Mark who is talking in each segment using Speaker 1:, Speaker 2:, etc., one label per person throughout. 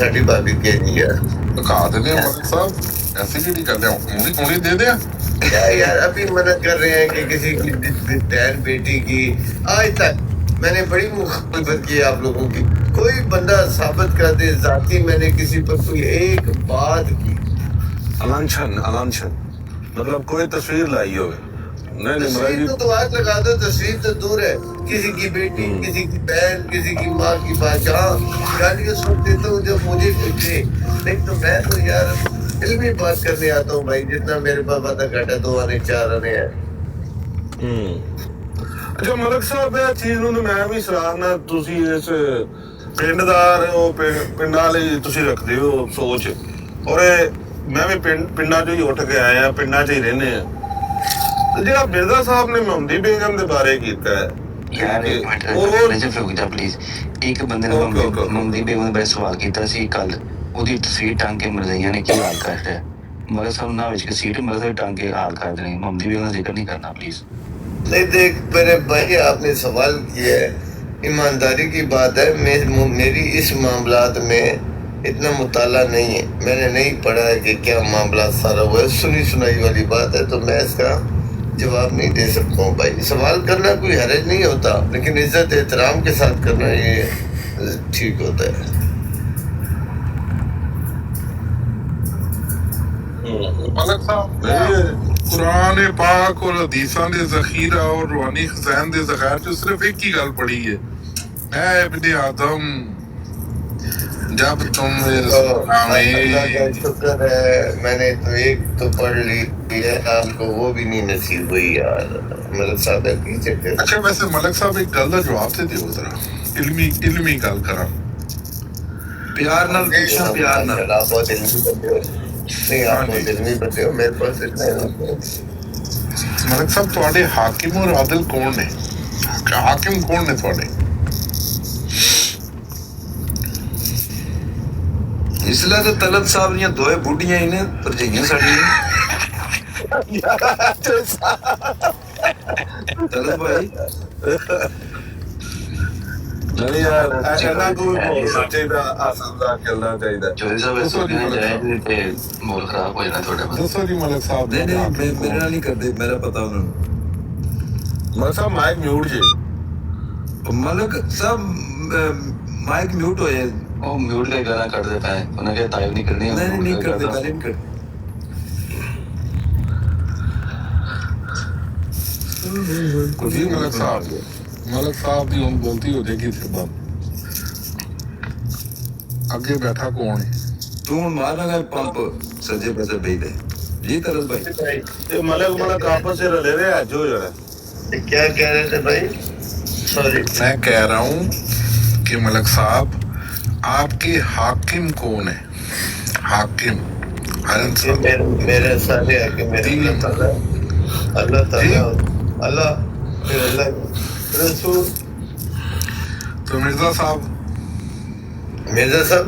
Speaker 1: ਸਾਡੀ ਭਾਬੀ ਕਹਿੰਦੀ ਆ
Speaker 2: ਦਿਖਾ ਦਿੰਦੇ हैं मलिक साहब ऐसी की कर रहे हो उंगली दे दें
Speaker 1: क्या यार अभी मना कर रहे हैं कि किसी की बहन बेटी की आज तक मैंने बड़ी मुखालफत की आप लोगों की कोई बंदा साबित कर दे जाती मैंने किसी पर कोई एक बात की
Speaker 3: अलांछन मतलब कोई तस्वीर लाई हो
Speaker 1: तस्वीर तो आग लगा दो तस्वीर तो दूर है किसी की बेटी किसी की बहन किसी की माँ की बादशाह गालियाँ सुन देता हूँ जब मुझे पूछे नहीं तो मैं तो यार इल्मी बात करने आता हूँ भाई जितना मेरे पास वादा घटा 2 आने 4 आने हैं
Speaker 3: अच्छा मलिक साहब ਇਹ ਚੀਜ਼ ਨੂੰ ਮੈਂ ਵੀ ਸਰਾਹਨਾ ਤੁਸੀਂ ਇਸ ਪਿੰਡਦਾਰ ਉਹ ਪਿੰਡਾਂ ਲਈ ਤੁਸੀਂ ਰੱਖਦੇ ਹੋ ਸੋਚ ਔਰ ਮੈਂ ਵੀ ਪਿੰਡਾਂ ਚੋਂ ਹੀ ਉੱਠ ਕੇ ਆਇਆ ਪਿੰਡਾਂ 'ਚ ਹੀ ਰਹਿੰਦੇ ਆ ਜਿਹੜਾ ਮਿਰਜ਼ਾ ਸਾਹਿਬ ਨੇ ਮੁਹੰਮਦੀ ਬੇਗਮ ਦੇ ਬਾਰੇ ਕੀਤਾ ਹੈ
Speaker 4: ਯਾਰ ਇੱਕ ਮਿੰਟ ਨਜ਼ਰ ਰੁਕ ਜਾ ਪਲੀਜ਼ ਇੱਕ ਬੰਦੇ ਨੇ ਮੁਹੰਮਦੀ ਬੇਗਮ ਦੇ ਬਾਰੇ ਸਵਾਲ ਕੀਤਾ ਸੀ ਕੱਲ ਉਹਦੀ ਤਸਵੀਰ ਟੰਗ ਕੇ ਮਰਜ਼ਈਆਂ ਨੇ ਕੀ ਹਾਲ ਕਰ ਰਿਹਾ ਮगर सब ना विच सीट मगर टांग के हाल कर देने मुहम्मदी बेगम का जिक्र नहीं करना प्लीज
Speaker 1: नहीं देख मेरे भाई आपने सवाल किया है ईमानदारी की बात है मेरी इस मामलात में इतना मुताला नहीं है मैंने नहीं पढ़ा है कि क्या मामला सारा हुआ है सुनी सुनाई वाली बात है तो मैं इसका जवाब नहीं दे सकता हूँ भाई सवाल करना कोई हरज नहीं होता लेकिन इज्जत एहतराम के साथ करना ये ठीक होता है
Speaker 2: मलिक साहब कुरान पाक और हदीसां दे ज़ख़ीरा और रूहानी खज़ान दे ज़ख़ायर च सिर्फ एक ही गल पढ़ी है ऐ इब्ने आदम जब तुम
Speaker 1: अल्लाह का शुक्र है मैंने तो एक तो पढ़ ली है आपको वो भी नहीं नसीब हुई यार मतलब सादा की चक्कर
Speaker 2: अच्छा वैसे मलिक साहब एक गल दा जवाब ते दियो जरा इल्मी गल करा
Speaker 3: प्यार नाल पूछा प्यार नाल
Speaker 1: बहुत इल्मी बंदे हो नहीं आप बहुत इल्मी बंदे हो मेरे पास इतना
Speaker 2: मलिक साहब तुहाडे हाकिम और आदिल कौन ने हाकिम कौन ने तुहाडे
Speaker 3: इसलिए तो तलब साहब ਦੀਆਂ ਦੋਏ ਬੁੱਢੀਆਂ ਹੀ ਨੇ ਭਰਜਾਈਆਂ ਸਾਡੀਆਂ ਤਲਬ ਭਾਈ ਨਹੀਂ ਯਾਰ ਇਹਨਾਂ ਕੋਈ ਬਹੁਤ ਚਾਹੀਦਾ ਆਸਨ ਦਾ ਚੱਲਣਾ ਚਾਹੀਦਾ
Speaker 4: चौधरी साहब ऐसे कहना जाए ते माहौल खराब हो जाना थोड़ा बहुत
Speaker 2: ਦੱਸੋ ਜੀ ਮਲਿਕ ਸਾਹਿਬ
Speaker 3: ਨਹੀਂ ਮੇਰੇ ਨਾਲ ਨਹੀਂ ਕਰਦੇ ਮੇਰਾ ਪਤਾ ਉਹਨਾਂ ਨੂੰ ਮਲਿਕ ਸਾਹਿਬ ਮਾਈਕ ਮਿਊਟ ਜੇ ਮਲਿਕ ਸਾਹਿਬ ਮਾਈਕ ਮਿਊਟ ਹੋਏ
Speaker 4: वो म्यूट के गाना कर देता है उन्हें क्या तारीफ नहीं करनी
Speaker 3: नहीं करते पहले नहीं करते
Speaker 2: जी मलिक साहब दी हुन गलती हो जाएगी फिर बात आगे बैठा कौन है
Speaker 3: तू मारना है पंप सजे पैसे भेज दे जी तरस भाई ये मलिक आपस से रले रहे आज हो जरा
Speaker 1: क्या कह रहे थे भाई सॉरी
Speaker 2: मैं कह रहा हूँ कि मलिक साहब आपके हाकिम कौन है हाकिम
Speaker 1: मेरे सारे हाकिम मेरे अल्लाह ताला अल्लाह मेरे अल्लाह रसूल
Speaker 2: तो मिर्जा साहब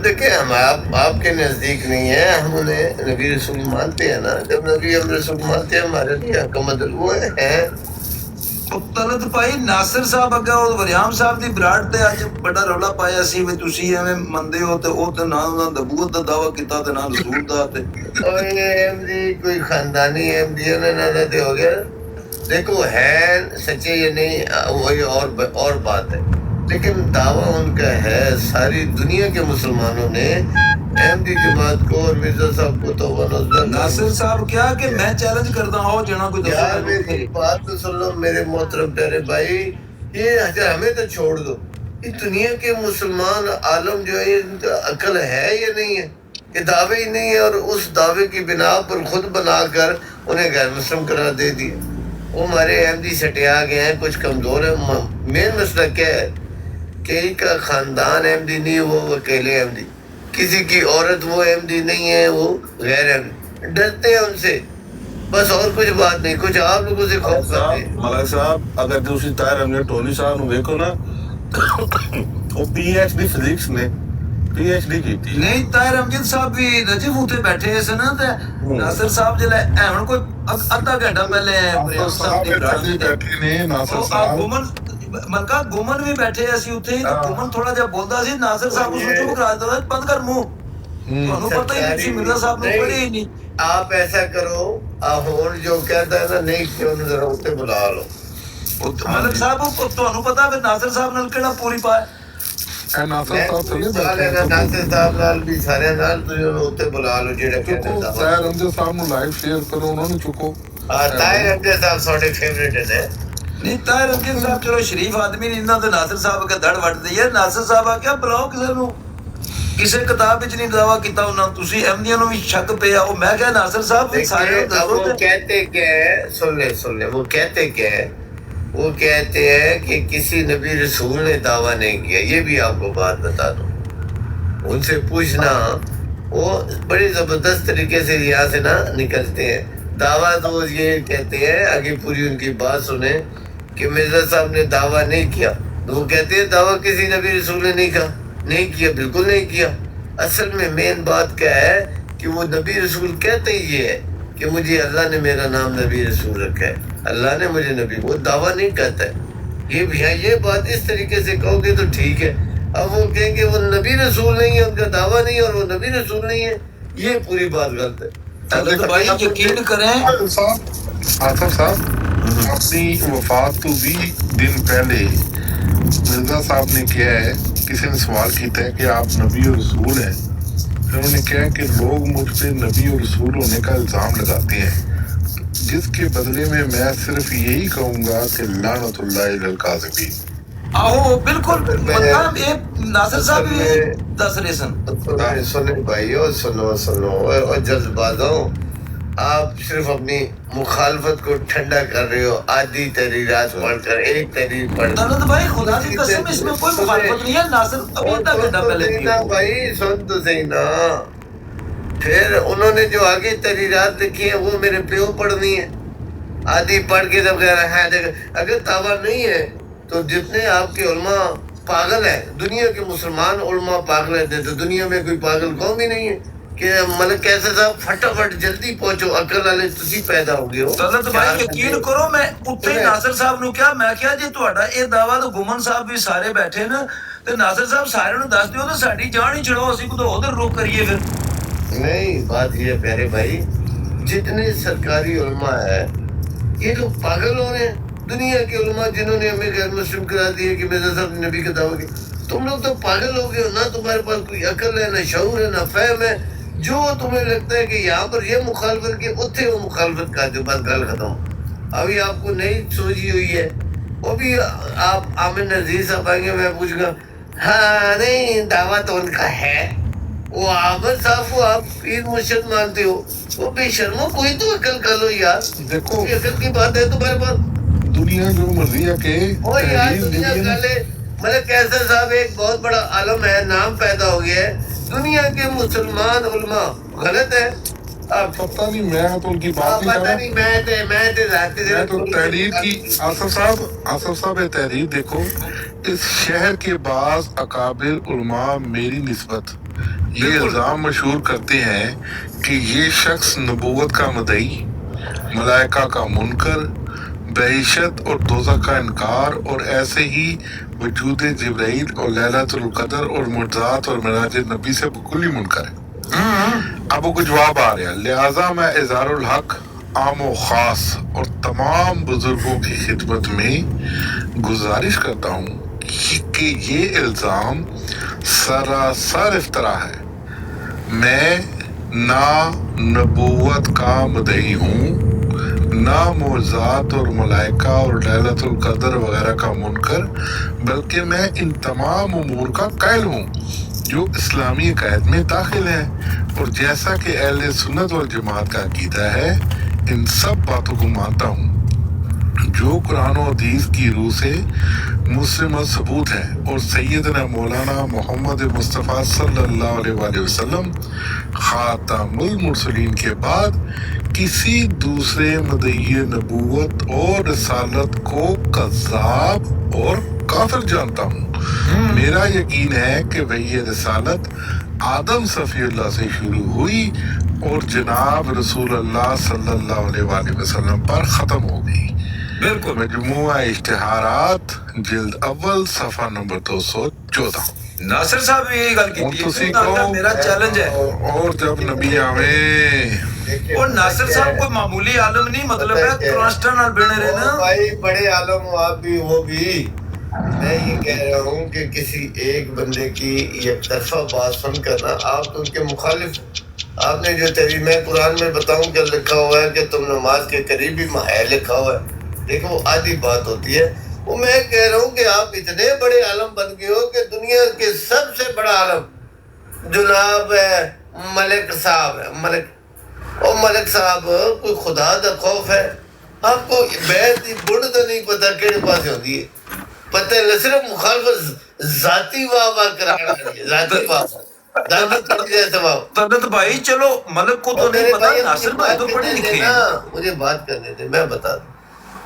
Speaker 1: देखे हम आपके नजदीक नहीं है हम उन्हें नबी रसूल मानते हैं ना जब नबी हम रसूल मानते हैं हमारे लिए कमदल वो है
Speaker 3: ਤਲਤ ਭਾਈ ਨਾਸਿਰ ਸਾਹਿਬ ਅੱਗਾ ਉਹ ਵਰਿਆਮ ਸਾਹਿਬ ਦੀ ਬਰਾੜ ਤੇ ਅੱਜ ਬੜਾ ਰੌਲਾ ਪਾਇਆ ਸੀ ਵੀ ਤੁਸੀਂ ਐਵੇਂ ਮੰਨਦੇ ਹੋ ਤੇ ਉਹ ਤੇ ਨਾ ਉਹਨਾਂ ਨਬੂਵਤ ਦਾ ਦਾਵਾ ਕੀਤਾ ਤੇ ਨਾ ਰਸੂਲ ਦਾ ਤੇ
Speaker 1: ਓਏ ਐਮਡੀ ਕੋਈ ਖਾਨਦਾਨੀ ਐਮਡੀ ਨਾ ਤੇ ਹੋ ਗਿਆ देखो है सच्चे या नहीं वही और बात है लेकिन दावा उनका है सारी दुनिया के मुसलमानों ने अहमदी जमात को और मिर्जा साहब को तो
Speaker 3: नासिर साहब क्या कि मैं चैलेंज करता हूँ जना कोई
Speaker 1: यार मेरी बात तो सुन लो मेरे मोहतरम प्यारे भाई ये हमें तो छोड़ दो इस दुनिया के मुसलमान आलम जो है इनका अकल है या नहीं है ये दावे ही नहीं है और उस दावे की बिना पर खुद बनाकर उन्हें गैर मुस्लिम करार दे दिए वो हमारे अहमदी सटिया गए हैं कुछ कमज़ोर है मेन मसला क्या है कई का ख़ानदान अहमदी नहीं वो अकेले अहमदी किसी की औरत वो अहमदी नहीं है वो गैर अहमदी डरते हैं उनसे बस और कुछ बात नहीं कुछ आप लोगों से खौफ करते हैं
Speaker 3: मलिक साहब अगर तुसी ताहिर अहमद टोनी साहब ਨੂੰ ਵੇਖੋ ਨਾ ਉਹ ਪੀਐਚਡੀ ਫਿਜ਼ਿਕਸ ਨੇ ਪੀਐਚਡੀ ਕੀਤੀ ਨਹੀਂ ਤਾਹਿਰ ਅਮਜਦ ਸਾਹਿਬ ਵੀ ਨਜਮ ਉੱਤੇ ਬੈਠੇ ਸੀ ਨਾ ਤੇ ਨਾਸਿਰ ਸਾਹਿਬ ਜਿਹੜੇ ਹੁਣ ਕੋਈ ਅੱਧਾ ਘੰਟਾ ਪਹਿਲੇ
Speaker 2: ਸਾਹਿਬ ਦੇ ਬੈਠੇ ਨੇ ਨਾਸਰ ਸਾਹਿਬ
Speaker 5: ਮਲਕਾ ਗੁਮਨ ਵੀ ਬੈਠੇ ਅਸੀਂ ਉੱਥੇ ਤੇ ਗੁਮਨ ਥੋੜਾ ਜਿਹਾ ਬੋਲਦਾ ਸੀ, ਨਾਸਿਰ ਸਾਹਿਬ ਉਸ ਨੂੰ ਚੁੱਪ ਕਰਾ ਦਿੰਦਾ, ਬੰਦ ਕਰ ਮੂੰਹ। ਤੁਹਾਨੂੰ ਪਤਾ ਹੀ ਨਹੀਂ, ਤੁਸੀਂ ਮਿਰਜ਼ਾ ਸਾਹਿਬ ਨੂੰ ਪੜ੍ਹੇ ਹੀ ਨਹੀਂ।
Speaker 1: आप ऐसा करो, होर जो कहता है ना, नहीं क्यों जरा उत्ते बुला लो।
Speaker 5: ਮਲਕ ਸਾਹਿਬ ਤੁਹਾਨੂੰ ਪਤਾ ਵੀ ਨਾਸਿਰ ਸਾਹਿਬ ਨਾਲ ਕਿਹੜਾ ਪੂਰੀ ਪਾਇਆ।
Speaker 2: ਇਹ ਨਾਸਰ ਸਾਹਿਬ ਥੱਲੇ
Speaker 1: लेना नासिर साहब नाल भी सारे नाल तुम उत्ते बुला लो जेड़ा कहते
Speaker 2: ਚੁੱਕੋ। ਤਾਹਿਰ ਰਮਜ਼ਾ ਸਾਹਿਬ ਨੂੰ ਲਾਈਵ ਸ਼ੇਅਰ ਕਰੋ, ਉਹਨਾਂ ਨੂੰ ਚੁੱਕੋ।
Speaker 1: ताहिर रमज़ा साहब साडे फेवरेट है।
Speaker 5: ਨਹੀਂ ਤਾਹਿਰ ਰਮਜ਼ਾ ਸਾਹਿਬ ਚਲੋ ਸ਼ਰੀਫ ਆਦਮੀ ਨੇ, ਇਹਨਾਂ ਦੇ ਨਾਸਿਰ ਸਾਹਿਬ ਕੇ ਧੜ ਵੱਟਦੀ ਹੈ। ਨਾਸਿਰ ਸਾਹਿਬ ਆ ਕਿਆ ਬੁਲਾਓ ਕਿਸੇ ਨੂੰ, ਕਿਸੇ ਕਿਤਾਬ ਵਿੱਚ ਨਹੀਂ ਦਾਵਾ ਕੀਤਾ ਉਹਨਾਂ। ਤੁਸੀਂ ਅਹਿਮਦੀਆਂ ਨੂੰ ਵੀ ਸ਼ੱਕ ਪਿਆ। ਉਹ ਮੈਂ ਕਿਹਾ ਨਾਸਿਰ ਸਾਹਿਬ ਸਾਰੇ
Speaker 1: वो कहते क्या है, सुन ले वो कहते क्या है, वो कहते हैं कि किसी नबी रसूल ने दावा नहीं किया। ये भी आपको बात बता दूं, उनसे पूछना, वो बड़ी जबरदस्त तरीके से यहाँ से ना निकलते हैं। दावा तो ये कहते हैं, आगे पूरी उनकी बात सुने कि मिर्जा साहब ने दावा नहीं किया। तो वो कहते हैं दावा किसी नबी रसूल ने नहीं किया, बिल्कुल नहीं किया। असल में मेन बात क्या है कि वो नबी रसूल कहते ही ये है कि मुझे अल्लाह ने मेरा नाम नबी रसूल रखा है, अल्लाह ने मुझे नबी, वो दावा नहीं कहता है। ये भैया ये बात इस तरीके से कहोगे तो ठीक है। अब वो कहेंगे वो नबी रसूल नहीं है, उनका दावा नहीं है और वो नबी रसूल नहीं है, ये पूरी बात गलत है।
Speaker 5: तलत भाई यकीन करें,
Speaker 2: आसिफ साहब अपनी वफात तो 20 दिन पहले मिर्जा साहब ने किया है, किसी ने सवाल किया है कि आप नबी और रसूल हैं। फिर उन्होंने कहा कि लोग मुझ पे नबी और रसूल होने का इल्ज़ाम लगाते हैं, जिसके बदले में मैं सिर्फ यही कहूँगा कि लानतुल्लाह अलल काज़िबीन।
Speaker 5: आहो बिल्कुल मतलब ये नासिर साहब भी दस रहे सन।
Speaker 1: सुने भाइयों, सुनो और जज्बातों, आप सिर्फ अपनी मुखालफत को ठंडा कर रहे हो। आधी तहरीरात पढ़कर एक तहरीर पढ़।
Speaker 5: तलत भाई खुदा की कसम इसमें कोई मुखालफत नहीं है। नासिर अभी इतना घंटा पहले
Speaker 1: भाई सुन तो सही ना। फिर उन्होंने जो आगे तहरीरात लिखी है वो मेरे प्यो पढ़नी है। आधी पढ़ के जब कह रहा है, अगर दावा नहीं है तो जितने आपके उलमा पागल है, दुनिया के मुसलमान उलमा पागल है, तो दुनिया में कोई पागल कौम ही नहीं है कि मतलब कैसे साहब फटाफट जल्दी पहुंचो, अकल वाले तुसी पैदा हो गए हो।
Speaker 5: तलत भाई यकीन करो, मैं उत्ते नासिर साहब ਨੂੰ ਕਿਹਾ, ਮੈਂ ਕਿਹਾ ਜੇ ਤੁਹਾਡਾ ਇਹ ਦਾਵਾ ਤਾਂ ਗੁਮਨ ਸਾਹਿਬ ਵੀ ਸਾਰੇ ਬੈਠੇ ਨੇ ਤੇ ਨਾਸਿਰ ਸਾਹਿਬ ਸਾਰਿਆਂ ਨੂੰ ਦੱਸ ਦਿਓ ਤਾਂ ਸਾਡੀ ਜਾਨ ਹੀ ਛੜੋ, ਅਸੀਂ ਕੋਈ ਉਧਰ ਰੋਕ ਕਰੀਏ। ਫਿਰ
Speaker 1: नहीं, बात ये प्यारे भाई, जितने सरकारी उलमा है ये लोग पागल हो रहे हैं। दुनिया के उलमा जिन्होंने हमें गैर मुस्लिम करा दिए कि मिर्जा साहब ने नबी का दावा किया, तुम लोग तो पागल हो गए हो ना। तुम्हारे पास कोई अकल है, ना शऊर है, ना फहम है। जो तुम्हें लगता है कि यहाँ पर ये मुखालफत की, उत्थे वो मुखालफत का जो बस गल खत्म। अभी आपको नई सोची हुई है, वो भी आप आमिर नजीर साहब आएंगे, मैं पूछूंगा हाँ नहीं दावा तो उनका है। वो आमिर साहब को आप पीर मुर्शिद मानते हो, वो बेशर्मो कोई तो अकल कर लो यार।
Speaker 2: देखो
Speaker 1: अकल की बात है तुम्हारे पास।
Speaker 2: दुनिया जो मर्जी है के
Speaker 1: ओ यार दुनिया काले मतलब कैसर साहब एक बहुत बड़ा आलम है, नाम पैदा हो गया है। दुनिया के मुसलमान उलमा गलत है। अब
Speaker 2: पता नहीं, मैं तो उनकी बात नहीं कर
Speaker 1: पता
Speaker 2: रहा।
Speaker 1: नहीं, मैं
Speaker 2: तो तहरीर की आसिफ साहब ये तहरीर देखो, इस शहर के बाज अकाबिर उलमा मेरी निस्बत ये इल्ज़ाम मशहूर करते हैं कि ये शख्स नबूवत का मदई, मलाइका का मुनकर, बहिशत और दोज़ख का इनकार और ऐसे ही वजूद जिब्राइल और लैलतुल क़द्र और मुअज़्ज़ात और मिराज नबी से बिल्कुल ही मुनकर है। अब वो जवाब आ रहा है, लिहाजा मैं इज़हारुल हक आम व ख़ास और तमाम बुजुर्गों की खिदमत में गुजारिश करता हूँ कि ये इल्ज़ाम सरासर इफ्तरा है। मैं ना नबूवत का मदई हूँ, ना मुअज़्ज़ात और मलाइका और लैलतुल क़द्र वगैरह का मुनकर, बल्कि मैं इन तमाम उमूर का कायल हूँ जो इस्लामी अक़ायद में दाखिल है। और जैसा कि अहले सुन्नत वल जमात का अक़ीदा है, इन सब बातों को मानता हूँ जो कुरान और हदीस की रूह से मुस्लिम सबूत है। और सैयदना मौलाना मोहम्मद मुस्तफ़ा सल्लल्लाहु अलैहि वसल्लम ख़ातमुल मुरसलीन के बाद किसी दूसरे मदई नबूवत और रिसालत को कज़्ज़ाब और काफिर जानता हूँ। मेरा यकीन है कि वही रिसालत आदम सफ़ीउल्लाह से शुरू हुई और जनाब रसूलुल्लाह सल्लल्लाहु अलैहि वसल्लम पर ख़त्म हो गई।
Speaker 5: بالکل
Speaker 2: مجموعہ اشتہارات جلد اول صفحہ نمبر 214
Speaker 5: ناصر صاحب بھی یہی گل
Speaker 2: ہوں
Speaker 5: کی
Speaker 2: تسی
Speaker 5: ہے
Speaker 2: کو
Speaker 5: میرا چیلنج ہے
Speaker 2: اور جب نبی آویں
Speaker 5: اور ناصر صاحب کوئی معمولی عالم نہیں مطلب ہے کراسٹر نال بنے رہنا
Speaker 1: بھائی بڑے عالم ہو آپ بھی وہ بھی میں یہ کہہ رہا ہوں کہ کسی ایک بندے کی یک طرفہ بات سن کرنا آپ تو ان کے مخالف آپ نے جو تحریر میں قرآن میں بتاؤں کہ لکھا ہوا ہے کہ تم نماز کے قریب ہی ہے لکھا ہوا ہے دیکھو وہ آدھی بات ہوتی ہے وہ میں کہہ رہا ہوں کہ آپ اتنے بڑے عالم بن گئے ہو کہ دنیا کے سب سے بڑا عالم جناب ملک صاحب ہے ملک صاحب کوئی خدا دا خوف ہے آپ کو بیعت دی بڑھ تو نہیں پتا کہڑے پاس ہوتی ہے پتہ ہے صرف مخالفت ذاتی واہ کرانا ہے ذاتی واہ
Speaker 5: تنت بھائی چلو ملک کو تو نہیں پتا ناصر بھائی تو پڑھے لکھے ہیں
Speaker 1: مجھے بات کرنے دے میں بتا دوں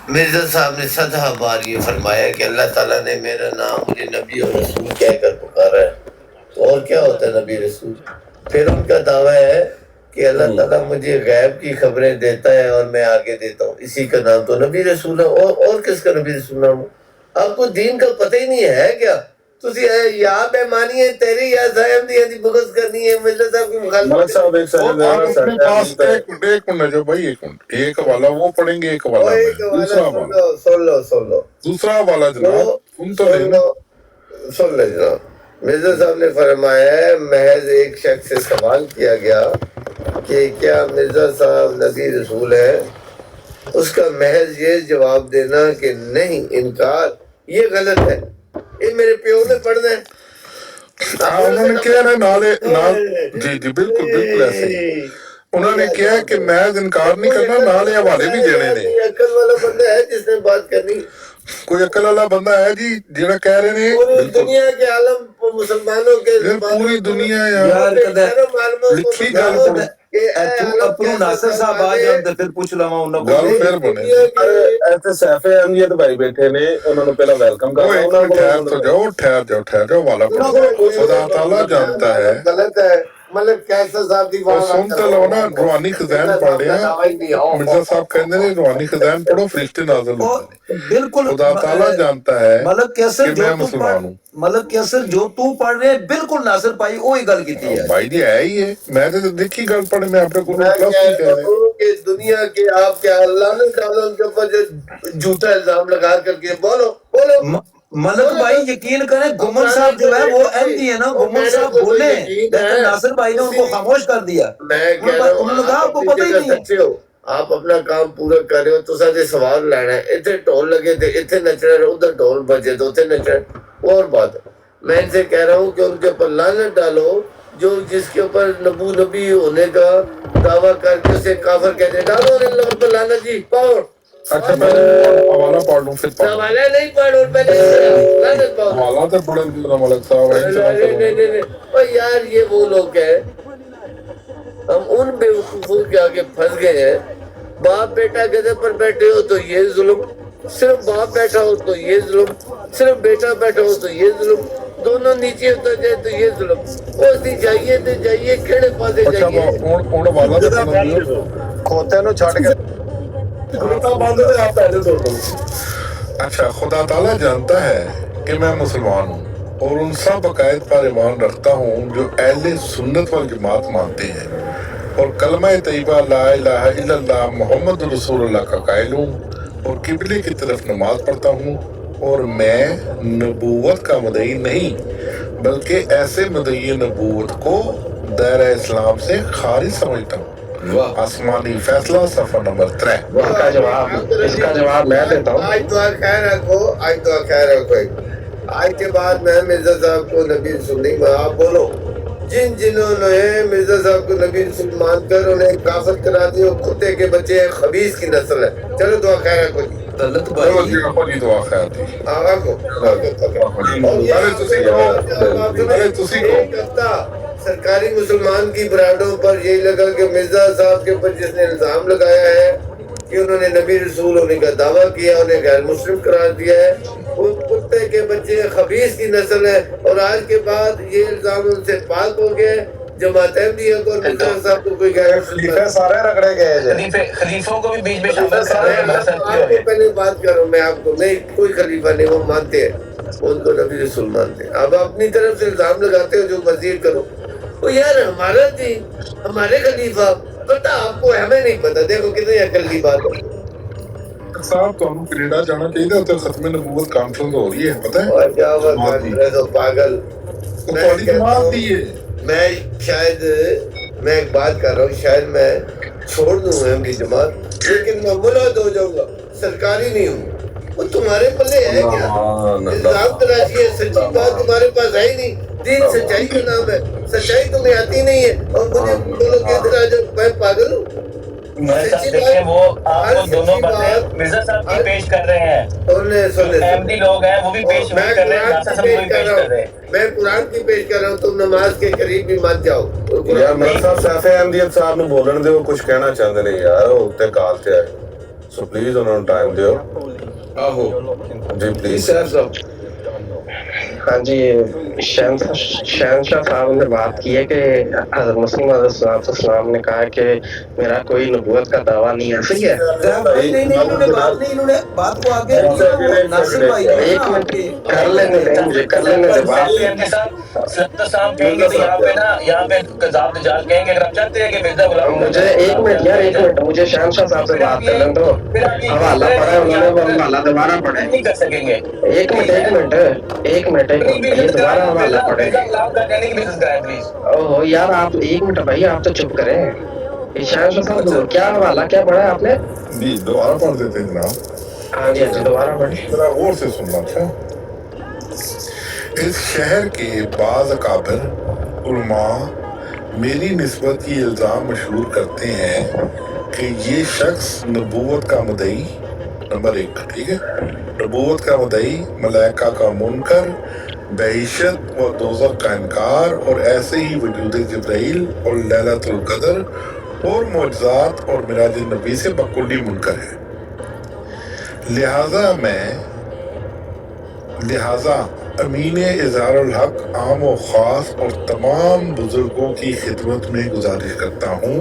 Speaker 1: مرزا صاحب نے 100 بار یہ فرمایا کہ اللہ تعالیٰ نے میرا نام مجھے نبی اور رسول کہہ کر پکارا ہے اور کیا ہوتا ہے نبی رسول پھر ان کا دعویٰ ہے کہ اللہ تعالیٰ مجھے غیب کی خبریں دیتا ہے اور میں آگے دیتا ہوں اسی کا نام تو نبی رسول ہے اور کس کا نبی رسول نام ہو آپ کو دین کا پتہ ہی نہیں ہے کیا تسی یا بیمانی ہے تیری یا صاحب دی بغض کرنی ہے مرزا صاحب کی
Speaker 3: ملک صاحب ایک
Speaker 2: اور آپ اپنے پاس ایک منٹ جو بھائی ایک منٹ ایک حوالہ وہ پڑھیں گے ایک حوالہ دوسرا حوالہ
Speaker 1: سن لو
Speaker 2: دوسرا حوالہ جناب ان تو نہیں
Speaker 1: سن لے جناب مرزا صاحب نے فرمایا ہے محض ایک شخص سے سوال کیا گیا کہ کیا مرزا صاحب نبی رسول ہے اس کا محض یہ جواب دینا کہ نہیں انکار یہ غلط ہے یہ میرے پیو نے پڑھنا ہے
Speaker 2: انہوں نے کیا ہے جی جی بالکل بالکل ایسے ہی انہوں نے کیا کہ محض انکار نہیں کرنا نالے حوالے بھی دینے نے
Speaker 1: عقل والا بندہ ہے جس نے بات کرنی
Speaker 2: کوئی عقل والا بندہ ہے جی جنہوں کہہ رہے ہیں
Speaker 1: پوری دنیا کے عالم مسلمانوں کے
Speaker 2: پوری دنیا
Speaker 5: یار
Speaker 2: لکھی گل پڑھو
Speaker 5: اپنو ناصر صاحب آ جان تے پھر پوچھ لواں انہاں کو
Speaker 2: گل پھر بنے
Speaker 3: ایسے سیف اہمیت بھائی بیٹھے نے انہوں نے پہلا ویلکم
Speaker 2: وہ ایک منٹ ٹھہر جاؤ والا پڑھو خدا تعالیٰ جانتا ہے
Speaker 1: غلط ہے مطلب کیسا صاحب دی
Speaker 2: اور سنتے لو نا روحانی خزائن پڑھ رہے ہیں مرزا صاحب کہنے نے روحانی خزائن پڑھو فرشتے نازل ہوتے ہیں
Speaker 5: بالکل
Speaker 2: خدا تعالیٰ جانتا ہے
Speaker 5: ملک کیسر
Speaker 2: کہ میں مسلمان ہوں
Speaker 5: ملک کیسر جو تو پڑھ رہے بالکل ناصر بھائی وہی گل کیتی ہے
Speaker 2: بھائی جی ہے ہی ہے میں تو دیکھی گل پڑھے میں اپنے کو
Speaker 1: میں کہتا ہوں کہ دنیا کے آپ کیا اللہ نے تعالیٰ ان کے اوپر جو جھوٹا الزام لگا کر کے بولو
Speaker 5: ملک بھائی یقین کریں گمن صاحب جو ہے وہ احمدی ہے نا گمن صاحب بولے لیکن ناصر بھائی نے ان کو خاموش کر دیا
Speaker 1: میں کہہ رہا ہوں آپ اپنی جگہ سچے ہو آپ اپنا کام پورا کر رہے ہو تو سارے سوال لینا ہے اتنے ٹول لگے تھے اتنے نچنا ہے ادھر ٹول بجے تو اتنے نچنا اور بات میں ان سے کہہ رہا ہوں کہ ان کے اوپر لعنت ڈالو جو جس کے اوپر نبی ہونے کا دعویٰ کر کے اسے کافر کہتے ہیں ڈالو اللہ پر لعنت جی پاؤ
Speaker 2: اچھا پہلے حوالہ پڑھ لوں پھر پڑھ لوں
Speaker 1: حوالہ نہیں پڑھو پہلے لعنت پاؤ
Speaker 2: حوالہ تو پڑھیں گے ملک صاحب
Speaker 1: نہیں یار یہ وہ لوگ ہیں ہم ان بے وقوفوں کے آگے پھنس گئے ہیں باپ بیٹا گدھے پر بیٹھے ہو تو یہ ظلم صرف باپ بیٹھا ہو تو یہ ظلم صرف بیٹا بیٹھا ہو تو یہ ظلم دونوں نیچے اتر جائے تو یہ ظلم وہ سی جائیے تو جائیے کھڑے پاسے
Speaker 2: اچھا
Speaker 1: جائیے
Speaker 2: ان حوالہ تو پڑھیں گے
Speaker 3: کھوتے نو چھڑ کے
Speaker 2: اچھا خدا تعالیٰ جانتا ہے کہ میں مسلمان ہوں اور ان سب عقائد پر ایمان رکھتا ہوں جو اہل سنت والجماعت مانتے ہیں اور کلمہ طیبہ لا الہ الا اللہ محمد رسول اللہ کا قائل ہوں اور قبلے کی طرف نماز پڑھتا ہوں اور میں نبوت کا مدعی نہیں بلکہ ایسے مدعی نبوت کو دائرہ اسلام سے خارج سمجھتا ہوں آسمانی فیصلہ صفحہ نمبر 3
Speaker 3: اس کا جواب میں دیتا ہوں
Speaker 1: آج دعا خیر رکھو آج کے بعد میں مرزا صاحب کو نبی رسول نہیں آپ بولو جنہوں نے مرزا صاحب کو نبی رسول مان کر انہیں کافر کرا دی وہ کتے کے بچے ہیں خبیث کی نسل ہے چلو دعا خیر رکھو جی
Speaker 5: طلت بھائی
Speaker 2: دعا خیر دی
Speaker 1: آغا کو ایک ہفتہ سرکاری مسلمان کی برانڈوں پر یہی لگا کہ مرزا صاحب کے اوپر جس نے الزام لگایا ہے کہ انہوں نے نبی رسول ہونے کا دعویٰ کیا انہیں غیر مسلم قرار دیا ہے وہ کتے کے بچے خبیث کی نسل ہے اور آج کے بعد یہ الزام ان سے پاک ہو گئے जमात अहमदिया को और मुशर्रफ साहब को कोई गैर
Speaker 3: खलीफे सारे रगड़े गए थे।
Speaker 4: खलीफों को भी बीच में शामिल कर रहे हैं मगर साहब क्यों हो
Speaker 1: आपको
Speaker 4: गए?
Speaker 1: पहले बात करो, मैं आपको नहीं, कोई खलीफा नहीं, वो मानते हैं, उनको नबी रसूल मानते हैं। आप अपनी तरफ से इल्जाम लगाते हो जो मजीद करो। वो यार हमारा दीन, हमारे खलीफा, पता आपको, हमें नहीं पता। देखो कितनी अकल की बात है।
Speaker 2: साहब ਤੁਹਾਨੂੰ ਕੈਨੇਡਾ ਜਾਣਾ ਚਾਹੀਦਾ, ਉੱਥੇ ਖਤਮੇ ਨਬੂਵਤ ਕਾਨਫਰੰਸ ਹੋ ਰਹੀ ਹੈ, ਪਤਾ ਹੈ?
Speaker 1: और क्या हुआ
Speaker 2: जमात की।
Speaker 1: कांग्रेस और पागल।
Speaker 2: वो
Speaker 1: मैं
Speaker 2: तुम्हारी
Speaker 1: कहता
Speaker 2: जमात
Speaker 1: हूँ,
Speaker 2: दी है।
Speaker 1: मैं शायद, मैं एक बात कर रहा हूँ, शायद मैं छोड़ दूँ अहमदी जमात, लेकिन मैं मुलाद हो जाऊंगा, सरकारी नहीं हूँ। वो तुम्हारे पल्ले है क्या? इल्जाम तराशी है, सच्ची बात तुम्हारे पास है ही नहीं। दीन सच्चाई का नाम है, सच्चाई तुम्हें आती नहीं है और मुझे बोलो कि इधर आ जाओ, मैं पागल हूँ?
Speaker 4: मिर्जा साहब देखें, वो आपको दोनों बातें मिर्जा साहब की पेश कर रहे हैं। अहमदी लोग हैं वो भी पेश
Speaker 1: मैं
Speaker 4: कर रहे हैं,
Speaker 1: कुरान
Speaker 4: नासिर
Speaker 1: की
Speaker 4: साहब वो भी
Speaker 1: पेश कर
Speaker 4: पेश
Speaker 1: रहा
Speaker 4: कर रहे हैं।
Speaker 1: हूँ, मैं कुरान की पेश कर रहा हूँ, तुम नमाज के करीब भी मत जाओ।
Speaker 3: ਯਾਰ ਮੇਰਾ ਸਾਹਿਬ ਸੈਫੇ ਅਹਿਮਦੀਅਤ ਸਾਹਿਬ ਨੂੰ ਬੋਲਣ ਦਿਓ, ਕੁਝ ਕਹਿਣਾ ਚਾਹੁੰਦੇ ਨੇ ਯਾਰ, ਉਹ ਉੱਤੇ ਕਾਲ ਤੇ ਆਏ, ਸੋ ਪਲੀਜ਼ ਉਹਨਾਂ ਨੂੰ ਟਾਈਮ ਦਿਓ।
Speaker 1: आहो
Speaker 3: ਜੀ ਪਲੀਜ਼।
Speaker 6: हाँ जी, शहनशाह साहब ने बात की है कि हज़रत मसीह अलैहिस्सलाम ने कहा कि मेरा कोई नबूवत का दावा नहीं है। सही है?
Speaker 5: इन्होंने बात को आगे नासिर भाई
Speaker 6: एक मिनट कर लेने दें, मुझे कर लेने दें बात।
Speaker 4: एमडी साहब सलातो सलाम कहेंगे तो यहाँ पे ना, यहाँ पे कज़ाब दजाल कहेंगे। अगर आप चाहते हैं कि मिर्जा गुलाम,
Speaker 6: मुझे एक मिनट यार, एक मिनट, मुझे शहनशाह साहब से बात करने दो। हवाला पड़ा है, उन्होंने वो हवाला दोबारा पढ़ा है।
Speaker 4: नहीं कर सकेंगे।
Speaker 6: एक मिनट, ये दोबारा हवाला पढ़े। ओहो यार, आप एक मिनट भाई, आप तो चुप करें। शहनशाह साहब क्या हवाला क्या पढ़ा है आपने?
Speaker 2: जी दोबारा पढ़ देते हैं जनाब।
Speaker 6: हाँ जी, दोबारा पढ़े।
Speaker 2: जरा गौर से सुनना था। इस शहर के बाज़ अकाबिर उलमा मेरी निस्बत ये इल्ज़ाम मशहूर करते हैं कि ये शख्स नबूवत का मुदई, नंबर 1, ठीक है, नबूवत का मुदई, मलाइका का मुनकर, बहिशत और दोज़ख का इनकार, और ऐसे ही वजूद जिब्राइल और लैलतुल क़द्र और मुअज्ज़ात और मिराज नबी से बकुल्ली मुनकर है। लिहाजा अमीन इज़हारुल हक आम व ख़ास और तमाम बुजुर्गों की खिदमत में गुजारिश करता हूँ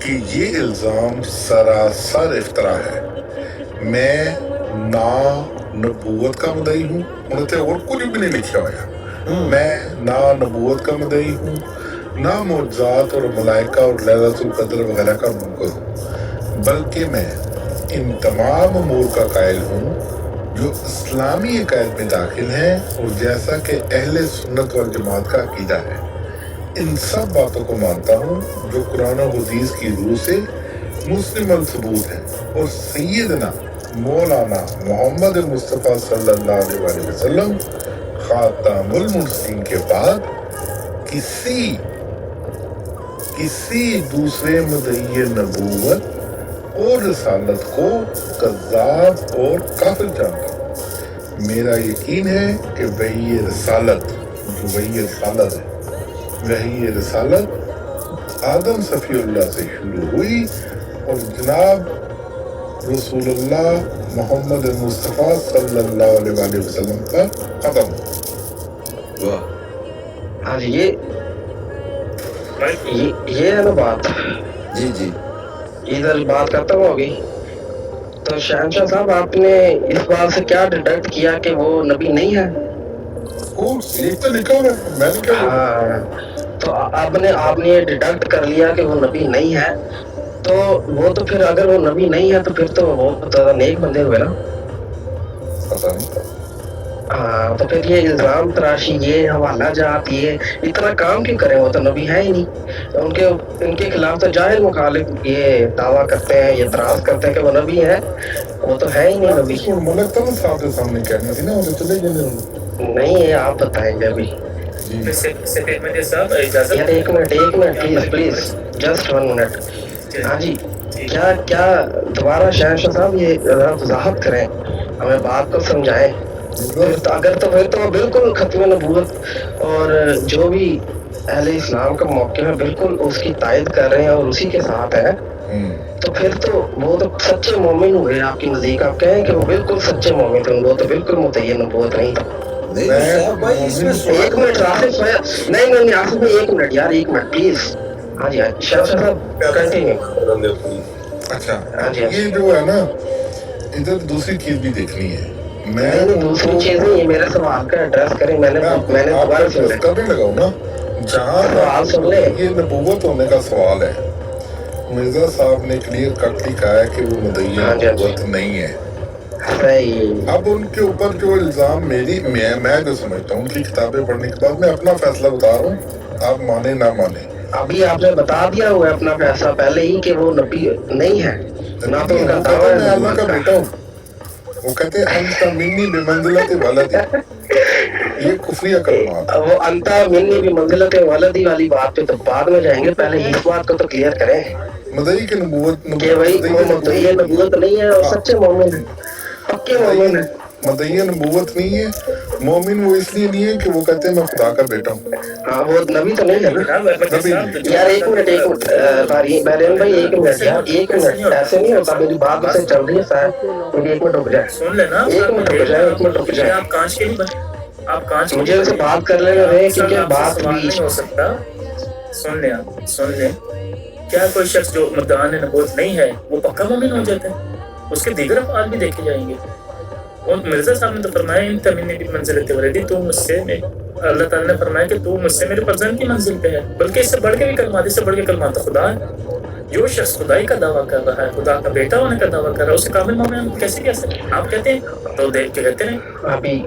Speaker 2: कि ये इल्ज़ाम सरासर इफ्तरा है। मैं ना नबूवत का मुदई हूँ, उन्होंने और कुछ भी नहीं लिखा हुआ। मैं ना नबूवत का मुदई हूँ, ना मुअज्ज़ात और मलाइका और लैलतुल क़द्र वगैरह का मुनकर हूँ, बल्कि मैं इन तमाम अमूर का कायल हूँ जो इस्लामी अकायद में दाखिल हैं और जैसा कि अहले सुन्नत वल जमात का अकीदा है, इन सब बातों को मानता हूँ जो कुरान और हदीस की रूह से मुस्लिम अल सबूत है। और सैयदना मौलाना मोहम्मद मुस्तफ़ा सल्लल्लाहु अलैहि वसल्लम खातमुल मुरसलीन के बाद किसी दूसरे मुदई नबूवत और रिसालत को कज़्ज़ाब और काफिर जानता हूँ। मेरा यकीन है कि वही रिसालत, जो वही रिसालत है, वही रिसालत आदम सफ़ीउल्लाह से शुरू हुई और जनाब रसूलुल्लाह मोहम्मद मुस्तफ़ा सल्लल्लाहु अलैहि वसल्लम पर ख़त्म।
Speaker 5: वाह
Speaker 6: हाँ जी, ये है ना बात।
Speaker 5: जी जी,
Speaker 6: इधर बात खत्म हो गई। तो शहनशाह साहब, आपने इस बात से क्या डिडक्ट किया कि वो नबी नहीं है?
Speaker 2: ओ सीख तो लिखा हुआ है, मैंने क्या बोला?
Speaker 6: हाँ, तो आपने ये डिडक्ट कर लिया कि वो नबी नहीं है, तो वो तो फिर अगर वो नबी नहीं है तो फिर तो वो तो नेक बंदे हुए ना।
Speaker 2: पता नहीं।
Speaker 6: हाँ, तो फिर ये इल्जाम तराशी, ये हवाला जात, ये इतना काम क्यों करें? वो तो नबी है ही नहीं। तो उनके खिलाफ तो जाहिर मुखालिफ ये दावा करते हैं, ये एतराज करते हैं कि वो नबी है, वो तो है ही नहीं नबी।
Speaker 2: इसको मलक तो साहब के सामने कहनी थी ना, वो तो चले गए।
Speaker 6: नहीं, ये आप बताएंगे अभी। यार एक मिनट प्लीज, जस्ट 1 मिनट। हाँ जी, क्या दोबारा शहनशाह साहब ये वजाहत करें, हमें बात को समझाएं। फिर तो बिल्कुल खत्म नबूवत और जो भी अहले इस्लाम का मौके है बिल्कुल उसकी तायद कर रहे हैं और उसी के साथ है। तो फिर तो वो तो सच्चे मोमिन हुए आपकी नज़दीक। आप कहें कि वो बिल्कुल सच्चे मोमिन थे, वो तो बिल्कुल मुतय्यन नबूवत नहीं था।
Speaker 5: नहीं
Speaker 2: मैं-
Speaker 5: भाई इसमें
Speaker 6: एक मिनट आसिफ भाई, नहीं नहीं नहीं, आसिफ भाई एक मिनट यार, एक मिनट प्लीज। हाँ जी, हाँ शाह साहब कंटिन्यू।
Speaker 2: अच्छा
Speaker 6: हाँ जी, हाँ जी।
Speaker 2: ये जो है ना, इधर दूसरी चीज भी देखनी है। मैं
Speaker 6: नहीं दूसरी चीज नहीं, ये मेरे सवाल का एड्रेस करें। मैंने दोबारा सुन लिया।
Speaker 2: करने लगाऊं ना, जहाँ
Speaker 6: सवाल सुन ले।
Speaker 2: ये नबूवत होने का सवाल है, मिर्जा साहब ने क्लियर कट लिखा है कि वो मदईया
Speaker 6: हाँ जी, हाँ जी।
Speaker 2: नबूवत नहीं है।
Speaker 6: सही।
Speaker 2: अब उनके ऊपर जो इल्जाम मैं जो समझता हूँ, उनकी किताबें पढ़ने के बाद मैं अपना फैसला बता रहा हूँ, आप माने ना माने।
Speaker 6: अभी आपने बता दिया हुआ है अपना फैसला पहले ही कि वो नबी नहीं है, ना तो उनका दावा
Speaker 2: मैं
Speaker 6: है
Speaker 2: अल्लाह का बेटा हूँ। वो कहते हैं अंत मिन्नी बिमंजिलत वलदी, ये कुफरिया कलमात।
Speaker 6: वो अंता मिन्नी भी मंजिलत वलदी वाली बात पे तो बाद में जाएंगे, पहले इस बात को तो क्लियर करें
Speaker 2: मदई की नबूवत
Speaker 6: कि भाई वो ये नबूवत नहीं है और सच्चे मोमिन है, पक्के मोमिन है।
Speaker 2: मदईया नबूवत नहीं है, मोमिन वो इसलिए नहीं है कि वो कहते हैं मैं खुदा का बेटा हूँ।
Speaker 6: हाँ वो नबी तो नहीं है ना।
Speaker 2: नबी नहीं।
Speaker 6: यार एक मिनट बैरियन भाई, एक मिनट यार, एक मिनट, ऐसे नहीं होता। मेरी बात उससे चल रही है शायद, मुझे एक मिनट रुक जाए,
Speaker 7: सुन लेना,
Speaker 6: एक मिनट रुक जाए, एक मिनट रुक जाए।
Speaker 7: आप कांच के नहीं बने, आप कांच के
Speaker 6: मुझे उनसे बात कर लेने रहे क्योंकि
Speaker 7: आपसे
Speaker 6: बात
Speaker 7: सवाल
Speaker 6: भी
Speaker 7: नहीं हो सकता। सुन ले आप, सुन ले। क्या कोई शख्स जो मुद्दान नबूवत नहीं है वो पक्का मोमिन हो जाता है? उसके दीगर अफ़आल भी देखे जाएंगे। और मिर्जा साहब ने तो फरमाया इन तमीने की मंजिल वलदी, तू मुझसे, अल्लाह ताला ने फरमाया कि तू मुझसे मेरे फर्जंद की मंजिल पे है। बल्कि इससे बढ़ के भी कलमात, इससे बढ़ के कलमात तो खुदा है। जो शख्स खुदाई का दावा कर रहा है, खुदा का बेटा होने का दावा कर रहा है, उसे कामिल मोमिन कैसे कह सकते? आप कहते हैं तो देख के कहते हैं।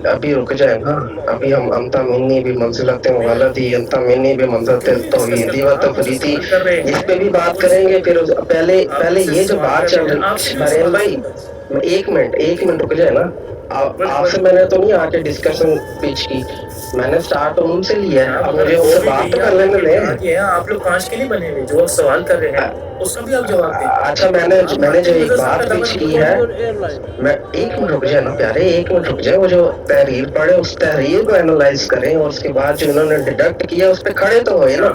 Speaker 6: अभी रुक जाए ना, अभी हम अंता मिन्नी भी मंजिलत वलदी, अंता मिन्नी भी मंजिलत तौहीदी व तफरीदी, इस पे भी बात करेंगे। फिर पहले ये जो बात चल रही है मरीम भाई, एक मिनट रुक जाए ना। आपसे मैंने तो नहीं आके डिस्कशन पिच की, मैंने स्टार्ट उनसे लिया है। अब मुझे उनसे बात तो कर लेने दें।
Speaker 7: आप लोग कांच के नहीं बने हुए, जो सवाल कर रहे हैं उसका भी आप जवाब दें।
Speaker 6: अच्छा मैंने जो एक बात पिच की है, मैं एक मिनट रुक जाए ना प्यारे, एक मिनट रुक जाए। वो जो तहरीर पढ़े उस तहरीर को एनालाइज करें और उसके बाद जो इन्होंने डिडक्ट किया उस पर खड़े तो हुए ना।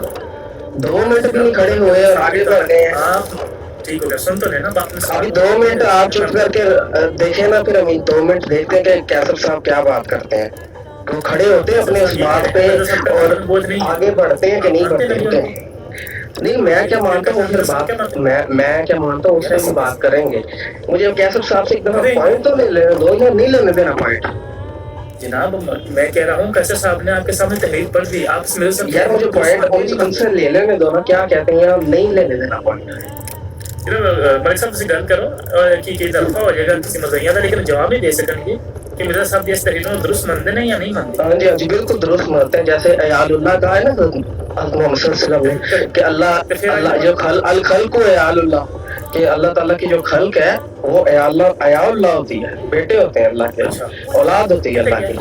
Speaker 6: 2 मिनट भी नहीं खड़े हुए और आगे बढ़ गए हैं।
Speaker 7: आप ठीक हो गया, सुन तो लेना बात।
Speaker 6: अभी 2 मिनट आप चुप करके देखे ना, फिर हम 2 मिनट देखते हैं कि कैसर साहब क्या बात करते हैं। वो खड़े होते हैं अपने उस बात पे और आगे बढ़ते हैं कि नहीं बढ़ते हैं। नहीं मैं क्या मानता हूँ, फिर बात मैं क्या मानता हूँ उस पर हम बात करेंगे। मुझे कैसर साहब से एक दफा पॉइंट तो ले लेने दो या नहीं लेने देना पॉइंट।
Speaker 7: जनाब मैं कह रहा हूँ कैसर साहब ने आपके सामने तहरीर पढ़ दी, आप मेरे से
Speaker 6: यार मुझे पॉइंट उनसे ले लेने दो ना, क्या कहते हैं आप नहीं लेने देना पॉइंट।
Speaker 7: मलिक साहब से गल करो कि दफा हो जाएगा किसी मज़हिया का, लेकिन जवाब नहीं दे सकेंगे कि मिर्जा साहब इस तहरीर में दुरुस्त मानते हैं या नहीं मानते।
Speaker 6: हाँ जी बिल्कुल दुरुस्त मानते हैं। जैसे अयालुल्लाह कहा है ना मोहम्मद सल्लल्लाहु अलैहि वसल्लम ने कि अल्लाह जो अल खल्क़ु अयालुल्लाह, कि अल्लाह ताला की जो खल्क है वो अयालुल्लाह होती है, बेटे होते हैं अल्लाह के, औलाद होती है अल्लाह की।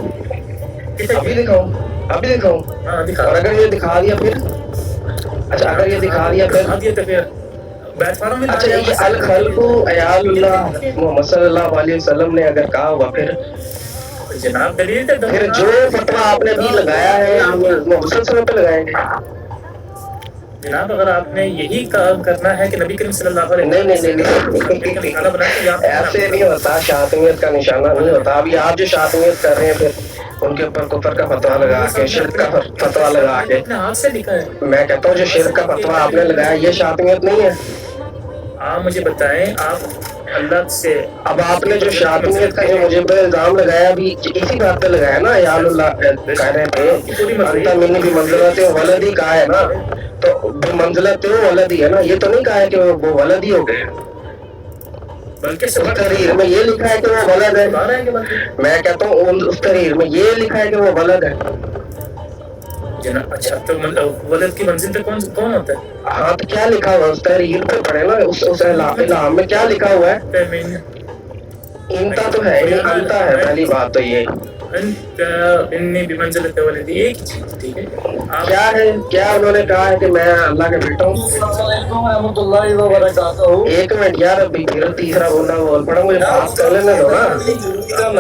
Speaker 6: अभी दिखाऊं और अगर ये दिखा दिया फिर, अच्छा अगर ये दिखा दिया फिर अच्छा ये अल खल्क़ु अयालुल्लाह मोहम्मद सल्लल्लाहु अलैहि वसल्लम ने अगर कहा हुआ फिर
Speaker 7: जनाब दलील तो
Speaker 6: फिर जो फतवा आपने भी लगाया है हम मोहम्मद सल्लल्लाहु अलैहि वसल्लम पे लगाएंगे।
Speaker 7: जनाब अगर आपने यही काम करना है कि नबी करीम सल्लल्लाहु अलैहि
Speaker 6: नहीं ऐसे नहीं होता, शातिमियत का निशाना नहीं होता। अभी आप जो शातिमियत कर रहे हैं फिर उनके ऊपर कुफर का फतवा लगा के, शिर्क का फतवा लगा के,
Speaker 7: हाथ से लिखा है।
Speaker 6: मैं कहता हूँ जो शिर्क का फतवा आपने लगाया ये शातिमियत नहीं है।
Speaker 7: आप मुझे बताएं, आप अल्लाह से
Speaker 6: अब आपने जो शातिमियत का जो मुझे पे इल्जाम लगाया भी इसी बात पे लगाया ना, अयालुल्लाह कह रहे थे अंता मिन्नी भी मंजिलत वलदी कहा है ना, तो मंजिलत वलदी है ना, ये तो नहीं कहा है कि वो वलदी हो गए,
Speaker 7: बल्कि
Speaker 6: उस तहरीर में ये लिखा है कि वो वलद है। मैं कहता हूँ उस तहरीर में ये लिखा है कि वो वलद है।
Speaker 7: अच्छा तो वलद की मंजिल पे कौन होता है?
Speaker 6: हाँ तो क्या लिखा हुआ उस तहरीर पे पढ़े ना, उस इलाम में क्या लिखा हुआ है? इंता तो है नहीं, अंता है। पहली बात तो ये
Speaker 7: इन्नी भी मंजिल वलदी एक ही चीज, ठीक है।
Speaker 6: क्या है, क्या उन्होंने कहा है कि मैं अल्लाह का बेटा हूँ। एक मिनट यार, अभी फिर तीसरा बोलना बोल पड़ा, मुझे बात कर लेने दो ना।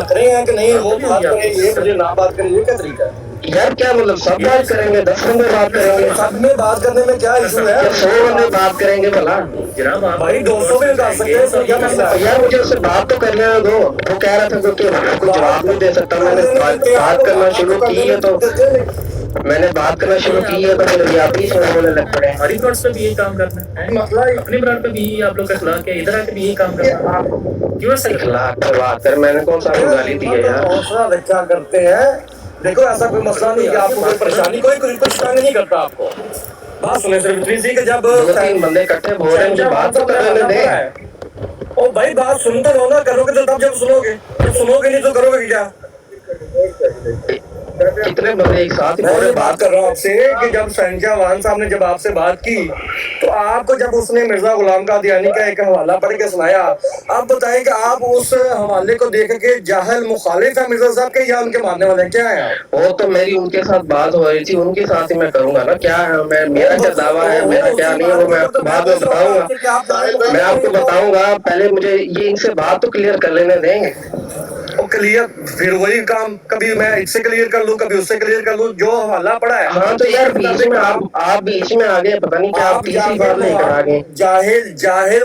Speaker 5: नखरे हैं कि नहीं वो बात करें, ये मुझे ना बात करें, ये क्या तरीका है?
Speaker 6: यार क्या मतलब सब बात करेंगे, 10 बंदे बात करेंगे,
Speaker 8: सब में बात करने में क्या इशू है?
Speaker 6: क्या 100 बंदे बात करेंगे भला?
Speaker 7: जनाब आप
Speaker 8: भाई 200 में कर सकते हैं, सर, क्या मसला है?
Speaker 6: यार मुझे उससे बात तो करने दो। वो कह रहा था कि कोई जवाब नहीं दे सकता। मैंने बात करना शुरू की है तो फिर भी आप ही बोलने लग पड़े।
Speaker 7: हमारी प्लॉट पे भी यही काम करना है,
Speaker 8: मसला
Speaker 7: अपने प्लॉट पे भी आप लोग का इखलाक है, इधर आके भी यही काम करना है। क्यों ऐसा करना?
Speaker 6: इखलाक करवा कर मैंने कौन सा आपको गाली दी है यार?
Speaker 8: हौसला रखा करते हैं। देखो ऐसा कोई मसला नहीं कि आपको कोई परेशानी, कोई कुछ तंग नहीं करता आपको। बात सुने सिर्फ इतनी सी कि जब
Speaker 6: 2-3 बंदे इकट्ठे बोल रहे हैं, मुझे बात तो करने दे।
Speaker 8: ओ भाई बात सुन तो लो ना, करोगे तो तब जब सुनोगे, जब सुनोगे नहीं तो करोगे क्या?
Speaker 6: कितने बंदे एक साथ ही
Speaker 8: मैं
Speaker 6: बोल
Speaker 8: ये
Speaker 6: रहे
Speaker 8: बात कर रहा हूँ आपसे कि जब शहनशाह वान साहब ने जब आपसे बात की तो आपको जब उसने मिर्जा गुलाम कादियानी का एक हवाला पढ़ के सुनाया, आप बताएं कि आप उस हवाले को देख के जाहिल मुखालिफ है मिर्जा साहब के या उनके मानने वाले क्या है आप?
Speaker 6: वो तो मेरी उनके साथ बात हो रही थी, उनके साथ ही मैं करूंगा ना। क्या है मेरा क्या दावा है, मेरा क्या नहीं है, वो मैं आपको बाद में बताऊंगा। मैं आपको बताऊंगा, पहले मुझे ये इनसे बात तो क्लियर कर लेने देंगे।
Speaker 8: वो क्लियर फिर वही काम, कभी मैं इससे क्लियर कर लूं, कभी उससे क्लियर कर लूं, जो हवाला पड़ा है।
Speaker 6: हाँ तो यार बीच में आप बीच में आ गए, पता नहीं क्या आप तीसरी बार लेकर आ गए।
Speaker 8: जाहिल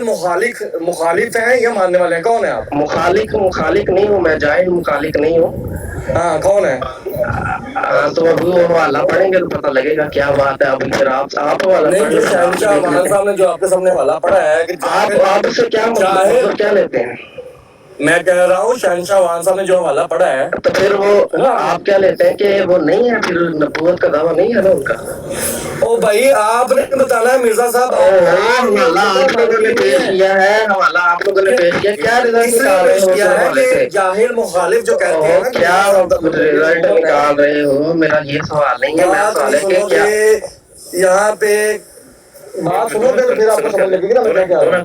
Speaker 8: मुखालिफ हैं या मानने वाले हैं? कौन है आप?
Speaker 6: मुखालिक नहीं हूँ मैं, जाहिल मुखालिक नहीं हूँ।
Speaker 8: हाँ कौन है?
Speaker 6: हाँ तो अभी वो हवाला पढ़ेंगे तो पता लगेगा क्या बात है। अभी फिर आप हवाला
Speaker 8: नहीं, जो शहनशाह वान साहब ने जो आपके सामने हवाला पढ़ा है कि
Speaker 6: आप उससे क्या मतलब क्या लेते हैं?
Speaker 8: मैं कह रहा हूँ शहनशाह वान साहब ने जो हवाला पढ़ा है
Speaker 6: तो फिर वो आप क्या लेते हैं कि वो नहीं है, फिर नबूवत का दावा नहीं है ना उनका?
Speaker 8: ओ भाई आपने बताना है मिर्जा साहब।
Speaker 6: हवाला आप लोगों ने पेश किया है, हवाला आप लोगों ने पेश किया, क्या रिजल्ट निकाल रहे हो?
Speaker 8: किया है कि जाहिल मुखालिफ जो कहते हैं ना,
Speaker 6: क्या रिजल्ट निकाल रहे हो? मेरा ये सवाल नहीं है, मैं सवाल है कि क्या
Speaker 8: यहाँ पे बात सुनो, फिर आपको समझ लगेगी ना मैं क्या कह रहा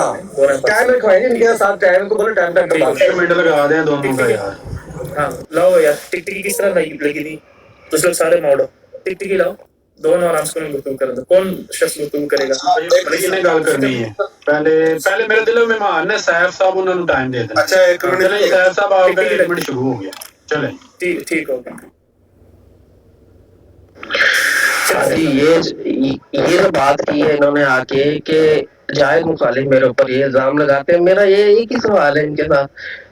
Speaker 8: हूँ। टाइम रखवाएंगे इनके साथ, टाइम को बोले टाइम तक
Speaker 3: मिनट लगा दें दोनों का यार।
Speaker 7: हाँ लाओ यार, टिकटिकी किस तरह लगी थी? कुछ लोग सारे मोड़ो, टिकटिकी लाओ, दोनों आराम से गुफ्तगू कर दो। कौन शख्स गुफ्तगू करेगा?
Speaker 3: किसने गल करनी है? पहले मेरे दिल में मेहमान ने सैफ साहब, उन्होंने टाइम दे देना।
Speaker 8: अच्छा एक मिनट
Speaker 3: सैफ साहब आपका 1 मिनट शुरू हो गया, चले
Speaker 7: ठीक हो गया।
Speaker 6: ये जो बात की है इन्होंने आके कि जाहिल मुखालिफ मेरे ऊपर ये इल्जाम लगाते हैं, मेरा ये एक ही सवाल है इनके साथ।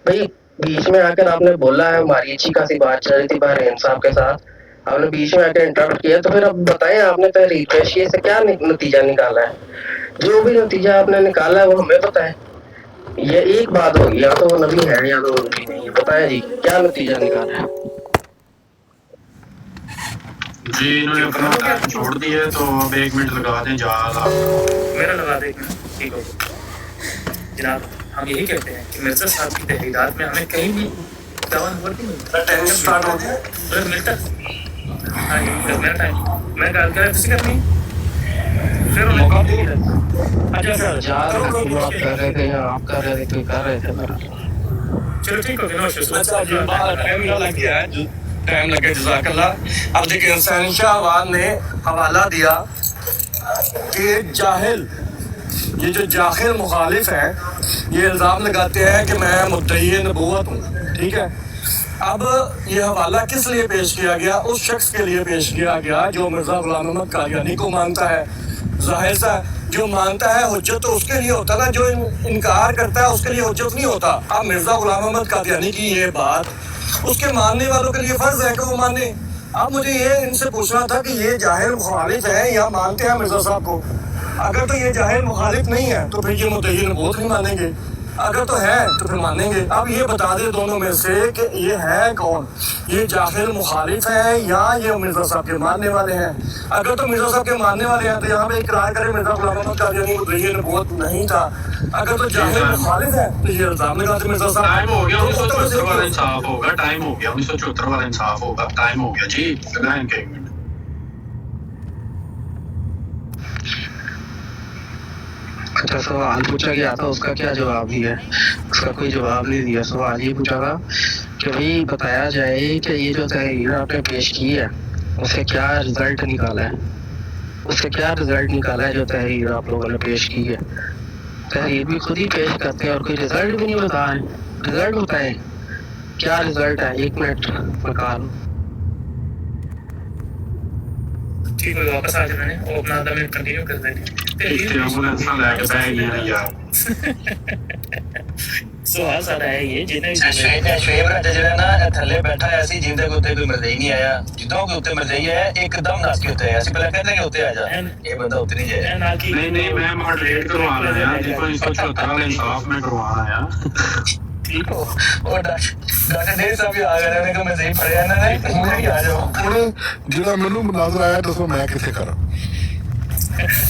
Speaker 6: भाई बीच में आकर आपने बोला है, हमारी अच्छी खासी बात चल रही थी बहरीन साहब के साथ, आपने बीच में आकर इंटरप्ट किया, तो फिर अब बताएं आपने तहरीर पेश की से क्या नतीजा निकाला है? जो भी नतीजा आपने निकाला है वो हमें बताएं। ये एक बात होगी, या तो वो नबी है या तो नबी नहीं है। बताएं जी क्या नतीजा निकाला है?
Speaker 3: जी इन्होंने अपना टाइम छोड़ दिया है, तो अब 1 मिनट लगा दें।
Speaker 7: मेरा लगा दे, ठीक हो जनाब। हम यही कहते हैं कि मिर्जा साहब की तहरीरात में हमें कहीं भी दावा नहीं मिलता। हाँ मेरा टाइम मैं गाल कर किसी करनी फिर मौका दे। अच्छा
Speaker 6: आप कर रहे थे या आप कर रहे थे, कोई कर रहे थे मेरा।
Speaker 7: चलो ठीक हो गया,
Speaker 8: टाइम लगे जज़ाकल्लाह। अब देखिए शहनशाह वान ने हवाला दिया कि जाहिल, ये जो जाहिल मुखालिफ हैं ये इल्ज़ाम लगाते हैं कि मैं मुद्दई नबूवत हूँ। ठीक है, अब ये हवाला किस लिए पेश किया गया? उस शख्स के लिए पेश किया गया जो मिर्जा गुलाम अहमद कादियानी को मानता है। जाहिर सा जो मानता है हुज्जत तो उसके लिए होता ना, जो इनकार करता है उसके लिए हुज्जत नहीं होता। अब मिर्जा गुलाम अहमद कादियानी की ये बात उसके मानने वालों के लिए फर्ज है कि वो माने। अब मुझे ये इनसे पूछना था कि ये जाहिल मुखालिफ है या मानते हैं मिर्जा साहब को? अगर तो ये जाहिल मुखालिफ नहीं है तो फिर ये मुद्दई नबूवत नहीं मानेंगे, अगर तो है तो फिर मानेंगे। अब ये बता दे दोनों में से कि ये है कौन, ये जाहिल मुखालिफ है या ये मिर्जा साहब के मानने वाले हैं? अगर तो मिर्जा साहब के मानने वाले हैं तो यहाँ पे इकरार करें मिर्जा गुलाम अहमद कादियानी मुद्दई नबूवत नहीं था। अगर तो जाहिल मुखालिफ है तो ये इल्जाम लगाते मिर्जा साहब।
Speaker 3: टाइम हो गया, 1974 वाला इंसाफ होगा। टाइम हो गया, 1974 वाला इंसाफ होगा। टाइम हो गया जी, लगाएं के 1 मिनट।
Speaker 6: अच्छा सवाल पूछा गया था, उसका क्या जवाब दिया? उसका कोई जवाब नहीं दिया। सवाल ये पूछा था कि भाई बताया जाए कि ये जो तहरीर आपने पेश की है उससे क्या रिजल्ट निकाला है, उससे क्या रिजल्ट निकाला है जो तहरीर आप लोगों ने पेश की है? तहरीर भी खुद ही पेश करते हैं और कोई रिजल्ट भी नहीं बता रहे। रिजल्ट बताएं क्या रिजल्ट है, 1 मिनट निकाल।
Speaker 7: मुफ्ती कोई वापस आ जाने वो अपना आधा मिनट कंटिन्यू कर देंगे
Speaker 9: एम्बुलेंसां लैके बह गईयां ने यार
Speaker 7: सवाल सारा है ये जिन्हें
Speaker 4: ਸ਼ੁਏਬ ਰਾਜਾ ਜਿਹੜਾ ਨਾ ਥੱਲੇ ਬੈਠਾ ਹੋਇਆ ਸੀ ਜਿੰਦੇ ਕੋ ਉੱਤੇ ਕੋਈ ਮਰਜ਼ਈ ਨਹੀਂ ਆਇਆ ਜਿੱਦੋਂ ਕੋਈ ਉੱਤੇ ਮਰਜ਼ਈ ਆਇਆ ਇੱਕਦਮ ਨੱਸ ਕੇ ਉੱਤੇ ਆਇਆ ਸੀ ਪਹਿਲਾਂ ਕਹਿੰਦੇ ਕਿ ਉੱਤੇ ਆ ਜਾ ਇਹ ਬੰਦਾ ਉੱਤੇ ਨਹੀਂ ਜਾਇਆ
Speaker 9: नहीं नहीं मैं मॉडरेट करवा रहा हूं देखो 174 वाला इंसाफ में करवा रहा हूं
Speaker 4: ਠੀਕ ਹੋ ਉਹ ਡਾਕਟਰ ਨੇ ਸਭ ਆ ਗਏ ਨੇ ਕਿ ਮੈਂ ਸਹੀ ਪੜਿਆ ਨਾ ਨਹੀਂ ਮੈਂ ਹੀ ਆ ਜਾਵਾਂ
Speaker 2: ਹੁਣ ਜਿਹੜਾ ਮੈਨੂੰ ਨਜ਼ਰ ਆਇਆ ਦੱਸੋ ਮੈਂ ਕਿੱਥੇ ਕਰਾਂ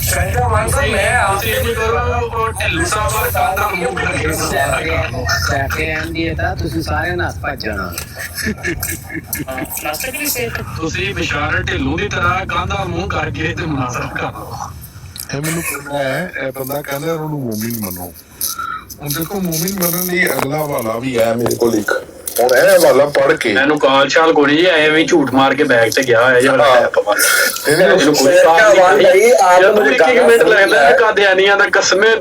Speaker 8: ਸ਼ਾਇਦਾ ਮਾਨ ਸਾਹਿਬ ਮੈਂ ਆਪਸੇ ਇਹ ਨਹੀਂ ਕਰੋ ਉਹ ਢਿੱਲੂ ਸਾਹਿਬ ਦਾ ਮੂੰਹ ਕਰਕੇ
Speaker 10: ਸੈਫੇ ਐਮਡੀ ਦਾ ਤੁਸੀਂ ਸਾਰੇ ਨਾਲ ਭੱਜ ਜਾਣਾ
Speaker 7: प्लास्टिक से
Speaker 9: ਤੁਸੀਂ ਬਿਸ਼ਾਰਤ ਢਿੱਲੋਂ ਦੀ ਤਰ੍ਹਾਂ ਗਾਂਧਾ ਮੂੰਹ ਕਰਕੇ ਤੇ ਮੁਨਾਜ਼ਰਾ ਕਰੋ
Speaker 2: ਇਹ ਮੈਨੂੰ ਪਤਾ ਹੈ ਇਹ ਬੰਦਾ ਕਹਿੰਦਾ ਉਹਨੂੰ ਮੂਮਿਨ ਮੰਨੋ ਹੁਣ ਦੇਖੋ ਮੂਮਿਨ ਮੰਨਣ ਲਈ ਅਗਲਾ ਵਾਲਾ ਵੀ ਹੈ ਮੇਰੇ ਕੋਲ ਇੱਕ ਹੁਣ ਇਹ ਵਾਲਾ ਪੜ੍ਹ ਕੇ
Speaker 9: ਮੈਨੂੰ ਕਾਲ ਛਾਲ ਕੋਈ ਨਹੀਂ ਆਏ ਵੀ ਝੂਠ ਮਾਰ ਕੇ ਬੈਗ ਤੇ ਗਿਆ ਹੋਇਆ ਜਿਹੜਾ ਐਪ ਵਾ
Speaker 2: ਇਹਨੂੰ
Speaker 9: ਕੋਈ ਮਿੰਟ ਲੱਗਦਾ ਕਾਦਿਆਨੀਆਂ ਦਾ ਕਸਮੇ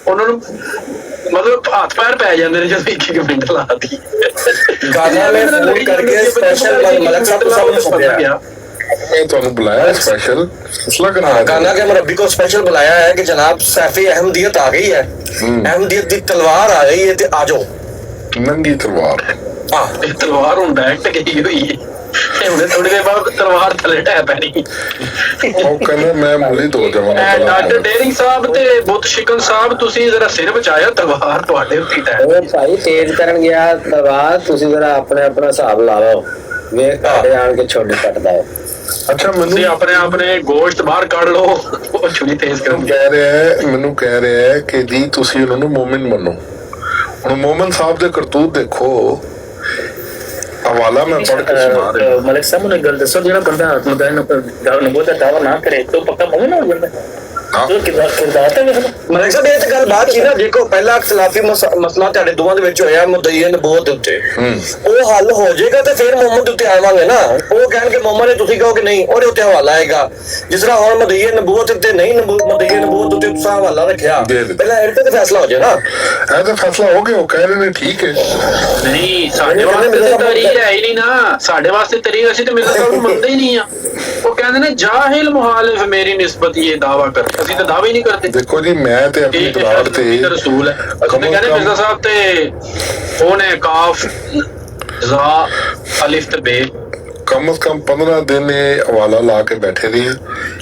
Speaker 9: ਉਹਨਾਂ ਨੂੰ ਮਤਲਬ ਹੱਥ ਪੈਰ ਪੈ ਜਾਂਦੇ ਨੇ ਜਦੋਂ ਇੱਕ ਮਿੰਟ ਲਾਤੀ
Speaker 5: ਗਾਣਾ ਮੈਂ ਫੋਨ ਕਰਕੇ ਸਪੈਸ਼ਲ ਮਲਕ ਸਾਹਿਬ को सामने पकड़ गया
Speaker 2: मैं ਤੁਹਾਨੂੰ ਬੁਲਾਇਆ स्पेशल फैसला कराना
Speaker 5: गाना के मुरब्बी को स्पेशल बुलाया है कि जनाब सैफी अहमदियत आ गई है अहमदियत की तलवार आ गई है ते आ जाओ
Speaker 2: नंगी तलवार
Speaker 5: हां
Speaker 9: ਇਹ ਤਲਵਾਰ ਹੁਣ ਡਾਇਰੈਕਟ ਗਈ ਹੋਈ ਹੈ ਹੁਣੇ ਥੋੜੀ ਦੇਰ ਬਾਅਦ ਤਲਵਾਰ ਥੱਲੇ ਢਹਿ ਪੈਣੀ
Speaker 2: ਉਹ ਕਹਿੰਦਾ ਮੈਂ ਮੁੱਲੀ ਦੋ ਜਾਵਾਂਗਾ
Speaker 9: ਡਾਕਟਰ ਡੇਰਿੰਗ ਸਾਹਿਬ ਤੇ ਬੁੱਤ ਸ਼ਿਕਨ ਸਾਹਿਬ ਤੁਸੀਂ ਜ਼ਰਾ ਸਿਰ ਬਚਾਇਆ ਤਲਵਾਰ ਤੁਹਾਡੇ ਉੱਤੇ ਟਹਿ
Speaker 10: ਉਹ ਭਾਈ ਤੇਜ਼ ਕਰਨ ਗਿਆ ਦਵਾ ਤੁਸੀਂ ਜਰਾ ਆਪਣਾ ਹਿਸਾਬ ਲਾ ਲਓ ਵੇਖ ਤੁਹਾਡੇ ਆਣ ਕੇ ਛੋਡੇ ਕੱਟਦਾ ਹੈ
Speaker 2: ਅੱਛਾ
Speaker 9: ਤੁਸੀਂ ਆਪਣੇ ਗੋਸ਼ਤ ਬਾਹਰ ਕੱਢ ਲਓ ਉਹ ਛੁਰੀ ਤੇਜ਼ ਕਰ
Speaker 2: ਮੈਨੂੰ ਕਹਿ ਰਿਹਾ ਹੈ ਕਿ ਜੀ ਤੁਸੀਂ ਉਹਨਾਂ ਨੂੰ ਮੂਮਿਨ ਮੰਨੋ ਹੁਣ ਮੂਮਨ ਸਾਹਿਬ ਦੇ ਕਰਤੂਤ ਦੇਖੋ ਹਵਾਲਾ ਮੈਂ ਪੜ੍ਹ ਕੇ ਸੁਣਾ ਰਿਹਾ
Speaker 7: मलिक साहब ने गल दसो जो बंदा नबूवत का दावा ना करे तो पक्का मोमिन हो जाता है तो किरदार है
Speaker 5: ਮਲਕ ਸਾਹਿਬ ਇਹ ਤਾਂ ਗੱਲ ਬਾਤ ਸੀ ਨਾ ਦੇਖੋ ਪਹਿਲਾ ਇਖਤਲਾਫੀ ਮਸਲਾ ਤੁਹਾਡੇ ਦੋਵਾਂ ਦੇ ਵਿੱਚ ਹੋਇਆ ਮੁਦਈ ਨਬੂਵਤ ਦੇ ਉੱਤੇ ਉਹ ਹੱਲ ਹੋ ਜਾਏਗਾ ਤੇ ਫਿਰ ਮੁਹੰਮਦ ਦੇ ਉੱਤੇ ਆਵਾਂਗੇ ਨਾ ਉਹ ਕਹਿਣਗੇ ਮੁਹੰਮਦ ਨੇ ਤੁਸੀਂ ਕਹੋ ਕਿ ਨਹੀਂ ਉਹਦੇ ਉੱਤੇ ਹਵਾਲਾ ਆਏਗਾ ਜਿਸ ਤਰ੍ਹਾਂ ਹੁਣ ਮੁਦਈ ਨਬੂਵਤ ਤੇ ਨਹੀਂ ਮੁਦਈ ਨਬੂਵਤ ਉੱਤੇ ਤੁਸੀਂ ਹਵਾਲਾ ਰੱਖਿਆ ਪਹਿਲਾਂ ਇਹ ਤੇ ਫੈਸਲਾ ਹੋ ਜਾਏ ਨਾ
Speaker 2: ਇਹ ਤਾਂ ਫੈਸਲਾ ਹੋ ਗਿਆ ਉਹ ਕਹਿ ਰਹੇ ਨੇ ਠੀਕ ਹੈ
Speaker 9: ਨਹੀਂ ਸਾਡੇ ਵਾਸਤੇ ਤਰੀਕ ਹੈ ਹੀ ਨਹੀਂ ਨਾ ਸਾਡੇ ਵਾਸਤੇ ਤਰੀਕ ਅਸੀਂ ਤੇ ਮਿਰਜ਼ਾ ਸਾਹਿਬ ਨੂੰ ਮੰਨਦੇ ਹੀ ਨਹੀਂ ਆ ਉਹ ਕਹਿੰਦੇ ਨੇ ਜਾਹਿਲ ਮੁਹਾਲਿਫ ਮੇਰੀ ਨਿਸਬਤ ਇਹ ਦਾਵਾ ਕਰ ਅਸੀਂ ਤਾਂ ਦਾਵਾ ਹੀ ਨਹੀਂ ਕਰਦੇ
Speaker 2: ਦੇਖੋ ਜੀ ਮੈਂ ਤੇ ਆਪਣੀ ਤਲਾਕ ਤੇ
Speaker 9: ਰਸੂਲ ਹੈ ਅਸੀਂ ਤਾਂ ਕਹਿੰਦੇ ਮਿਰਜ਼ਾ ਸਾਹਿਬ ਤੇ ਉਹਨੇ ਕਾਫ ਜ਼ਾ ਅਲਿਫ ਤੇ ਬੇ
Speaker 2: कम से कम 15 दिन ये हवाला ला के बैठे रहिए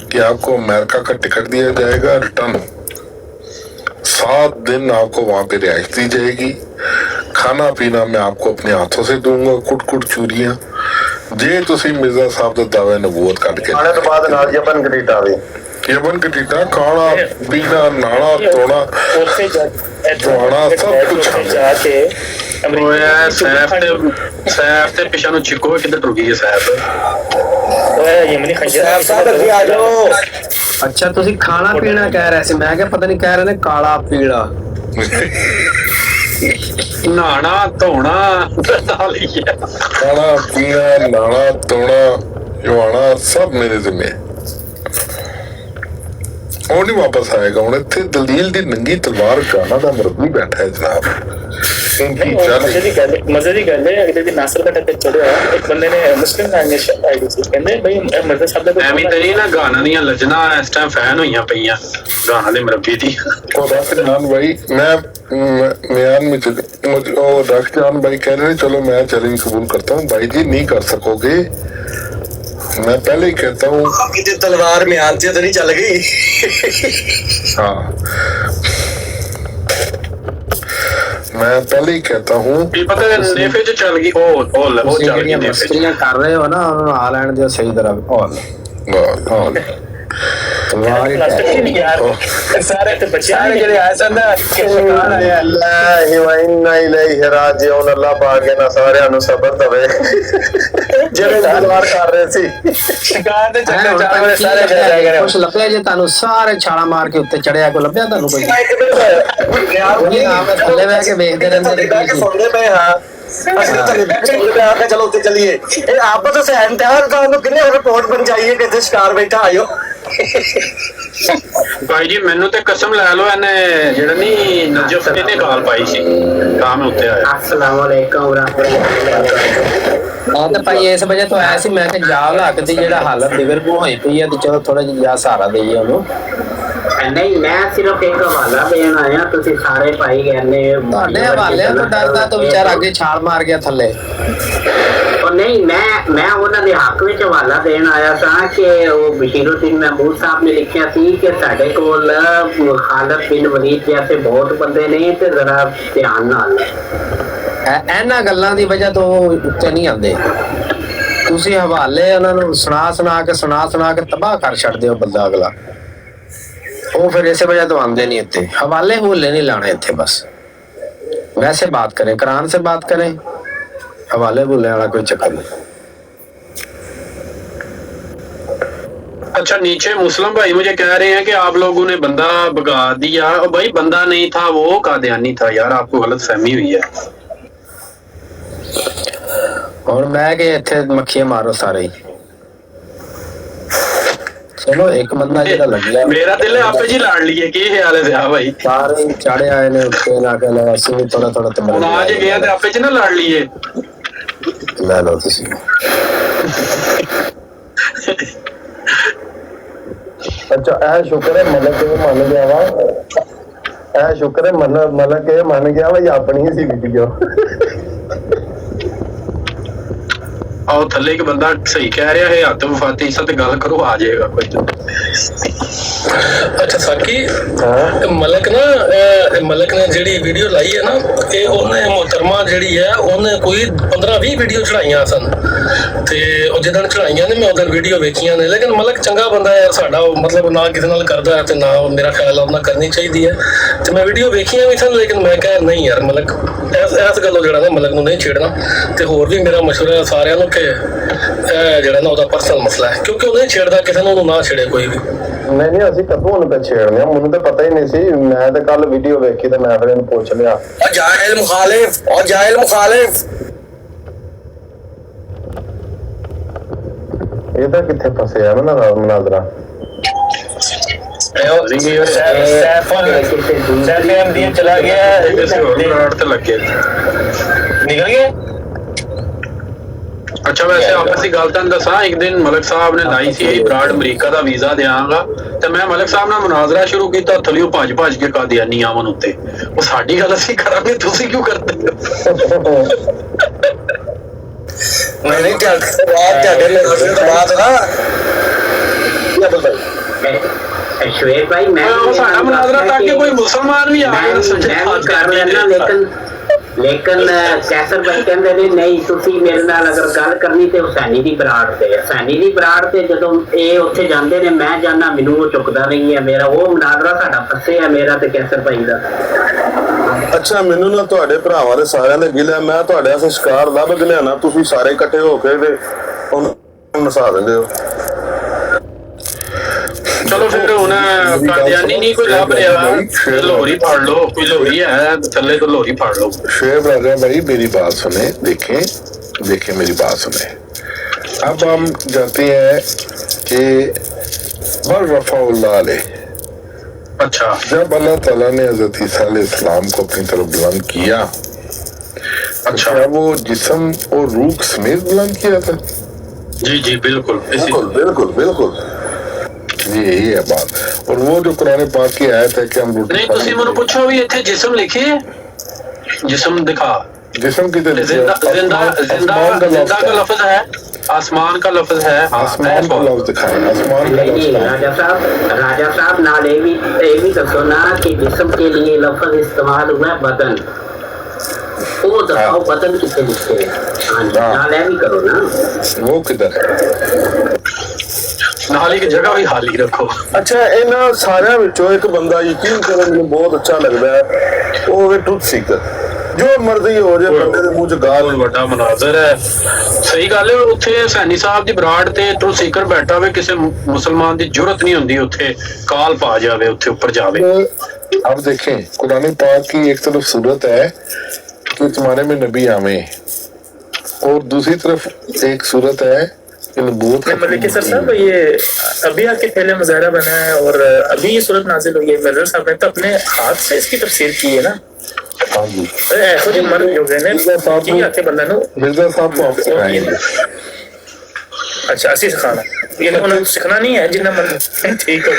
Speaker 2: कि आपको अमेरिका का टिकट दिया जाएगा रिटर्न 7 दिन आपको वहां पे रिहाइश दी जाएगी खाना पीना मैं आपको अपने हाथों से दूंगा कुट कुट चूरियां जे तुसी मिर्जा साहब दा दावा नबूवत कट के
Speaker 5: ਆਣੇ ਤੋਂ ਬਾਅਦ ਨਾਲ ਜਬਨ ਕਰੀਟਾ ਵੀ
Speaker 2: यमन की टीटा खाना पीना नाना तोड़ा
Speaker 7: जोड़ा
Speaker 2: सब कुछ
Speaker 7: जाके
Speaker 9: ਸੈਫ ਤੇ ਪਿਛਾ ਨੂੰ ਚਿੱਕੋ ਕਿੱਧਰ ਟੁਰ ਗਈ ਹੈ ਸੈਫ
Speaker 7: यमनी खंजर
Speaker 5: ਸਾਹਿਬ ਅੱਗੇ ਆ ਜਾਓ
Speaker 10: ਅੱਛਾ ਤੁਸੀਂ ਖਾਣਾ ਪੀਣਾ ਕਹਿ ਰਹੇ ਸੀ ਮੈਂ ਕਿਹਾ ਪਤਾ ਨਹੀਂ ਕਹਿ ਰਹੇ ਨੇ ਕਾਲਾ ਪੀਲਾ
Speaker 9: ਨਹਾਣਾ ਧੋਣਾ ਨਾਲ ਹੀ ਹੈ
Speaker 2: खाना पीना नाना तोड़ा जवाना सब मेरे जिम्मे ਉਹ ਨਹੀਂ ਵਾਪਸ ਆਏਗਾ ਹੁਣ ਇੱਥੇ ਦਲੀਲ ਦੀ ਨੰਗੀ ਤਲਵਾਰ ਗਾਣਾ ਦਾ ਮੁਰੱਬੀ ਬੈਠਾ ਹੈ ਜਨਾਬ
Speaker 7: मजे की गल है अगले दिन नासिर का टक्कर चढ़िया एक बंदे ने मुस्लिम लैंग्वेज आईडी से कहंदे भाई मिर्जा साहब दा
Speaker 9: ਐਵੇਂ ਤੇਰੀ ਨਾ ਗਾਣਾ ਦੀਆਂ ਲਜਣਾ ਇਸ ਟਾਈਮ ਫੈਨ ਹੋਈਆਂ ਪਈਆਂ ਗਾਣਾ ਦੇ ਮੁਰੱਬੀ ਦੀ
Speaker 2: ਉਹ ਡਾਕਟਰ ਭਾਈ मैं डॉक्टर जान भाई कह रहे चलो मैं चैलेंज कबूल करता हूँ भाई जी नहीं कर सकोगे मैं पहले ही कहता हूँ
Speaker 5: ਕਿਤੇ ਤਲਵਾਰ ਮਿਆਨ ਤੇ ਨਹੀਂ ਚੱਲ ਗਈ
Speaker 2: हाँ मैं पहले ही कहता हूँ
Speaker 9: ਕੀ ਪਤਾ ਨੇਫੇ ਚ ਚੱਲ ਗਈ ਉਹ ਚੱਲ ਗਈ
Speaker 10: ਜਿਹੜੀਆਂ
Speaker 9: ਨੇਫੇ ਚ
Speaker 10: ਮਸਤੀਆਂ ਕਰ ਰਹੇ ਹੋ ਨਾ ਉਹਨਾਂ ਨੂੰ ਆ ਲੈਣ ਦਿਓ ਸਹੀ ਤਰ੍ਹਾਂ ਔਰ ਤਲਵਾਰ ਹੀ
Speaker 7: प्लास्टिक यार सारे तो बच्चे
Speaker 10: ਜਿਹੜੇ ਆਏ ਸਨ ਨਾ ਕਿ ਸ਼ਿਕਾਰ ਆਇਆ
Speaker 5: ਅੱਲਾਹ ਵਾ ਇੰਨਾ ਇਲੈਹਿ ਰਾਜਿਊਨ ਅੱਲਾਹ ਪਾਕ ਇਹਨਾਂ ਸਾਰਿਆਂ ਨੂੰ ਸਬਰ ਦਵੇ ਜਿਹੜੇ ਤਲਵਾਰ ਕਰ ਰਹੇ ਸੀ
Speaker 7: शिकार दे चक्कर चार वाले सारे चले गए
Speaker 10: ਕੁਛ ਲੱਭਿਆ ਜੇ ਤੁਹਾਨੂੰ ਸਾਰੇ ਛਾਲਾ ਮਾਰ ਕੇ ਉੱਤੇ ਚੜਿਆ ਕੋ ਲੱਭਿਆ ਤੁਹਾਨੂੰ ਕੋਈ ਇਹ ਆਪ ਥੱਲੇ ਬਹਿ ਕੇ ਵੇਖਦੇ ਰਹਿੰਦੇ ਨੇ
Speaker 5: ਬਹਿ ਕੇ ਸੁਣਦੇ ਪਏ ਹਾਂ ਅਸੀਂ ਤਾਂ ਥੱਲੇ ਬਹਿ ਕੇ ਸੁਣਦੇ ਪਏ ਆ ਕੇ ਚਲੋ ਉੱਤੇ ਚੱਲੀਏ ਇਹ ਆਪਸ ਵਿੱਚ ਸਹਿਮਤ ਹੈ ਤੁਹਾਨੂੰ ਕਿੰਨੇ ਰਿਪੋਰਟ ਪਹੁੰਚਾਈਏ ਕਿ ਇੱਥੇ ਸ਼ਿਕਾਰ ਬੈਠਾ ਆਇਓ
Speaker 9: ਭਾਈ ਜੀ ਮੈਨੂੰ ਤੇ ਕਸਮ ਲੈ ਲਓ ਇਹਨੇ ਜਿਹੜਾ ਨਹੀਂ ਨਜਫ ਨੇ ਕਾਲ ਪਾਈ ਸੀ ਤਾਂ ਮੈਂ ਉੱਤੇ ਆਇਆ।
Speaker 6: अस्सलाम वालेकुम
Speaker 10: ਹਾਂ ਤੇ ਭਾਈ ਇਸ ਵਜ੍ਹਾ ਤੋਂ ਆਇਆ ਸੀ ਮੈਂ ਕਿ ਜਾਲ ਹੱਕ ਦੀ ਜਿਹੜਾ ਹਾਲਤ ਡਿਵੈਲਪ ਹੋਈ ਪਈ ਹੈ ਤੇ ਚਲੋ ਥੋੜਾ ਜਿਹਾ ਸਹਾਰਾ ਦੇਈਏ ਉਹਨੂੰ।
Speaker 6: नहीं मैं सिर्फ एक हवाला देना आया तुसी सारे भाई कहने
Speaker 10: ਤੁਹਾਡੇ ਹਵਾਲਿਆਂ ਤੋਂ ਡਰਦਾ ਤੋਂ ਵਿਚਾਰਾ ਅੱਗੇ ਛਾਲ ਮਾਰ ਗਿਆ ਥੱਲੇ।
Speaker 6: और नहीं मैं उन्होंने हक में हवाला देना आया था कि वो बशीरुद्दीन महमूद साहब ने लिखा थी कि साडे कोल खालिद बिन वलीद जैसे बहुत बंदे ने ते जरा ध्यान नाल
Speaker 10: ਇਹਨਾਂ ਗੱਲਾਂ ਦੀ ਵਜ੍ਹਾ ਤੋਂ ਉੱਤੇ ਨਹੀਂ ਆਉਂਦੇ। ਤੁਸੀਂ ਹਵਾਲੇ ਉਹਨਾਂ ਨੂੰ ਸੁਣਾ ਕੇ ਤਬਾਹ ਕਰ ਛੱਡਦੇ ਹੋ ਬੰਦਾ ਅਗਲਾ। ਉਹ ਫਿਰ ਇਸੇ ਵਜ੍ਹਾ ਤੋਂ ਆਉਂਦੇ नहीं ਇੱਥੇ। हवाले हुले नहीं लाने ਇੱਥੇ बस वैसे बात करें कुरान से बात करें हवाले हुले वाला कोई चक्कर नहीं।
Speaker 9: अच्छा नीचे मुस्लिम भाई मुझे कह रहे हैं कि आप लोगों ने बंदा भगा दिया। और भाई बंदा नहीं था वो कादियानी था यार, आपको गलत फहमी हुई है।
Speaker 10: और मैं कि इत्थे मक्खियां मारो सारे ही। चलो एक बंदा जेड़ा लग गया
Speaker 9: मेरा दिल है आपे जी लाड़ लिए की ख्याल है भाई
Speaker 10: सारे चढ़े आए ने उत्ते ना के असली थोड़ा थोड़ा तो
Speaker 9: ਹੁਣ आज गया ते आपे जी ना लाड़ लिए
Speaker 10: ले लो तुसी। अच्छा ऐ शुक्र है मलक ये मान गया वा, ऐ शुक्र है मलक ये मान गया वा, ये अपनी ही सी वीडियो।
Speaker 9: आओ थल्ले एक बंदा सही कह रहा है हत्थ वफाती सा ते गल करो आ जाएगा कोई।
Speaker 8: अच्छा साकी मलक ने ਜਿਹੜੀ ਵੀਡੀਓ ਲਾਈ ਹੈ ਨਾ ਇਹ ਉਹਨੇ ਮੁਹਤਰਮਾ ਜਿਹੜੀ ਹੈ ਉਹਨੇ ਕੋਈ 15-20 ਵੀਡੀਓ ਚੜਾਈਆਂ ਸਨ ਤੇ ਉਹ ਜਦੋਂ ਚੜਾਈਆਂ ਨੇ ਮੈਂ ਉਧਰ ਵੀਡੀਓ ਵੇਖੀਆਂ ਨੇ। ਲੇਕਿਨ ਮਲਕ ਚੰਗਾ ਬੰਦਾ ਯਾਰ ਸਾਡਾ, ਮਤਲਬ ਨਾ ਕਿਸੇ ਨਾਲ ਕਰਦਾ ਤੇ ਨਾ ਮੇਰਾ ਖਿਆਲ ਉਹਨਾਂ ਕਰਨੀ ਚਾਹੀਦੀ ਹੈ ਤੇ ਮੈਂ ਵੀਡੀਓ ਵੇਖੀਆਂ ਵੀ ਸਨ। ਲੇਕਿਨ ਮੈਂ ਕਿਹਾ ਨਹੀਂ ਯਾਰ ਮਲਕ ਇਸ ਗੱਲੋਂ ਜਿਹੜਾ ਨਾ ਮਲਕ ਨੂੰ ਨਹੀਂ ਛੇੜਨਾ। ਤੇ ਹੋਰ ਵੀ ਮੇਰਾ ਮਸ਼ਵਰਾ ਸਾਰਿਆਂ ਨੂੰ ਕਿ ਜਿਹੜਾ ਨਾ ਉਹਦਾ ਪਰਸਨਲ ਮਸਲਾ ਹੈ ਕਿਉਂਕਿ ਉਹ ਨਹੀਂ ਛੇੜਦਾ ਕਿਸੇ ਨੂੰ, ਉਹਨੂੰ ਨਾ ਛੇੜੇ ਕੋਈ ਵੀ।
Speaker 10: नहीं ਅਸੀਂ ਕਦੋਂ ਉਹਨੂੰ ਤੇ ਛੇੜਨੇ ਆ, ਮੈਨੂੰ ਤਾਂ ਪਤਾ ਹੀ ਨਹੀਂ ਸੀ। ਮੈਂ ਤਾਂ ਕੱਲ ਵੀਡੀਓ ਵੇਖੀ ਤੇ ਮੈਂ ਫਿਰ ਇਹਨੂੰ ਪੁੱਛ ਲਿਆ
Speaker 8: ਜਾਹਿਲ ਮੁਖਾਲਿਫ
Speaker 10: ਇਹ ਤਾਂ ਕਿੱਥੇ ਫਸਿਆ ਮਨਾਜ਼ਰਾ।
Speaker 8: ਚਲਾ ਗਿਆ
Speaker 9: लग गया
Speaker 8: ਨਿਕਲ ਗਿਆ।
Speaker 9: अच्छा वैसे आपस की गल तुहानू दसा, एक दिन मलिक साहब ने लाई सी ब्राड अमरीका का वीजा देंगा ते मैं मलिक साहब नाल मुनाजरा शुरू किया, थलियों भज के कादियानी आवन उत्ते वो साडी गल असीं करांगे तुसीं क्यों करदे हो?
Speaker 8: नहीं
Speaker 6: श्वेत भाई मैं
Speaker 9: साडा मुनाजरा ताकि कोई मुसलमान भी आ
Speaker 6: लेकिन कैसर भाई कहते ने नहीं तुसी मेरे नाल अगर गल करनी ते हुसैनी दी बराड़ ते जदों ਇਹ ਉੱਥੇ ਜਾਂਦੇ ਨੇ ਮੈਂ ਜਾਣਾ ਮੈਨੂੰ ਉਹ ਚੁੱਕਦਾ ਨਹੀਂ ਹੈ। ਮੇਰਾ ਉਹ ਮੁਨਾਜ਼ਰਾ ਸਾਡਾ ਫਸੇ ਹੈ, ਮੇਰਾ ਤੇ ਕੈਸਰ ਭਾਈ ਦਾ।
Speaker 3: ਅੱਛਾ ਮੈਨੂੰ ਨਾ ਤੁਹਾਡੇ ਭਰਾਵਾਂ ਦੇ ਸਾਰਿਆਂ ਦੇ ਗਿਲਾ, ਮੈਂ ਤੁਹਾਡੇ ਵਾਸਤੇ ਸ਼ਿਕਾਰ ਲੱਭ ਕੇ ਲਿਆਣਾ, ਤੁਸੀਂ ਸਾਰੇ ਇਕੱਠੇ ਹੋ ਕੇ ਤੇ ਉਹਨੂੰ ਨਸਾ ਦਿੰਦੇ ਹੋ।
Speaker 9: चलो फिर हुन कादियानी नहीं कोई लभ रहा, लोहरी फाड़ लो, कोई लोहरी है थल्ले तो लोहरी फाड़ लो।
Speaker 2: शेर ब्रदर भाई मेरी बात सुने, देखें मेरी बात सुने। अब हम जाते हैं कि बर रफ़ाउल्लाह अलैह,
Speaker 9: अच्छा
Speaker 2: जब अल्लाह ताला ने हज़रत ईसा अलैहिस्सलाम को अपनी तरफ बुलंद किया, अच्छा वो जिस्म और रूह समेत बुलंद किया था?
Speaker 9: जी बिल्कुल
Speaker 2: बिल्कुल जी यही है बात। और वो जो कुरान पाक की आयत है कि हम रोटी
Speaker 9: नहीं तुसी मेनू पूछो भी इत्थे जिस्म लिखे है, जिस्म दिखा,
Speaker 2: जिस्म की
Speaker 9: जिंदा का लफ्ज है, आसमान का लफ्ज है,
Speaker 2: आसमान का लफ्ज दिखाए, आसमान का लफ्ज।
Speaker 6: राजा साहब नाल ये भी दसो ना कि जिस्म के लिए लफ्ज इस्तेमाल हुआ है बदन, वो दसाओ बदन कितने लिखे हैं। नाल ये भी करो ना,
Speaker 2: वो किधर है?
Speaker 9: नाली की जगह भी खाली रखो।
Speaker 3: ਅੱਛਾ ਇਹਨਾਂ ਸਾਰਿਆਂ ਵਿੱਚੋਂ ਇੱਕ ਬੰਦਾ ਯਕੀਨ ਕਰੋ ਮੈਨੂੰ ਬਹੁਤ ਅੱਛਾ ਲੱਗਦਾ ਹੈ, ਉਹ ਹੈ ਟਰੂਥ ਸੀਕਰ। ਜੋ ਮਰਜ਼ੀ ਹੋ ਜਾਏ ਬੰਦੇ ਦੇ ਮੂੰਹ 'ਚ ਗਾਲ
Speaker 9: ਵੱਡਾ ਮਨਾਜ਼ਰ ਹੈ। ਸਹੀ ਗੱਲ ਹੈ, ਉੱਥੇ ਸੈਣੀ ਸਾਹਿਬ ਦੀ ਬਰਾੜ ਤੇ ਟਰੂਥ ਸੀਕਰ ਬੈਠਾ ਹੋਵੇ, ਕਿਸੇ ਮੁਸਲਮਾਨ ਦੀ ਜੁਰਤ ਨਹੀਂ ਹੁੰਦੀ ਉੱਥੇ ਕਾਲ ਪਾ ਜਾਵੇ, ਉੱਥੇ ਉੱਪਰ ਜਾਵੇ।
Speaker 2: अब देखें कुरान पाक की एक तरफ सूरत है कि तुम्हारे में नबी आवे और दूसरी तरफ एक सूरत है
Speaker 3: बहुत
Speaker 7: मलिक सर साहब ये अभी आपके पहले मुजाहरा बना है और अभी ये सूरत नाजिल हुई है, मिर्जा साहब ने तो अपने हाथ से इसकी तफसीर की है ना।
Speaker 3: हाँ जी
Speaker 7: ऐसा जो मर हो गए ने की आके बंदा नो
Speaker 3: मिर्जा साहब को आप सिखाएंगे।
Speaker 7: अच्छा ਅਸੀਂ ਸਿਖਾਣਾ ਇਹਨਾਂ ਨੂੰ ਸਿਖਣਾ ਨਹੀਂ ਹੈ ਜਿੰਨਾ ਮਨ ਠੀਕ ਹੈ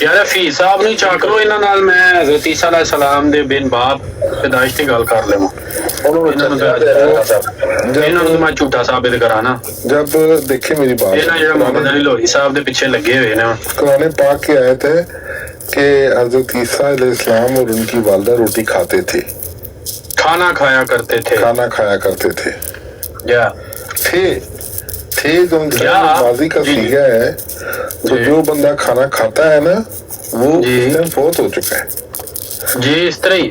Speaker 9: ਯਾਰ ਹਫੀਜ਼ ਸਾਹਿਬ ਨੂੰ ਚੱਕ ਲਓ, ਇਹਨਾਂ ਨਾਲ ਮੈਂ ਹਜ਼ਰਤ ਈਸਾ ਅਲੈਹਿ ਸਲਾਮ ਦੇ ਬਿਨ ਬਾਪ ਪੈਦਾਇਸ਼ ਦੀ ਗੱਲ ਕਰ ਲਵਾਂ। ਇਹਨਾਂ ਨੂੰ ਮੈਂ ਝੂਠਾ ਸਾਬਿਤ ਕਰਾਣਾ।
Speaker 2: जब देखिए मेरी बात,
Speaker 9: ਇਹਨਾਂ ਜਿਹੜਾ ਮੁਹੰਮਦ ਅਲੀ ਲੋਹਰੀ ਸਾਹਿਬ ਦੇ ਪਿੱਛੇ ਲੱਗੇ ਹੋਏ ਨੇ।
Speaker 2: कुरान पाक की आयत है कि हजरत ईसा अलैहिस्सलाम और उनकी वालदा रोटी खाते थे,
Speaker 9: खाना खाया करते थे,
Speaker 2: खाना खाया करते थे।
Speaker 9: या
Speaker 2: थे जो माजी का सीगा है, तो जो बंदा खाना खाता है ना वो बहुत हो चुका है
Speaker 9: जी। इस तरह ही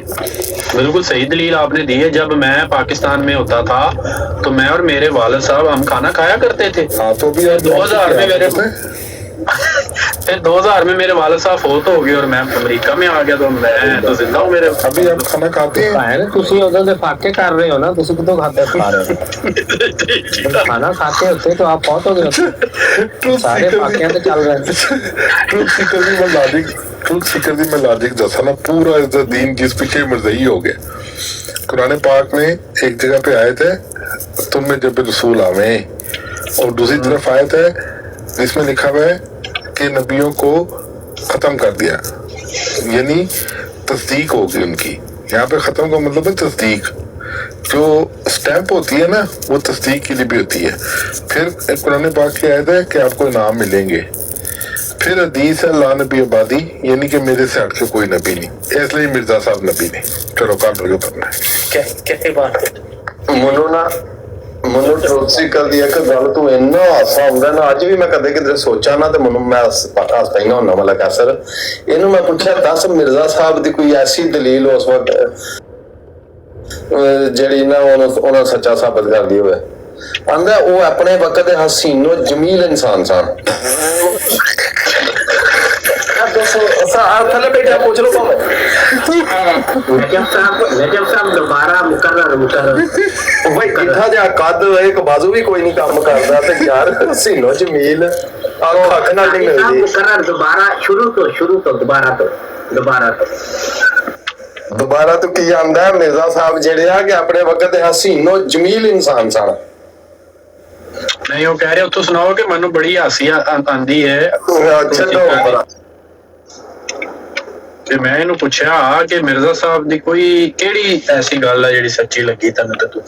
Speaker 9: बिल्कुल सही दलील आपने दी है। जब मैं पाकिस्तान में होता था तो मैं और मेरे वालिद साहब हम खाना खाया करते थे।
Speaker 2: हाँ तो भी
Speaker 9: 2000 में मेरे फिर 2000 में मेरे वालिद साहब फोत हो गए और मैं अमेरिका में आ गया, तो मैं तो जिंदा हूँ। मेरे
Speaker 2: अभी आप खाना खाते हैं?
Speaker 10: ਤੁਸੀਂ ਉਦੋਂ ਦੇ ਫਾਕੇ ਕਰ ਰਹੇ ਹੋ ਨਾ, ਤੁਸੀਂ ਕਿਦੋਂ ਖਾਤੇ ਖਾ ਰਹੇ ਹੋ? ਖਾਣਾ ਖਾते होते तो आप बहुत हो गए सारे फाकियां तो चल रहे हैं।
Speaker 2: ट्रूथ सीकर दी मैं लॉजिक दसा ना, पूरा इज्जत दीन जिस पीछे मरज़ई हो गया। कुरान पाक में एक जगह पे आयत है तुम में जब रसूल आवे, और दूसरी तरफ आयत है जिसमें लिखा हुआ है कि नबियों को खत्म कर दिया, यानी तस्दीक होगी उनकी। यहाँ पे खत्म का मतलब है तस्दीक। जो स्टैंप होती है ना वो तस्दीक के लिए भी होती है। फिर कुरान पाक की आयत है कि आपको इनाम मिलेंगे। फिर हदीस है ला नबी आबादी, यानी कि मेरे से हट के कोई नबी नहीं, इसलिए मिर्जा साहब नबी नहीं। चलो काम करके पढ़ना है।
Speaker 7: कैसे बात है
Speaker 1: ਮੈਨੂੰ ਟਰੋਸੀ ਕਰਦੀ ਹੈ ਕਿ ਗੱਲ ਤੂੰ ਇੰਨਾ ਹਾਸਾ ਹੁੰਦਾ ਨਾ, ਅੱਜ ਵੀ ਮੈਂ ਕਦੇ ਕਿਤੇ ਸੋਚਾਂ ਨਾ ਤੇ ਮੈਨੂੰ ਮੈਂ ਹੱਸ ਪੈਂਦਾ ਹੁੰਦਾ ਵਾਲਾ ਕਸਰ। ਇਹਨੂੰ ਮੈਂ ਪੁੱਛਿਆ ਦੱਸ ਮਿਰਜ਼ਾ ਸਾਹਿਬ ਦੀ ਕੋਈ ਐਸੀ ਦਲੀਲ ਉਸ ਵਕਤ ਜਿਹੜੀ ਨਾ ਉਹਨਾਂ ਸੱਚਾ ਸਾਬਤ ਕਰਦੀ ਹੋਵੇ। ਆਂਦਾ ਉਹ ਆਪਣੇ ਵਕਤ ਦੇ ਹਸੀਨੋ ਜਮੀਲ ਇਨਸਾਨ ਸਨ। थले बैठे पूछ लो नजम साहब दोबारा मुकर्रर भाई किठा जा कद एक बाजू भी कोई नहीं काम करदा ते यार हसीनो जमील अख नाल नहीं मिलदी। मुकर्रर दोबारा शुरू तो दोबारा तो की आंदा है मिर्जा साहब जेड़े आ कि अपने वक्त दे हसीनो जमील इंसान सन।
Speaker 9: नहीं वो कह रहे हो तो सुनाओ कि मैनू बड़ी हासी आंदी है।
Speaker 1: अच्छा
Speaker 9: ਤੇ ਮੈਂ ਇਹਨੂੰ ਪੁੱਛਿਆ ਕਿ ਮਿਰਜ਼ਾ ਸਾਹਿਬ ਦੀ ਕੋਈ ਕਿਹੜੀ ਐਸੀ ਗੱਲ ਹੈ ਜਿਹੜੀ ਸੱਚੀ ਲੱਗੀ ਤੈਨੂੰ ਤੇ ਤੂੰ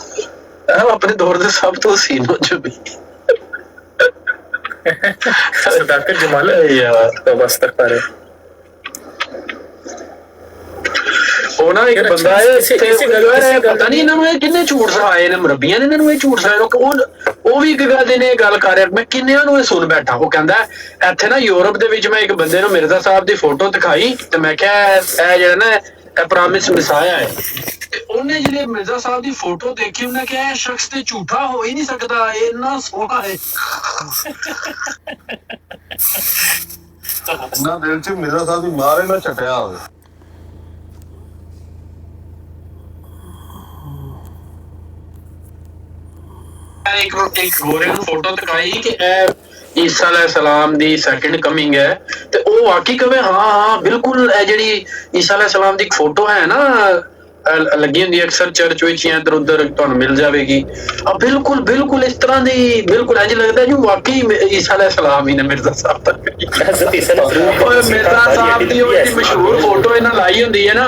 Speaker 9: ਆਪਣੇ ਦੌਰ ਦੇ ਸਭ ਤੋਂ ਸੀਨੋ ਜਬੀ
Speaker 7: ਸਦਾਕਤ ਜਮਾਲ ਯਾਰ तो बस तक पारे
Speaker 9: ਉਹ ਨਾ ਇੱਕ ਬੰਦਾ ਹੈ ਪਤਾ ਨਹੀਂ ਇਹਨਾਂ ਨੂੰ ਇਹ ਕਿੰਨੇ ਝੂਠ ਸਹਾਏ ਨੇ, ਮੁਰੱਬੀਆਂ ਨੇ ਇਹਨਾਂ ਨੂੰ ਇਹ ਝੂਠ ਸਹਾਏ। ਉਹ ਵੀ ਇੱਕ ਗੱਲ ਨੇ ਗੱਲ ਕਰ ਰਿਹਾ, ਮੈਂ ਕਿੰਨਿਆਂ ਨੂੰ ਇਹ ਸੁਣ ਬੈਠਾ। ਉਹ ਕਹਿੰਦਾ ਇੱਥੇ ਨਾ ਯੂਰਪ ਦੇ ਵਿੱਚ ਮੈਂ ਇੱਕ ਬੰਦੇ ਨੂੰ ਮਿਰਜ਼ਾ ਸਾਹਿਬ ਦੀ ਫੋਟੋ ਦਿਖਾਈ ਤੇ ਮੈਂ ਕਿਹਾ ਇਹ ਜਿਹੜਾ ਨਾ ਇਹ ਪ੍ਰੋਮਿਸ ਮਿਸਾਇਆ ਹੈ। ਤੇ ਉਹਨੇ ਜਿਹੜੇ ਮਿਰਜ਼ਾ ਸਾਹਿਬ ਦੀ ਫੋਟੋ ਦੇਖੀ ਉਹਨੇ ਕਿਹਾ ਇਹ ਸ਼ਖਸ ਤੇ ਝੂਠਾ ਹੋ ਹੀ ਨਹੀਂ ਸਕਦਾ, ਇਹ ਇੰਨਾ ਸੋਹਣਾ ਹੈ।
Speaker 3: ਨਾ ਦਿਲ ਚ ਮਿਰਜ਼ਾ ਸਾਹਿਬ ਦੀ ਮਾਰੇ ਨਾ ਛਟਿਆ ਹੋਵੇ।
Speaker 9: ਇੱਕ ਗੋਰੇ ਨੂੰ ਫੋਟੋ ਦਿਖਾਈ ਕਿ ਇਹ ਈਸਾ ਅਲੈਹਿਸਲਾਮ ਦੀ ਸੈਕਿੰਡ ਕਮਿੰਗ ਹੈ ਤੇ ਉਹ ਵਾਕਈ ਕਹੇ ਹਾਂ ਬਿਲਕੁਲ ਇਹ ਜਿਹੜੀ ਈਸਾ ਅਲੈਹਿਸਲਾਮ ਦੀ ਇੱਕ ਫੋਟੋ ਹੈ ਨਾ ਲੱਗੀ ਹੁੰਦੀ ਅਕਸਰ ਚਰਚ ਵਿੱਚ ਜਾਂ ਇੱਧਰ ਉੱਧਰ ਤੁਹਾਨੂੰ ਮਿਲ ਜਾਵੇਗੀ। ਬਿਲਕੁਲ ਇਸ ਤਰ੍ਹਾਂ ਦੀ ਬਿਲਕੁਲ ਇੰਝ ਲੱਗਦਾ ਜਿਵੇਂ ਵਾਕਈ ਈਸਾ ਅਲੈਹਿਸਲਾਮ ਹੀ ਨੇ ਮਿਰਜ਼ਾ ਸਾਹਿਬ ਤੱਕ। ਮਿਰਜ਼ਾ ਸਾਹਿਬ ਦੀ ਉਹ ਜਿਹੜੀ ਮਸ਼ਹੂਰ ਫੋਟੋ ਇਹਨਾਂ ਲਾਈ ਹੁੰਦੀ ਹੈ ਨਾ,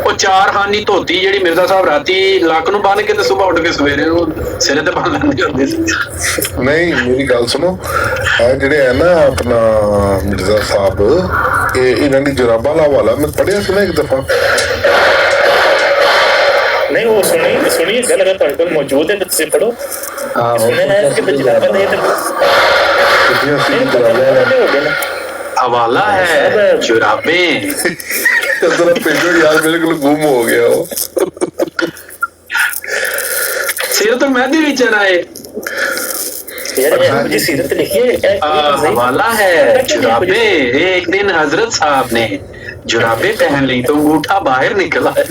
Speaker 9: ਉਹ ਚਾਰ ਖਾਨੀ ਧੋਤੀ ਜਿਹੜੀ ਮਿਰਜ਼ਾ ਸਾਹਿਬ ਰਾਤੀ ਲੱਕ ਨੂੰ ਬੰਨ ਕੇ ਤੇ ਸੁਬਾਹ ਉੱਠ ਕੇ ਸਵੇਰੇ ਉਹ ਸਿਰੇ ਤੇ ਬੰਨ ਲੈਂਦੇ ਹੁੰਦੇ ਸੀ।
Speaker 2: नहीं मेरी गल सुनो, ਜਿਹੜੇ ਹੈ ਨਾ ਆਪਣਾ ਮਿਰਜ਼ਾ ਸਾਹਿਬ ਇਹ ਇਹਨਾਂ ਦੀ ਜੁਰਾਬਾਂ ਦਾ ਹਵਾਲਾ ਮੈਂ ਪੜਿਆ ਸੀ ਨਾ ਇੱਕ ਦਫਾ।
Speaker 7: नहीं वो सुनिए गल अगर तुम्हारे को मौजूद है तो तुम पढ़ो। सुने है कि तजर्बा नहीं तो
Speaker 9: हवाला है जुराबें।
Speaker 2: पिंडो यार बिल्कुल गुम हो गया वो।
Speaker 9: सिर तो मेहंदी भी चढ़ाए
Speaker 7: मुझे सीरत लिखिए।
Speaker 9: हवाला है जुराबे। एक दिन हजरत साहब ने जुराबे पहन ली तो अंगूठा बाहर निकला है।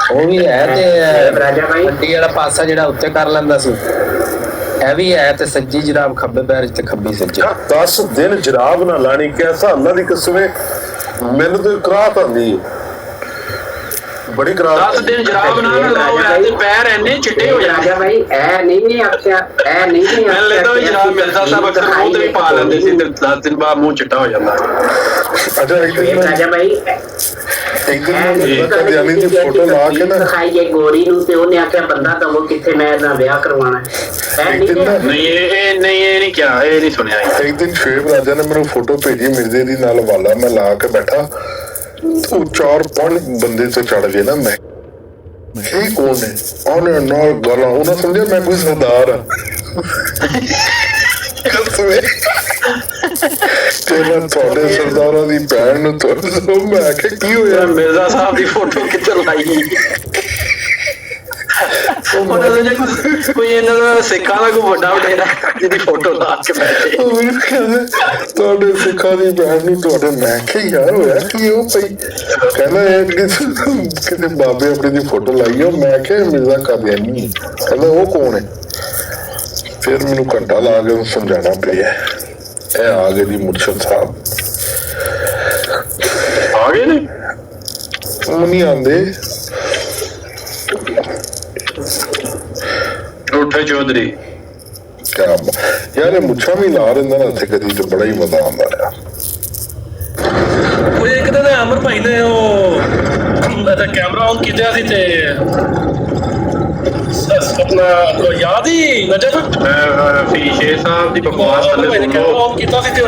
Speaker 10: ਉਹ ਵੀ ਹੈ ਤੇ ਅੱਡੀ ਵਾਲਾ ਪਾਸਾ ਜਿਹੜਾ ਉੱਤੇ ਕਰ ਲੈਂਦਾ ਸੀ ਇਹ ਵੀ ਹੈ ਤੇ ਸੱਜੀ ਜਰਾਬ ਖੱਬੇ ਪੈਰ 'ਚ ਤੇ ਖੱਬੀ ਸੱਜੇ।
Speaker 3: 10 ਦਿਨ ਜਰਾਬ ਨਾ ਲਾਣੀ ਕੈਸਾ ਅੱਲਾ ਦੀ ਕਸਮ ਹੈ। ਮੈਨੂੰ ਤਾਂ ਕਰਾਹਤ ਆਉਂਦੀ ਹੈ, ਬੜੀ ਕਰਾਹਤ।
Speaker 9: 10 ਦਿਨ ਜਰਾਬ ਨਾ ਲਾਓ ਯਾਰ ਤੇ ਪੈਰ ਇੰਨੇ ਚਿੱਟੇ ਹੋ ਜਾਂਦੇ
Speaker 6: भाई ऐ नहीं आख्या ऐ नहीं
Speaker 9: ਮੈਂ ਲੈਦਾ ਵੀ ਜਰਾਬ ਮਿਰਜ਼ਾ ਸਾਹਿਬ ਅਕਸਰ ਮੂੰਹ ਤੇ ਵੀ ਪਾ ਲੈਂਦੇ ਸੀ ਤੇ 10 ਦਿਨ ਬਾਅਦ ਮੂੰਹ ਚਿੱਟਾ ਹੋ ਜਾਂਦਾ।
Speaker 3: ਅੱਛਾ ਇੱਕ ਦਿਨ
Speaker 6: राजा भाई
Speaker 3: ਜਾਨੀ ਦੀ ਫੋਟੋ ਲਾ ਕੇ ਨਾ
Speaker 6: ਦਿਖਾਈਏ ਗੋਰੀ ਨੂੰ ਤੇ ਉਹਨੇ ਆਖਿਆ ਬੰਦਾ ਤਾਂ ਉਹ ਕਿੱਥੇ ਮੈਂ ਇਹਦਾ ਵਿਆਹ ਕਰਵਾਉਣਾ ਹੈ
Speaker 9: ਨਹੀਂ ਇਹ ਨਹੀਂ ਕਿਹਾ, ਇਹ ਨਹੀਂ ਸੁਣਿਆ।
Speaker 3: ਇੱਕ ਦਿਨ ਸ਼ੇਬ ਰਾਜਾ ਨੇ ਮੈਨੂੰ ਫੋਟੋ ਭੇਜੀ ਮਿਰਜ਼ੇ ਦੀ, ਨਾਲ ਵਾਲਾ ਮੈਂ ਲਾ ਕੇ ਬੈਠਾ, ਉਹ 4-5 ਬੰਦੇ ਤੇ ਚੜ ਗਏ ਨਾ। ਮੈਂ ਇਹ ਕੌਣ ਹੈ? ਉਹਨੇ ਨਾਲ ਗਾਲਾਂ, ਉਹਨਾਂ ਸਮਝਿਆ ਮੈਂ ਕੋਈ ਸਰਦਾਰ ਆ। ਤੇ ਮੈਂ ਤੁਹਾਡੇ ਸਰਦਾਰਾਂ ਦੀ ਭੈਣ ਨੂੰ ਮੈਂ ਕਿਹਾ ਕੀ ਹੋਇਆ?
Speaker 9: ਮਿਰਜ਼ਾ ਸਾਹਿਬ ਦੀ ਫੋਟੋ ਕਿੱਥੇ ਲਾਈ? ਕੋਈ ਇਹਨਾਂ ਦਾ ਸਿੱਖਾਂ ਦਾ ਕੋਈ ਵੱਡਾ ਵਡੇਰਾ ਜਿਹਦੀ ਫੋਟੋ ਲਾ ਕੇ ਬੈਠੇ।
Speaker 3: ਤੁਹਾਡੇ ਸਿੱਖਾਂ ਦੀ ਭੈਣ ਨੂੰ ਤੁਹਾਡੇ, ਮੈਂ ਕਿਹਾ ਯਾਰ ਹੋਇਆ ਕੀ? ਉਹ ਪਈ ਕਹਿੰਦਾ ਇਹ ਕਿਤੇ ਬਾਬੇ ਆਪਣੇ ਦੀ ਫੋਟੋ ਲਾਈ ਆ। ਮੈਂ ਕਿਹਾ ਮਿਰਜ਼ਾ ਕਾਦੀਆਨੀ। ਕਹਿੰਦਾ ਉਹ ਕੌਣ ਹੈ? ਫਿਰ ਮੈਨੂੰ ਘੰਟਾ ਲਾ ਕੇ ਸਮਝਾਉਣਾ ਪਿਆ। ਇਹ ਆ ਗਏ ਦੀ ਮੁਰਸ਼ਦ ਸਾਹਿਬ।
Speaker 9: ਆ ਗਏ ਨੇ?
Speaker 3: ਉਹ ਨਹੀਂ ਆਉਂਦੇ।
Speaker 9: ਉੱਠੇ ਚੌਧਰੀ
Speaker 3: ਕਿਆ ਯਾਰ ਇਹ ਮੁੱਛਾਂ ਵੀ ਲਾ ਰਹਿੰਦਾ ਨਾ ਇੱਥੇ ਕਦੀ, ਤੇ ਬੜਾ ਹੀ ਮਜ਼ਾ ਆਉਂਦਾ ਆ।
Speaker 7: ਉਹ ਇੱਕ ਦਿਨ ਅਮਰ ਭਾਈ ਨੇ ਉਹ ਕੈਮਰਾ ਆਨ ਕੀਤਾ ਸੀ ਤੇ ਆਪਣਾ ਯਾਦ ਹੀ ਨਜਫ
Speaker 9: ਫੀਸ਼ੇ ਸਾਹਿਬ ਦੀ ਬਕਵਾਸ ਥੱਲੇ
Speaker 7: ਕੈਮਰਾ ਆਨ ਕੀਤਾ ਸੀ ਤੇ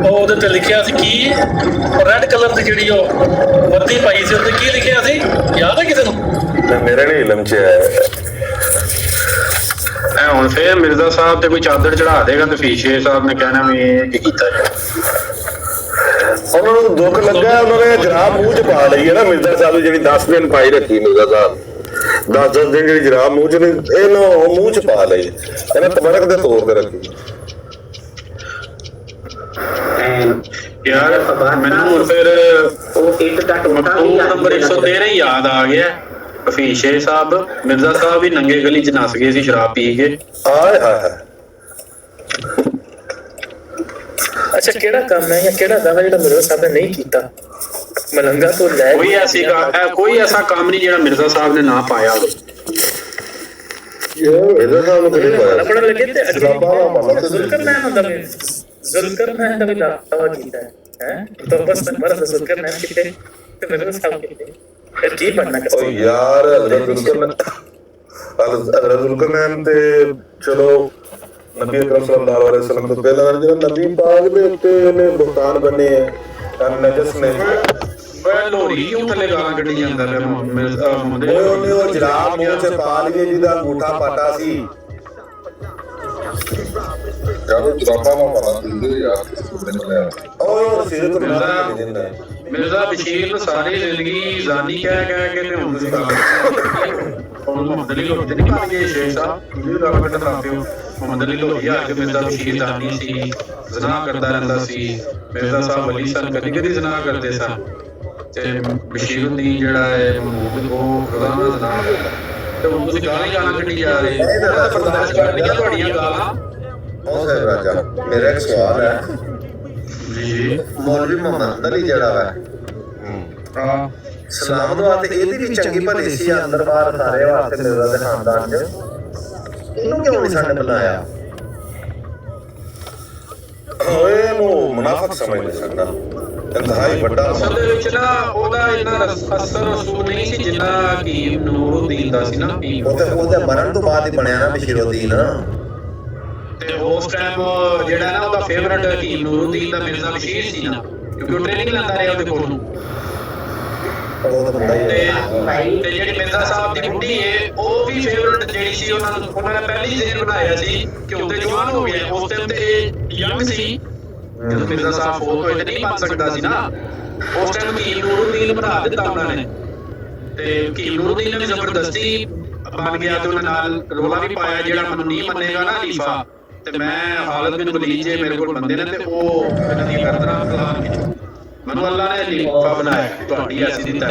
Speaker 7: ਉਹਦੇ ਤੇ ਲਿਖਿਆ ਸੀ ਕੀ, ਰੈੱਡ ਕਲਰ ਦੀ ਜਿਹੜੀ ਉਹ ਵਰਦੀ ਪਾਈ ਸੀ, ਉਹਦੇ ਕੀ ਲਿਖਿਆ ਸੀ ਯਾਦ ਹੈ ਕਿਸੇ ਨੂੰ?
Speaker 3: ਮੇਰੇ ਨਹੀਂ ਇਲਮ ਚ ਹੈ।
Speaker 9: ਹੁਣ ਫੇਰ ਮਿਰਜ਼ਾ ਸਾਹਿਬ ਤੇ ਕੋਈ ਚਾਦਰ ਚੜਾ ਦੇਗਾ ਤੇ ਫੀਸ਼ੇ ਸਾਹਿਬ ਨੇ ਕਹਿਣਾ ਵੀ ਇਹ ਕੀ ਕੀਤਾ ਜੀ।
Speaker 3: ਉਹਨਾਂ ਨੂੰ ਦੁੱਖ ਲੱਗਾ, ਉਹਨਾਂ ਨੇ ਜਰਾਬ ਮੂੰਹ ਚ ਪਾ ਲਈ ਹੈ ਨਾ ਮਿਰਜ਼ਾ ਸਾਹਿਬ ਦੀ, ਜਿਹੜੀ 10 ਦਿਨ ਪਾਈ ਰੱਖੀ ਮਿਰਜ਼ਾ ਸਾਹਿਬ। 10 ਦਿਨ ਜਿਹੜੀ ਜਰਾਬ ਮੂੰਹ ਚ ਇਹਨੂੰ ਮੂੰਹ ਚ ਪਾ ਲਈ, ਇਹਨਾਂ ਤਬਰਕ ਦੇ ਤੌਰ ਤੇ ਰੱਖੀ।
Speaker 9: ਯਾਰ ਮੈਨੂੰ ਹੁਣ ਫਿਰ
Speaker 6: ਉਹ ਇੱਕ ਦਾ ਟੋਟਾ ਵੀ
Speaker 9: ਨੰਬਰ 113 ਹੀ ਯਾਦ ਆ ਗਿਆ। ਫੀਸ਼ੇ ਸਾਹਿਬ ਮਿਰਜ਼ਾ ਸਾਹਿਬ ਵੀ ਨੰਗੇ ਗਲੀ ਚ ਨੱਸ ਗਏ ਸੀ ਸ਼ਰਾਬ ਪੀ ਕੇ।
Speaker 3: ਆਏ ਹਾਏ।
Speaker 7: ਅੱਛਾ ਕਿਹੜਾ ਕੰਮ ਹੈ ਜਾਂ ਕਿਹੜਾ ਦਾਵਾ ਜਿਹੜਾ ਮਿਰਜ਼ਾ ਸਾਹਿਬ ਨੇ ਨਹੀਂ ਕੀਤਾ? ਮਲੰਗਾ ਤੋਂ ਲੈ
Speaker 9: ਕੋਈ ਐਸਾ ਕੰਮ ਨਹੀਂ ਜਿਹੜਾ ਮਿਰਜ਼ਾ ਸਾਹਿਬ ਨੇ ਨਾ ਪਾਇਆ ਹੋਵੇ।
Speaker 3: ਮਿਰਜ਼ਾ ਸਾਹਿਬ ਨੂੰ ਕਿਹਨੇ ਪਾਇਆ?
Speaker 7: ਪੜਨ ਲੱਗੇ ਤੇ ਜ਼ੁਲਕਰਨੈਨ ਹੁੰਦਾ ਹੈ, ਜ਼ੁਲਕਰਨੈਨ ਦਾ ਵੀ ਦਾਵਾ ਕੀਤਾ ਹੈ ਤਾਂ ਬਸ ਮਰਦ ਜ਼ੁਲਕਰਨੈਨ ਕਿਤੇ ਤੇ ਮਿਰਜ਼ਾ ਸਾਹਿਬ ਕਿਤੇ ਇਹ ਕੀ ਬਣਨਾ
Speaker 3: ਓ ਯਾਰ ਜ਼ੁਲਕਰਨੈਨ ਤੇ ਚਲੋ ਨਬੀ ਅਕਰਮ ਸੱਲੱਲਾਹੁ ਅਲੈਹਿ ਵਸੱਲਮ ਤੋਂ ਪਹਿਲਾਂ ਜਿਹੜਾ ਨਬੀ ਪਾਕ ਦੇ ਉੱਤੇ ਇਹਨੇ ਬੁਖਤਾਨ ਬਣੇ ਆ ਨਜਸ ਨੇ।
Speaker 9: ਲੋਰੀ ਕਿਉਂ ਥੱਲੇ ਗਾਲਾਂ ਕੱਢੀ ਜਾਂਦਾ
Speaker 3: ਉਹਨੇ ਉਹ ਜਰਾਬ ਮੂੰਹ ਚ ਪਾ ਲਈਏ ਜਿਹਦਾ ਅੰਗੂਠਾ ਪਾਟਾ ਸੀ। ਯਾਰ ਜਰਾਬਾਂ ਨਾਲ ਮਾਰਾ ਦਿੰਦੇ ਯਾਰ। ਉਹ ਸਿਰਤ ਮਾਰ ਕੇ ਦਿੰਦਾ
Speaker 9: ਮਿਰਜ਼ਾ ਬਸ਼ੀਰ ਨੂੰ ਸਾਰੀ ਜ਼ਿੰਦਗੀ ਜ਼ਾਨੀ ਕਹਿ ਕੇ ਤੇ ਹੁਣ ਤੁਸੀਂ ਮੁਹੰਮਦ ਅਲੀ ਲੋਧੀ ਨਹੀਂ ਬਣ ਗਏ ਸ਼ੇਖ ਸਾਹਿਬ? ਤੁਸੀਂ ਗੱਲ ਕਰਦੇ ਹੋ ਮੁਹੰਮਦ ਅਲੀ ਲੋਧੀ ਆ ਕੇ ਮਿਰਜ਼ਾ ਬਸ਼ੀਰ ਜ਼ਾਨੀ ਸੀ, ਜ਼ਨਾ ਕਰਦਾ ਰਹਿੰਦਾ ਸੀ। ਮਿਰਜ਼ਾ ਸਾਹਿਬ ਵਲੀ ਸਨ, ਕਦੀ ਜ਼ਨਾ ਕਰਦੇ ਸਨ ਤੇ ਬਸ਼ੀਰੁੱਦੀਨ ਜਿਹੜਾ ਹੈ ਮਹਿਮੂਦ ਉਹ ਰੋਜ਼ਾਨਾ ਜ਼ਨਾ ਕਰਦਾ। ਤੇ ਹੁਣ ਤੁਸੀਂ ਗਾਲਾਂ ਕੱਢੀ ਜਾ ਰਹੇ ਹੋ। ਬਰਦਾਸ਼ਤ ਕਰਨੀਆਂ ਤੁਹਾਡੀਆਂ ਗਾਲਾਂ।
Speaker 3: ਉਹ ਸਾਹਿਬ ਰਾਜਾ ਮੇਰਾ ਇੱਕ ਸਵਾਲ ਹੈ
Speaker 9: ਜੀ।
Speaker 3: ਮੌਲਵੀ ਮੁਹੰਮਦ ਅਲੀ ਜਿਹੜਾ ਹੈ ਸਲਾਮ ਦੁਆ ਤੇ ਇਹਦੀ ਵੀ ਚੰਗੀ ਭਲੀ ਸੀ, ਅੰਦਰ ਬਾਹਰ ਸਾਰੇ ਵਾਸਤੇ ਮਿਰਜ਼ਾ ਦੇ ਖਾਨਦਾਨ ਚ, ਇਹਨੂੰ ਕਿਉਂ ਨਹੀਂ ਸਾਡੇ ਬੁਲਾਇਆ? ਇਹਨੂੰ ਮੁਨਾਫਿਕ ਸਮਝਦੇ ਸਨ ਨਾ, ਇੰਤਹਾਈ ਵੱਡਾ।
Speaker 9: ਅਸਲ ਦੇ ਵਿੱਚ ਨਾ ਉਹਦਾ ਇੰਨਾ ਅਸਰ ਰਸੂਲ ਨਹੀਂ ਸੀ ਜਿੰਨਾ ਹਕੀਮ ਨੂਰਉਦੀਨ ਦਾ ਸੀ ਨਾ।
Speaker 3: ਉਹਦੇ ਮਰਨ ਤੋਂ ਬਾਅਦ ਹੀ ਬਣਿਆ ਨਾ ਬਸ਼ੀਰਉਦੀਨ।
Speaker 9: ਤੇ ਉਸ ਟਾਈਮ ਜਿਹੜਾ ਨਾ ਉਹਦਾ ਫੇਵਰਟ ਹਕੀਮ ਨੂਰਉਦੀਨ ਦਾ ਮਿਰਜ਼ਾ ਬਸ਼ੀਰ ਸੀ ਨਾ, ਕਿਉਂਕਿ ਉਹ ਟ੍ਰੇਨਿੰਗ ਲੈਂਦਾ ਰਿਹਾ ਉਹਦੇ ਕੋਲ ਨੂੰ। ਤੇ ਜਿਹੜੀ ਮਿਰਜ਼ਾ ਸਾਹਿਬ ਦੀ ਬੁੱਢੀ ਹੈ ਉਹ ਵੀ ਫੇਵਰਟ ਜਿਹੜੀ ਸੀ, ਉਹਨਾਂ ਨੇ ਪਹਿਲੀ ਜ਼ੇਰ ਬਣਾਇਆ ਸੀ ਕਿ ਉਹਦੇ ਜਵਾਨ ਹੋ ਗਿਆ। ਉਸ ਟਾਈਮ ਤੇ ਯੰਗ ਸੀ ਜਦੋਂ ਮਿਰਜ਼ਾ ਸਾਹਿਬ ਫੌਤ ਹੋਏ ਤੇ ਨਹੀਂ ਬਣ ਸਕਦਾ ਸੀ ਨਾ। ਉਸ ਟਾਈਮ ਹਕੀਮ ਨੂਰਉਦੀਨ ਬਣਾ ਦਿੱਤਾ ਉਹਨਾਂ ਨੇ, ਤੇ ਹਕੀਮ ਨੂਰਉਦੀਨ ਨੇ ਵੀ ਜ਼ਬਰਦਸਤੀ ਬਣ ਗਿਆ ਤੇ ਉਹਨਾਂ ਨਾਲ ਰੋਲਾ ਵੀ ਪਾਇਆ ਜਿਹੜਾ ਮੈਨੂੰ ਨਹੀਂ ਮੰਨੇਗਾ ਨਾ ਖਲੀਫਾ ਤੇ ਮੈਂ ਹਾਲਤ ਬਿਨ ਵਲੀਦ ਜੇ ਮੇਰੇ ਕੋਲ ਬੰਦੇ ਨੇ ਤੇ ਉਹ ਇਹਨਾਂ ਦੀ ਗਰਦਨਾਂ ਖਲਾਨ ਵਿੱਚ ਮੈਨੂੰ ਅੱਲਾ ਨੇ ਖਲੀਫਾ ਬਣਾਇਆ। ਤੁਹਾਡੀ ਐਸੀ ਦਿੱਤਾ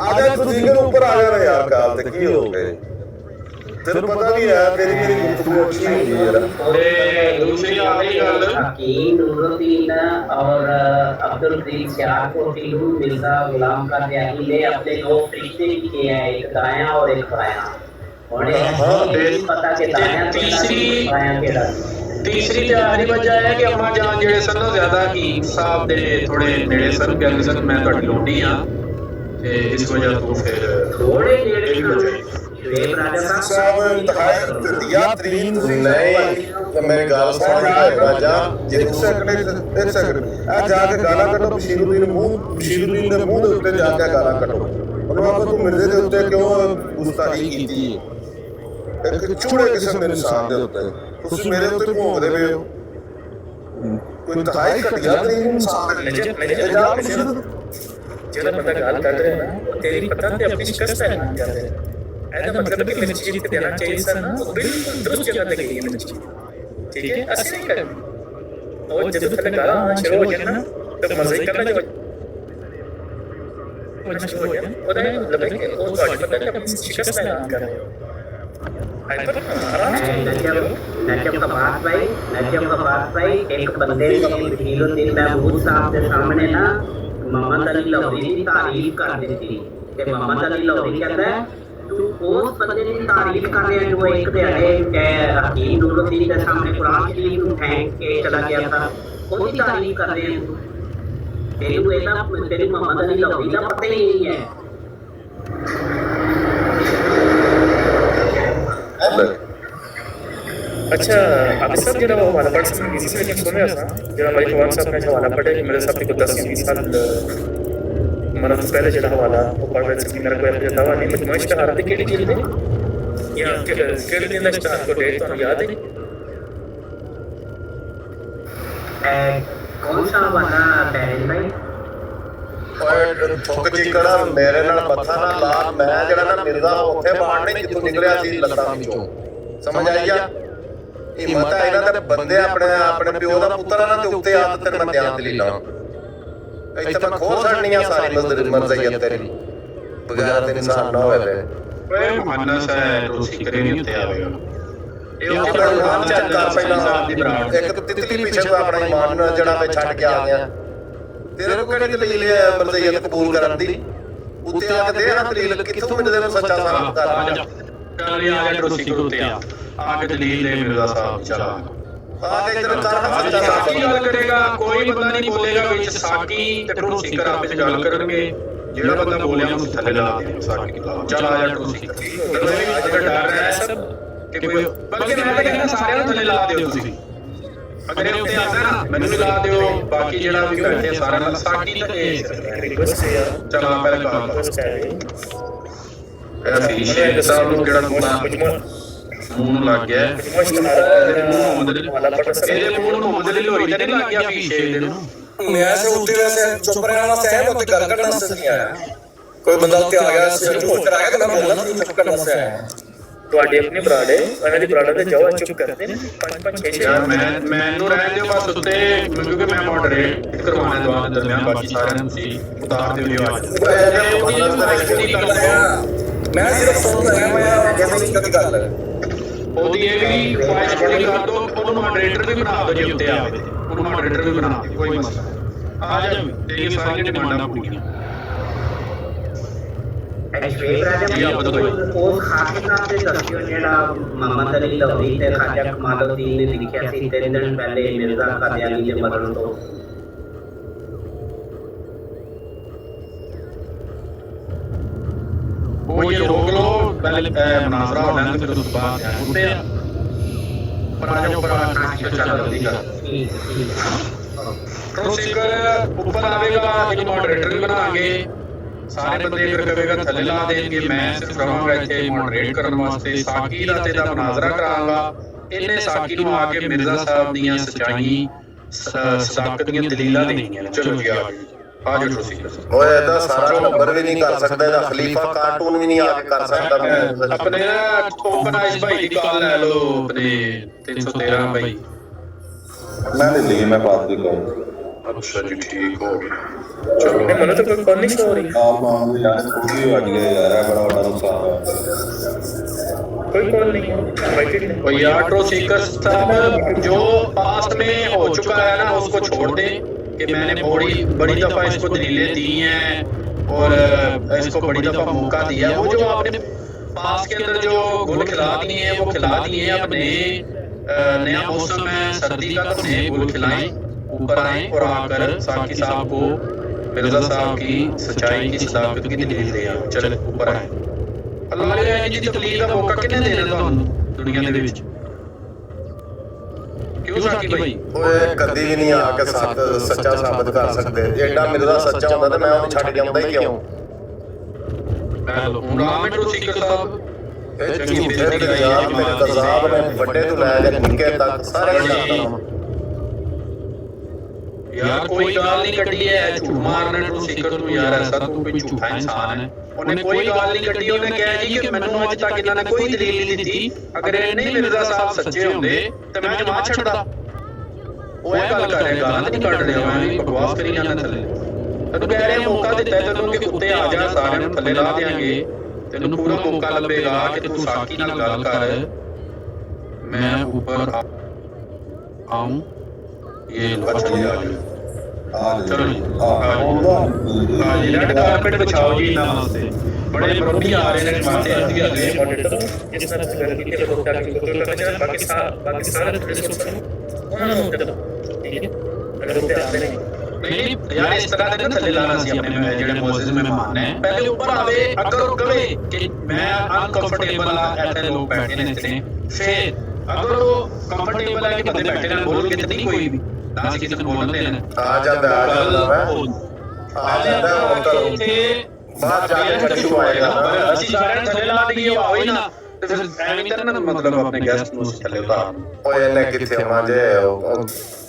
Speaker 3: ਆਜਾ ਤੂੰ ਜਿੰਗਰ ਉੱਪਰ ਆ ਜਾਣਾ ਯਾਰ ਕਾਲ ਤੇ ਕੀ ਹੋ ਗਏ ਤੈਨੂੰ ਪਤਾ ਵੀ ਹੈ ਤੇਰੀ ਮੇਰੀ ਗੁਫ਼ਤਗੂ ਅੱਛੀ ਹੁੰਦੀ ਹੈ ਯਾਰ
Speaker 9: ਤੇ ਦੂਸਰੀ ਆ ਗਈ ਗੱਲ
Speaker 11: हकीम नूरुद्दीन और अब्दुल करीम सियार को टीहू मिर्जा गुलाम का त्यागी ने अपने दो फरिश्ते भी किए हैं, एक दायां और एक बायां। उन्हें पता कि दायां बायां केड़ा।
Speaker 9: ਤੀਸਰੀ ਤੇ ਆਖਰੀ ਵਜ੍ਹਾ ਹੈ ਕਿ ਅਮਾ ਜਾਨ ਜਿਹੜੇ ਸਨ ਉਹ ਜ਼ਿਆਦਾ ਹਕੀਮ ਸਾਹਿਬ ਦੇ ਥੋੜੇ ਨੇੜੇ ਸਨ ਕਹਿੰਦੇ ਸਨ ਮੈਂ ਤੁਹਾਡੀ ਲੋੜੀ ਆ ਤੇ ਇਸ ਵਜ੍ਹਾ ਤੋਂ ਫਿਰ
Speaker 11: थोड़े नेड़े
Speaker 9: ਇਹ ਵੀ ਵਜ੍ਹਾ ਹੈ।
Speaker 11: शुएब राजा
Speaker 3: ਸਾਹਿਬ ਇੰਤਹਾਈ ਦਿਆ ਤਰੀਨ ਨਹੀਂ ਮੇਰੀ ਗੱਲ ਸੁਣ ਰਾਜਾ ਇੱਕ ਸੈਕਿੰਡ ਆ ਜਾ ਕੇ ਗਾਲਾਂ ਕੱਢੋ ਬਸ਼ੀਰੁਦੀਨ ਦੇ ਮੂੰਹ ਦੇ ਉੱਤੇ ਜਾ ਕੇ ਗਾਲਾਂ ਕੱਢੋ ਉਹਨੂੰ ਆਖੋ ਤੂੰ ਮਿਰਜ਼ੇ ਦੇ ਉੱਤੇ ਕਿਉਂ ਗੁਸਤਾਖੀ ਕੀਤੀ ਹੈ ਇੱਕ ਚੂੜੇ ਕਿਸਮ ਦੇ ਇਨਸਾਨ ਦੇ ਉੱਤੇ ਤੁਸੀਂ ਮੇਰੇ ਉੱਤੇ ਭੋਗਦੇ ਪਏ ਹੋ ਕੋਈ ਇੰਤਹਾਈ ਘਟੀਆ ਤਰੀਨ ਇਨਸਾਨ
Speaker 7: ਜਿਹੜਾ ਬੰਦਾ ਗੱਲ ਕਰ ਰਿਹਾ ਨਾ ਤੇਰੀ ਪਤਾ ਤੇ ਆਪਣੀ ਸ਼ਿਕਸਤ ਹੈ ਨਾ ਕਰ ਰਿਹਾ ਇਹਦਾ ਮਤਲਬ ਕਿ ਮੈਨੂੰ ਚੀਜ਼ ਤੇ ਦੇਣਾ ਚਾਹੀਏ ਸਰ ਨਾ ਉਹ ਬਿਲਕੁਲ ਦਰੁਸਤ ਜਗ੍ਹਾ ਤੇ ਗਈ ਹੈ ਮੈਨੂੰ ਚੀਜ਼ ਠੀਕ ਹੈ ਅਸੀਂ ਨਹੀਂ ਕਰਾਂਗੇ ਉਹ ਜਦੋਂ ਤੱਕ ਗਾਲਾਂ ਸ਼ੁਰੂ ਹੋ ਜਾਣ ਨਾ ਤਾਂ ਮਜ਼ਾ ਹੀ ਕਰਨਾ ਜੋ ਸ਼ੁਰੂ ਹੋ ਜਾਣ ਉਹਦਾ ਮਤਲਬ ਹੈ ਕਿ ਉਹ ਤੁਹਾਡੀ ਪਤਾ ਕਿ ਆਪਣੀ ਸ਼ਿਕਸਤ ਹੈ ਨਾ ਕਰ ਰਿਹਾ
Speaker 11: नजम कबास भाई एक बंदे ने बशीरुद्दीन महमूद साहब के सामने ना मोहम्मद अली लाहौरी की तारीफ कर दी थी कि मोहम्मद अली लाहौरी कहता है तू उस बंदे की तारीफ कर रहे हैं जो एक दिहाड़े हकीम नूरुद्दीन के सामने कुरान शरीफ को फेंक के चला गया था उसकी तारीफ कर रहे हैं तेरी मोहम्मद अली लाहौरी का पता ही नहीं है।
Speaker 7: अच्छा आप सब जो हवाला पढ़ सकते इसी में सुन रहे हैं जो हमारे जवान साहब ने हवाला पढ़े मेरे साहब को 10-20 साल मतलब पहले जो हवाला वो पढ़ रहे थे मेरे को ऐसा दावा नहीं मुझे इश्तिहार थे केड़ी चीज थे या केड़ी दिन इश्तिहार को डेट तो याद है
Speaker 11: कौन सा वाला बहन भाई
Speaker 3: ਓਏ ਥੁੱਕ ਚੀਕੜਾ ਮੇਰੇ ਨਾਲ ਮੱਥਾ ਨਾ ਲਾ ਮੈਂ ਜਿਹੜਾ ਨਾ ਮਿਰਜ਼ਾ ਉੱਥੇ ਬਾੜਨੇ ਜਿੱਥੋਂ ਨਿਕਲਿਆ ਸੀ ਲੱਤਾਂ ਵਿੱਚੋਂ ਸਮਝ ਆਈ ਆ ਹਿੰਮਤ ਆ ਇਹਨਾਂ ਦੇ ਬੰਦੇ ਆਪਣੇ ਪਿਓ ਦਾ ਪੁੱਤਰ ਇਹਨਾਂ ਦੇ ਉੱਤੇ ਆਦਤ ਤੇ ਮੈਂ ਧਿਆਨ ਦਲੀਲਾਂ ਇੱਥੇ ਮੈਂ ਖੋਹ ਛੱਡਣੀਆਂ ਸਾਰੀ ਮਰਜ਼ੀਅਤ ਤੇਰੀ ਬਗੈਰ ਤੇ ਇਨਸਾਨ ਨਾ ਹੋਵੇ
Speaker 9: ਓਏ ਮੁਹੰਨਸ ਹੈ ਤੁਸੀਂ ਕਰੇ ਨਹੀਂ ਉੱਤੇ ਆਵੇਗਾ ਇਹ
Speaker 3: ਆਪਣਾ ਨਾਮ ਚੈੱਕ ਕਰ ਪਹਿਲਾਂ ਇੱਕ ਤਾਂ ਤਿਤਲੀ ਪਿੱਛੇ ਤੋਂ ਆਪਣਾ ਇਮਾਨ ਜਿਹੜਾ ਮੈਂ ਛੱਡ ਕੇ ਆ ਗਿਆ ਤੇਰੇ ਨੂੰ ਕਿਹੜੀ ਦਲੀਲ ਹੈ ਮਰਜ਼ੀਅਤ ਕਬੂਲ ਕਰਨ ਦੀ ਉੱਤੇ ਆ ਕੇ ਦੇ ਨਾ ਦਲੀਲ ਕਿੱਥੋਂ ਮਿਲਦੇ ਨੇ ਸੱਚਾ ਸਾਬਤ ਕਰ
Speaker 9: ਕਰ ਲਿਆ ਜਾਂ ਤੁਸੀਂ ਉੱਤੇ ਆ ਕੇ ਦਲੀਲ ਦੇ ਮਿਰਜ਼ਾ ਸਾਹਿਬ ਚਲਾ
Speaker 3: ਆ ਕੇ ਇਧਰ ਕਰ ਸੱਚਾ
Speaker 9: ਸਾਕੀ ਗੱਲ
Speaker 3: ਸਾਬਤ
Speaker 9: ਕਰੇਗਾ ਕੋਈ ਬੰਦਾ ਨਹੀਂ ਬੋਲੇਗਾ ਵਿੱਚ ਸਾਕੀ ਤੇ ਟਰੋਸੀ ਕਰ ਆਪੇ ਗੱਲ ਕਰਨਗੇ ਜਿਹੜਾ ਬੰਦਾ ਬੋਲਿਆ ਉਹਨੂੰ ਥੱਲੇ ਲਾ ਦੇ ਸਾਕੀ ਚਲ ਆ ਜਾ ਟਰੋਸੀ ਅਗਰ ਡਰ ਰਿਹਾ ਸਭ ਕਿ ਕੋਈ ਬਲਕਿ ਮੈਂ ਤਾਂ ਕਹਿੰਦਾ ਸਾਰਿਆਂ ਨੂੰ ਥੱਲੇ ਲਾ ਦਿਓ ਤੁਸੀਂ ਅਗਰ ਇਹ ਉੱਤੇ ਆਉਂਦਾ ਨਾ ਮੈਨੂੰ ਵੀ ਲਾ ਦਿਓ ਬਾਕੀ ਜਿਹੜਾ ਵੀ ਬੈਠੇ ਸਾਰਿਆਂ ਨਾਲ ਸਾਕੀ ਤਾਂ ਇਹ
Speaker 7: रिक्वेस्ट है यार
Speaker 9: ਚਲਾ ਪਹਿਲੇ ਕਾਲ
Speaker 7: रिक्वेस्ट है
Speaker 9: ਇਹ ਸ਼ੇਖ ਸਾਹਿਬ ਨੂੰ ਕਿਹੜਾ ਮੂੰਹ ਨੂੰ ਲੱਗ ਗਿਆ ਇਹਦੇ ਮੂੰਹ ਨੂੰ ਮੁਹੰਮਦ ਅਲੀ ਲੋਹਰੀ ਤੇ ਨਹੀਂ ਲੱਗ ਗਿਆ ਵੀ ਸ਼ੇਖ ਦੇ ਨੂੰ
Speaker 12: ਮੈਂ ਸੇ ਉੱਤੇ ਵੈਸੇ ਚੁੱਪ ਰਹਿਣਾ ਵਾਸਤੇ ਆਇਆ ਉੱਤੇ ਗੱਲ ਕਰਨ ਵਾਸਤੇ ਨਹੀਂ ਆਇਆ ਕੋਈ ਬੰਦਾ ਉੱਤੇ ਆ ਗਿਆ ਝੂਠ ਕਰਾਇਆ ਤਾਂ ਮੈਂ ਬੋਲਣਾ ਨਹੀਂ ਚੁੱਪ ਕਰਨ ਵਾਸਤੇ ਆਇਆ
Speaker 7: ਤੁਹਾਡੇ ਆਪਣੇ ਬਰਾੜੇ ਉਹਨਾਂ ਦੀ ਬਰਾੜਾ ਤੇ ਜਾਵਾ ਚੁੱਪ ਕਰਦੇ ਨੇ 5-5 6
Speaker 9: ਮੈਨੂੰ ਰਹਿਣ ਦਿਓ ਬਸ ਉੱਤੇ ਕਿਉਂਕਿ ਮੈਂ ਮੋਡਰੇਟ ਕਰਵਾਉਣਾ ਦੁਆ ਦੇ ਦਰਮਿਆਨ ਬਾਕੀ ਸਾਰਿਆਂ ਨੂੰ ਤੁਸੀਂ ਉਤਾਰ ਦਿਓ ਲਿਓ
Speaker 12: ਮੈਂ ਸਿਰਫ ਸੁਣ ਰਿਹਾ ਮੈਂ ਜਿਵੇਂ ਕਦੀ ਗੱਲ
Speaker 9: ਉਹਦੀ ਇਹ ਵੀ ਖੁਆਇਸ਼ ਪੂਰੀ ਕਰ ਦੋ ਉਹਨੂੰ ਮੋਡਰੇਟਰ ਵੀ ਬਣਾ ਦਿਓ ਜੇ ਉੱਤੇ ਆਵੇ ਉਹਨੂੰ ਮੋਡਰੇਟਰ ਵੀ ਬਣਾ ਦਿਓ ਕੋਈ ਮਸਲਾ ਆ ਜਾ ਤੇਰੀ ਸਾਰੀਆਂ ਡਿਮਾਂਡਾਂ ਪੂਰੀਆਂ
Speaker 11: ਸ਼ਵੇਬ ਰਾਜਾ ਉਹ ਖਾਸ ਨਾਮ ਦੇ ਦੱਸਿਓ ਜਿਹੜਾ ਮੁਹੰਮਦ ਅਲੀ ਲਾਹੌਰੀ ਤੇ ਖਾਜਾ ਕਮਾਲਉਦੀਨ ਨੇ ਲਿਖਿਆ ਸੀ 3 ਦਿਨ ਪਹਿਲੇ ਮਿਰਜ਼ਾ ਕਾਦੀਆਨੀ ਦੇ ਮਰਨ ਤੋਂ
Speaker 9: ਉਹ ਇਹ ਰੋਕ ਲੋ ਪਹਿਲੇ ਮਨਾਜ਼ਰਾ ਹੋ ਲੈਣ ਫਿਰ ਉਸ ਤੋਂ ਬਾਅਦ ਉੱਤੇ ਆ ਪਰ ਆ ਜਾਓ ਪਰ ਚੱਲ ਰਹੀ ਗੱਲ ਪ੍ਰੋਸੀਕਰ ਉੱਪਰ ਆਵੇਗਾ ਇੱਕ ਮੋਡਰੇਟਰ ਵੀ ਬਣਾਵਾਂਗੇ ਸਾਰੇ ਬੰਦੇ ਫਿਰ ਕਹੇਗਾ ਥੱਲੇ ਲਾ ਦੇਣਗੇ ਮੈਂ ਸਿਰਫ ਰਹਾਂਗਾ ਇੱਥੇ ਮੋਡਰੇਟ ਕਰਨ ਵਾਸਤੇ ਸਾਕੀ ਦਾ ਤੇ ਦਾ ਮਨਾਜ਼ਰਾ ਕਰਾਂਗਾ ਇਹਨੇ ਸਾਕੀ ਨੂੰ ਆ ਕੇ ਮਿਰਜ਼ਾ ਸਾਹਿਬ ਦੀਆਂ ਸਚਾਈ ਸਦਾਕਤ ਦੀਆਂ ਦਲੀਲਾਂ ਦੇਣੀਆਂ ਨੇ। ਚਲੋ ਜੀ ਆ ਜਾਓ ਤੁਸੀਂ।
Speaker 3: ਓਏ ਇਹਦਾ ਸਾਰਾ ਨੰਬਰ ਵੀ ਨਹੀਂ ਕਰ ਸਕਦਾ, ਇਹਦਾ ਖਲੀਫਾ ਕਾਰਟੂਨ ਵੀ ਨਹੀਂ ਆ ਕੇ ਕਰ ਸਕਦਾ।
Speaker 9: ਆਪਣੇ ਨਾ ਓਪਨ ਆਈਜ਼ ਭਾਈ ਦੀ ਕਾਲ ਲੈ ਲਓ, ਆਪਣੇ 313 ਭਾਈ।
Speaker 3: ਮੈਂ ਲੈ ਲਈ, ਮੈਂ ਬਾਤ ਵੀ ਕरूँ।
Speaker 9: ਅੱਛਾ ਜੀ ਠੀਕ ਹੋ ਗਿਆ।
Speaker 7: नहीं मैंने तो कोई कॉल नहीं हो रही,
Speaker 3: आप मामले यार स्कूटी भी बढ़ गए यार, है बड़ा बड़ा नुकसान है।
Speaker 7: कोई कॉल नहीं है।
Speaker 9: और यार ट्रो सीकर साहब जो पास्ट में हो चुका है ना उसको छोड़ दें कि मैंने बड़ी दफा इसको दलीलें दी हैं और इसको बड़ी दफा मौका दिया। वो जो आपने पास के अंदर जो गुल खिला दिए हैं वो खिला दिए हैं। अब नया मौसम है सर्दी का, तो नए गुल खिलाएं, ऊपर आए और आकर साकी साहब को मिर्जा साहब की सच्चाई की सदाकत की दलील दे। चल ऊपर आए। अल्लाह ने जी दलील का मौका कितने देना ਤੁਹਾਨੂੰ ਦੁਨੀਆ ਦੇ ਵਿੱਚ? ਕਿਉਂ ਸਾਕੀ ਭਾਈ?
Speaker 3: ਓਏ ਕਦੀ ਵੀ ਨਹੀਂ ਆ ਕੇ ਸੱਚਾ ਸਾਬਤ ਕਰ ਸਕਦੇ। ਐਡਾ ਮਿਰਜ਼ਾ ਸੱਚਾ ਹੁੰਦਾ ਤਾਂ ਮੈਂ ਉਹਨੂੰ ਛੱਡ ਜਾਂਦਾ ਹੀ ਕਿਉਂ?
Speaker 9: ਹੈਲੋ ਰਾਮੇਟੋ ਸੀਕਰ ਸਾਹਿਬ
Speaker 3: ਇਹ ਚੰਗੀ ਬੇਇੱਜ਼ਤੀ ਦਾ ਯਾਰ ਮੇਰੇ ਕਜ਼ਾਬ ਨੇ ਵੱਡੇ ਤੋਂ ਲੈ ਕੇ ਨਿੱਕੇ ਤੱਕ ਸਾਰੇ ਜਾਣਦਾ।
Speaker 9: यार कोई गाल नहीं कटी है झूठ मारने टू सीकर तू यार, ऐसा तू कोई झूठा इंसान है। उन्हें कोई गाल नहीं कटी, उन्हें कहा जी कि मैनू अज तक इन्होंने कोई दलील नहीं दी। अगर ये नहीं मिर्जा साहब सच्चे होंदे ते मैं जमा छड़दा। वो ये गल कर रहे, गाल नहीं कट रहे, मैं बकवास करी जांदा थल्ले। तैनू कह रहे मौका दिता है तैनू कि उत्ते आ जा, सारे नू थल्ले ला देंगे। तैनू पूरा मौका लभेगा कि तू साकी नाल गल कर, मैं ऊपर आऊं। ये लो चलो चलो रेड कारपेट बिछाओ जी। नमस्ते, बड़े मुरब्बी आ रहे हैं जमाते हैं जी अगले मॉनिटर
Speaker 7: जिस तरह से करके के लोग ताकि तो बाकी सारे थोड़े से उन्होंने होते तो ठीक है। अगर वो आते नहीं
Speaker 9: यार इस तरह ਦੇ ਥੱਲੇ ਲਾਣਾ ਸੀ ਆਪਣੇ ਜਿਹੜੇ ਮੌਜੂਦ ਮਹਿਮਾਨ ਨੇ। ਪਹਿਲੇ ਉੱਪਰ ਆਵੇ, ਅਗਰ ਉਹ ਕਵੇ ਕਿ ਮੈਂ ਅਨਕੰਫਰਟੇਬਲ ਆ, ਇੱਥੇ ਲੋਕ ਬੈਠੇ ਨੇ ਇੱਥੇ, ਫਿਰ ਅਗਰ ਉਹ ਕੰਫਰਟੇਬਲ ਹੈ ਕਿ ਬੰਦੇ ਬੈਠੇ ਨੇ ਬੋਲਣਗੇ ਤੇ ਨਹੀਂ ਕੋਈ ਵੀ ਨਾ ਸੀ ਕਿਸੇ ਨੂੰ ਬੋਲਣ ਦੇਣਾ।
Speaker 3: ਆ ਜਾਂਦਾ ਮੈਂ ਆ ਜਾਂਦਾ ਹੁਣ ਕਰੋ ਬਾਹਰ ਜਾ ਕੇ ਬੱਚੂ ਆਏਗਾ।
Speaker 9: ਅਸੀਂ ਸਾਰਿਆਂ ਥੱਲੇ ਲਾ ਦਈਏ, ਉਹ ਆਵੇ ਨਾ ਤੇ ਫਿਰ ਐਵੇਂ ਤਾਂ ਨਾ ਮਤਲਬ ਆਪਣੇ ਗੈਸਟ ਨੂੰ ਥੱਲੇ ਉਤਾਰ।
Speaker 3: ਓਏ ਇਹਨੇ ਕਿੱਥੇ ਮਾਂਜੇ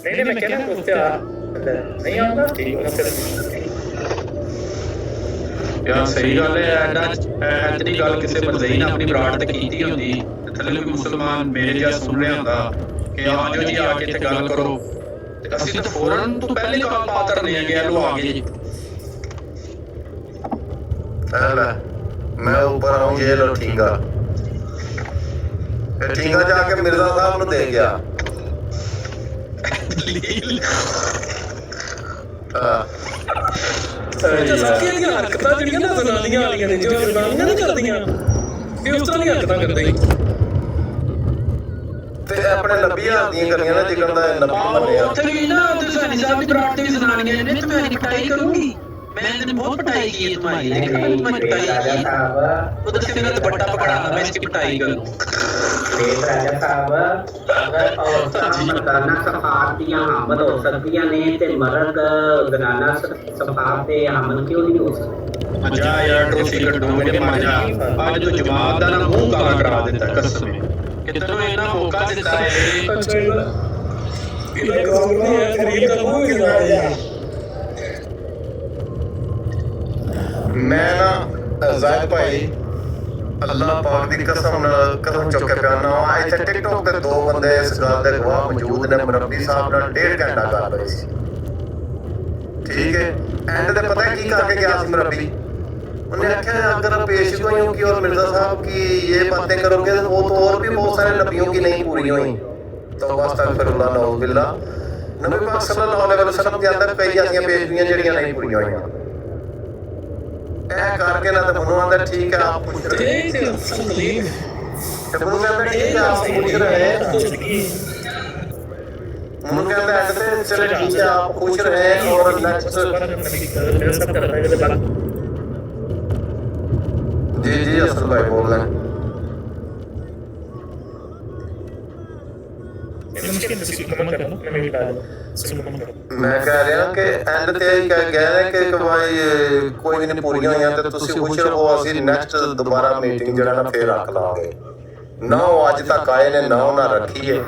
Speaker 7: नहीं मैं कहना उससे नहीं आऊंगा ठीक है।
Speaker 9: यार सही गल है, इतनी गल किसी मरज़ई ने अपनी बराड़ ते कीती होंदी ते थल्ले कोई मुसलमान मेरे जिहा सुन रहा होंदा कि आ जाओ जी आके इत्थे गल करो ते ਅਸੀਂ ਤਾਂ ਫੌਰਨ ਤੋਂ ਪਹਿਲੇ ਕੰਮ ਪਾਤਰ ਨਹੀਂ ਗਏ, ਲੋ ਆ ਗਏ ਜੀ।
Speaker 3: मैं ऊपर आऊं ये लो ठीका। ठीका जाके मिर्जा साहब ਨੂੰ ਦੇ ਗਿਆ।
Speaker 7: अच्छा साकियां दी हरकतां ਜਿਹੜੀਆਂ ਨਾ ਜ਼ਨਾਨੀਆਂ ਵਾਲੀਆਂ ਨੇ, ਜੋ ਜ਼ਨਾਨੀਆਂ ਨਹੀਂ ਕਰਦੀਆਂ ਇਹ ਉਸ ਤਰ੍ਹਾਂ ਦੀਆਂ ਹਰਕਤਾਂ ਕਰਦੇ
Speaker 3: ਤੇ ਆਪਣੇ ਨਬੀਆਂ ਦੀਆਂ ਕਰੀਆਂ ਨਾ ਜਿਕਣ ਦਾ ਨਬੀ ਮੰਨਿਆ।
Speaker 9: ਉੱਥੇ ਵੀ ਨਾ ਉੱਥੇ ਸਾਨੀ ਸਾਹਿਬ ਦੀ ਬਰਾੜ ਤੇ ਜ਼ਨਾਨੀਆਂ ਨੇ ਤੇ ਮੈਂ ਪਿਟਾਈ ਕਰੂੰਗੀ। मैंने बहुत पिटाई की है तुम्हारी, लेकिन तुम्हारी पिटाई की उधर से मेरा दुपट्टा पकड़ाना, मैं इसकी पिटाई करूं।
Speaker 11: राजा साहब अगर औरतां मर्दाना सफात दियां हामल हो सकदियां ने ते मर्द जनाना सफात दे हामल क्यों नहीं हो सकदे?
Speaker 9: अच्छा यार ट्रो सीकर दो मेरे मर जा। आज तो जमात दा ना मुंह काला करा देता कसम कि तन्नू इतना मौका दिता है।
Speaker 7: अच्छा ये काम नहीं है, खरीद का मुंह गिरा यार।
Speaker 3: मैं ना जाहिद भाई अल्लाह पाक दी कसम चुक के कहना वा, इत्थे टिकटॉक ते दो बंदे इस गल दे गवाह मौजूद ने। मुरब्बी साहब नाल 1.5 घंटा गल होई सी, ठीक है। एंड ते पता है की करके गया सी मुरब्बी? उन्हें आख्या अगर पेशगोइयों की और मिर्जा साहब की ये बातें करोगे तो वो तो और भी बहुत सारे नबियों की नहीं पूरी हुई। तो अस्तगफिरुल्लाह नऊज़ बिल्लाह। नबी पाक सल्लल्लाहु अलैहि वसल्लम के अंदर कई ऐसी पेशगियां जड़ियां नहीं पूरी हुई। करके ना तो मनु आंदा ठीक है आप पूछ रहे हैं, तो मनु कहता ठीक है आप पूछ रहे हैं। मनु कहता है तो चलो ठीक है आप पूछ रहे हैं और नेक्स्ट जी जी असल भाई बोल रहे हैं। मैं कह रहा कि एंड ते कह रहे कि भाई कोई भी नहीं पूरी हुई तो तुसी खुश रहो, ਅਸੀਂ ਨੈਕਸਟ ਦੁਬਾਰਾ ਮੀਟਿੰਗ ਜਿਹੜਾ ਨਾ ਫੇਰ ਰੱਖ ਲਾਂਗੇ। ਨਾ ਉਹ ਅੱਜ ਤੱਕ ਆਏ ਨੇ, ਨਾ ਉਹਨਾਂ ਰੱਖੀ ਹੈ,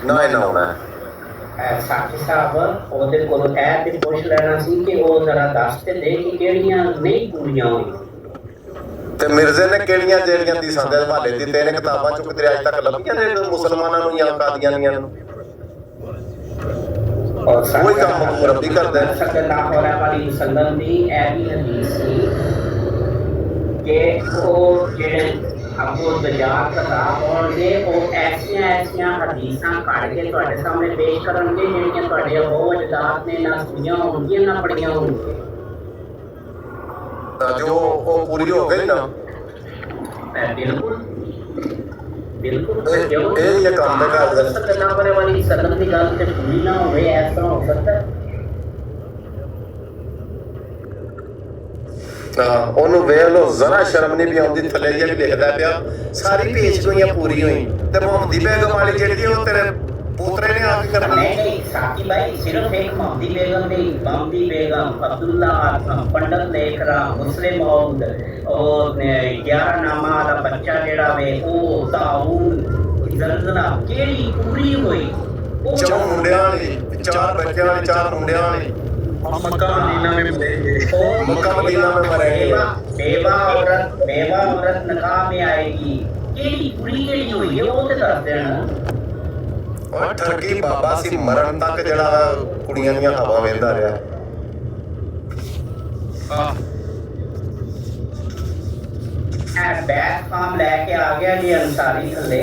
Speaker 3: ਨਾ ਇਹਨਾਂ ਆਉਣਾ ਹੈ।
Speaker 11: ਸਾਥੀ ਸਾਹਿਬ ਉਹਦੇ ਕੋਲ ਇਹ ਤੇ ਪੁੱਛ ਲੈਣਾ ਸੀ ਕਿ ਉਹ ਜ਼ਰਾ ਦੱਸ ਤੇ ਦੇ ਕਿ ਕਿਹੜੀਆਂ ਨਹੀਂ ਪੂਰੀਆਂ ਹੋਈਆਂ।
Speaker 13: ਤੇ ਮਿਰਜ਼ੇ ਨੇ ਕਿਹੜੀਆਂ ਜਿਹੜੀਆਂ ਹਦੀਸਾਂ ਦੇ ਹਵਾਲੇ ਦਿੱਤੇ ਨੇ ਕਿਤਾਬਾਂ ਚੋਂ ਕਿਤੇ ਅੱਜ ਤੱਕ ਲੱਭੀਆਂ ਨੇ ਮੁਸਲਮਾਨਾਂ ਨੂੰ ਜਾਂ ਕਾਦੀਆਨੀਆਂ ਨੂੰ?
Speaker 11: और
Speaker 13: वही काम रब्बी करते हैं।
Speaker 11: सल्लल्लाहु अलैहि वसल्लम दी ऐसी हदीस सी कि वो जेड़े अबू दजात किताब होणगे वो ऐसियां हदीसां कढ के तुहाडे सामने पेश करनगे जेड़ियां तुहाडे अबू अजदाद ने ना सुनियां होणगियां ना पढ़ियां होणगियां।
Speaker 13: जो वो पूरी हो गई ना
Speaker 11: बिल्कुल बिल्कुल
Speaker 13: ये काम है कर
Speaker 11: सल्लल्लाहु अलैहि वसल्लम दी गल ते पूरी ना होवे इस तरह हो सकता है।
Speaker 13: ਉਹਨੂੰ ਵੇਖ ਲੋ ਜ਼ਰਾ ਸ਼ਰਮ ਨਹੀਂ ਵੀ ਆਉਂਦੀ ਥੱਲੇ ਜਿਹਾ ਵੀ ਲਿਖਦਾ ਪਿਆ ਸਾਰੀ ਪੇਜ ਗੋਈਆਂ ਪੂਰੀ ਹੋਈ ਤੇ ਮੁਹੰਮਦੀ ਬੇਗਮ ਵਾਲੀ ਜਿਹੜੀ ਉਹ ਤੇਰੇ ਪੋਤਰੇ ਨੇ ਆ ਕੇ ਕਰਨੀ।
Speaker 11: नहीं साकी भाई सिर्फ एक मोहम्मदी बेगम नहीं मोहम्मदी बेगम अब्दुल्ला पंडित लेख रहा मुस्लिम मौद और 11 नामा वाला बच्चा जेड़ा वे ओ ताऊन जलजला केड़ी पूरी होई
Speaker 13: ਚਾਰ ਮੁੰਡਿਆਂ ਵਾਲੀ 4 ਬੱਚਿਆਂ ਵਾਲੀ 4 ਮੁੰਡਿਆਂ ਵਾਲੀ
Speaker 12: मक्का मदीना में मिलेंगे।
Speaker 13: मक्का मदीना में मरेंगे।
Speaker 11: बेवा औरत निकाह में आएगी केड़ी पूरी केड़ी होई है वो ते दस देना।
Speaker 13: और ठरकी बाबा सी मरण तक जड़ा कुड़ियां ਦੀਆਂ ਹਵਾ ਵੇਂਦਾ ਰਿਹਾ।
Speaker 11: बैग काम लेके आ गया जी अंसारी थल्ले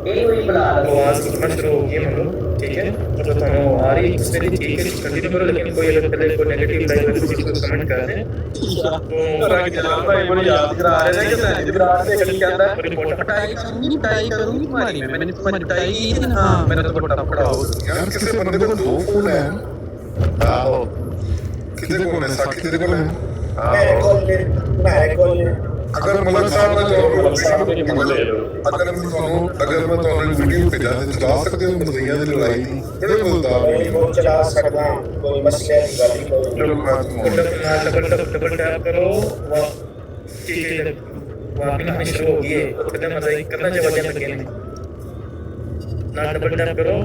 Speaker 11: ਇਹ ਕੋਈ ਬੁਲਾ ਲਓ
Speaker 7: आवाज सुनना शुरू होगी मतलब ठीक है मतलब ਤੁਹਾਨੂੰ आ रही इसमें ठीक है कंटिन्यू करो लेकिन कोई अगर पहले कोई नेगेटिव लाइक अगर किसी को कमेंट कर दें तो
Speaker 12: जनाब भाई मुझे याद करा रहे हैं कि सैनिक विराट से कल क्या है
Speaker 8: पिटाई करूंगी तुम्हारी मैंने तुम्हारी पिटाई की थी ना मेरा तो बड़ा पड़ाओ
Speaker 2: यार किसी बंदे को 2 फोन है
Speaker 13: ਆਹੋ
Speaker 2: किसी को है साकी तेरे को है
Speaker 13: ਮੇਰੇ ਕੋਲ
Speaker 2: अगर मलक साहब ने अगर मैं ਤੁਹਾਨੂੰ ਵੀਡੀਓ ਭੇਜਾਂ ਤੇ ਚਲਾ ਸਕਦੇ ਹੋ ਮਜ਼ਈਆਂ ਦੀ ਲੜਾਈ ਦੀ ਕਿਹੜੇ ਮੁੱਦਾ
Speaker 6: वो चला सकता कोई मसले की गल नहीं कोई
Speaker 2: ਚਲੋ ਮੈਂ ਤੁਹਾਨੂੰ
Speaker 7: डबल टैप करो ठीक है वापस आनी शुरू होगी है तो कितना मजा करना चाहिए लगे ना डबल टैप करो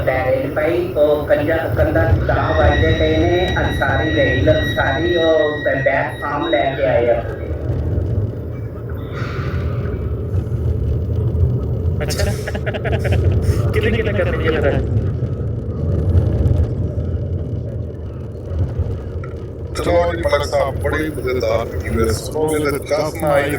Speaker 11: बैरेल भाई वो कंधा दाम वाले गए ने अंसारी रहील अंसारी और बैग फार्म लेके आए
Speaker 7: अच्छा कितने करने ये लगा
Speaker 2: चलो मलक साहब बड़ी मजेदार की मेरे सुनोगे तो दस ना आई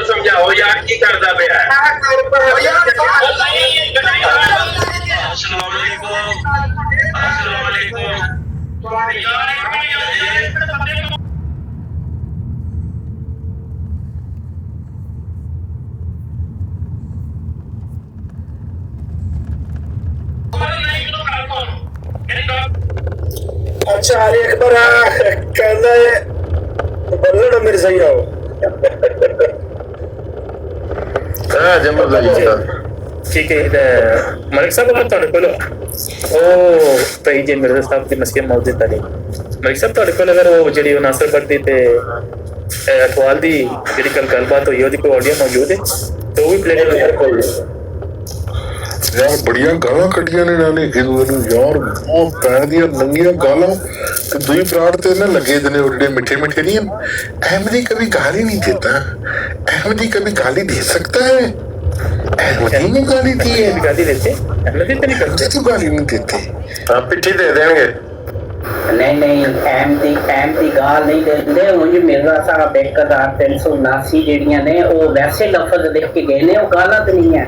Speaker 9: समझाओ यार
Speaker 11: ਕੀ ਕਰਦਾ ਪਿਆ
Speaker 10: अच्छा अरे अकबर कहना है बल्लड़ मेरे सही रहो
Speaker 7: ठीक है मलिक साहब अगर ਤੁਹਾਡੇ ਕੋਲ ਉਹ ਭਾਈ ਜੀ ਮਿਰਜ਼ਾ ਸਾਹਿਬ ਦੀ ਮਸਜਿਦ ਮੌਜੂਦ ਹੈ ਮਲਿਕ ਸਾਹਿਬ ਤੁਹਾਡੇ ਕੋਲ ਅਗਰ ਉਹ ਜਿਹੜੀ ਨਾਸਰ ਬੱਦੀ ਤੇ ਅਖਵਾਲ ਦੀ ਜਿਹੜੀ ਗੱਲਬਾਤ ਹੋਈ ਉਹਦੀ ਕੋਈ ਆਡੀਓ ਮੌਜੂਦ ਹੈ ਤੇ ਉਹ ਵੀ ਪਲੇ ਕਰੋ
Speaker 2: ਯਾਰ ਬੜੀਆਂ ਗਾਲਾਂ ਕੱਢੀਆਂ ਨੇ ਨਾਲੇ ਇੱਕ ਦੂਜੇ ਨੂੰ ਯਾਰ ਉਹ ਪੈਣ ਦੀਆਂ ਨੰਗੀਆਂ ਗਾਲਾਂ ਤੇ ਦੂਈ ਬਰਾੜ ਤੇ ਨਾ ਲੱਗੇ ਦੇ ਨੇ ਉਹ ਜਿਹੜੇ ਮਿੱਠੇ ਮਿੱਠੇ ਨਹੀਂ अहमदी कभी गाली नहीं देता अहमदी कभी गाली दे सकता है अहमदी ने गाली दी है
Speaker 7: गाली देते अहमदी तो नहीं करते
Speaker 2: तो गाली नहीं देते
Speaker 13: हाँ पिट्ठी दे देंगे
Speaker 11: नहीं अहमदी गाल नहीं देंगे मुझे मिर्जा साहब 1379 ਜਿਹੜੀਆਂ ਨੇ ਉਹ ਵੈਸੇ ਲਫ਼ਜ਼ ਲਿਖ ਕੇ ਗਏ ਨੇ ਉਹ ਗਾਲਾਂ ਤੇ ਨਹੀਂ ਹੈ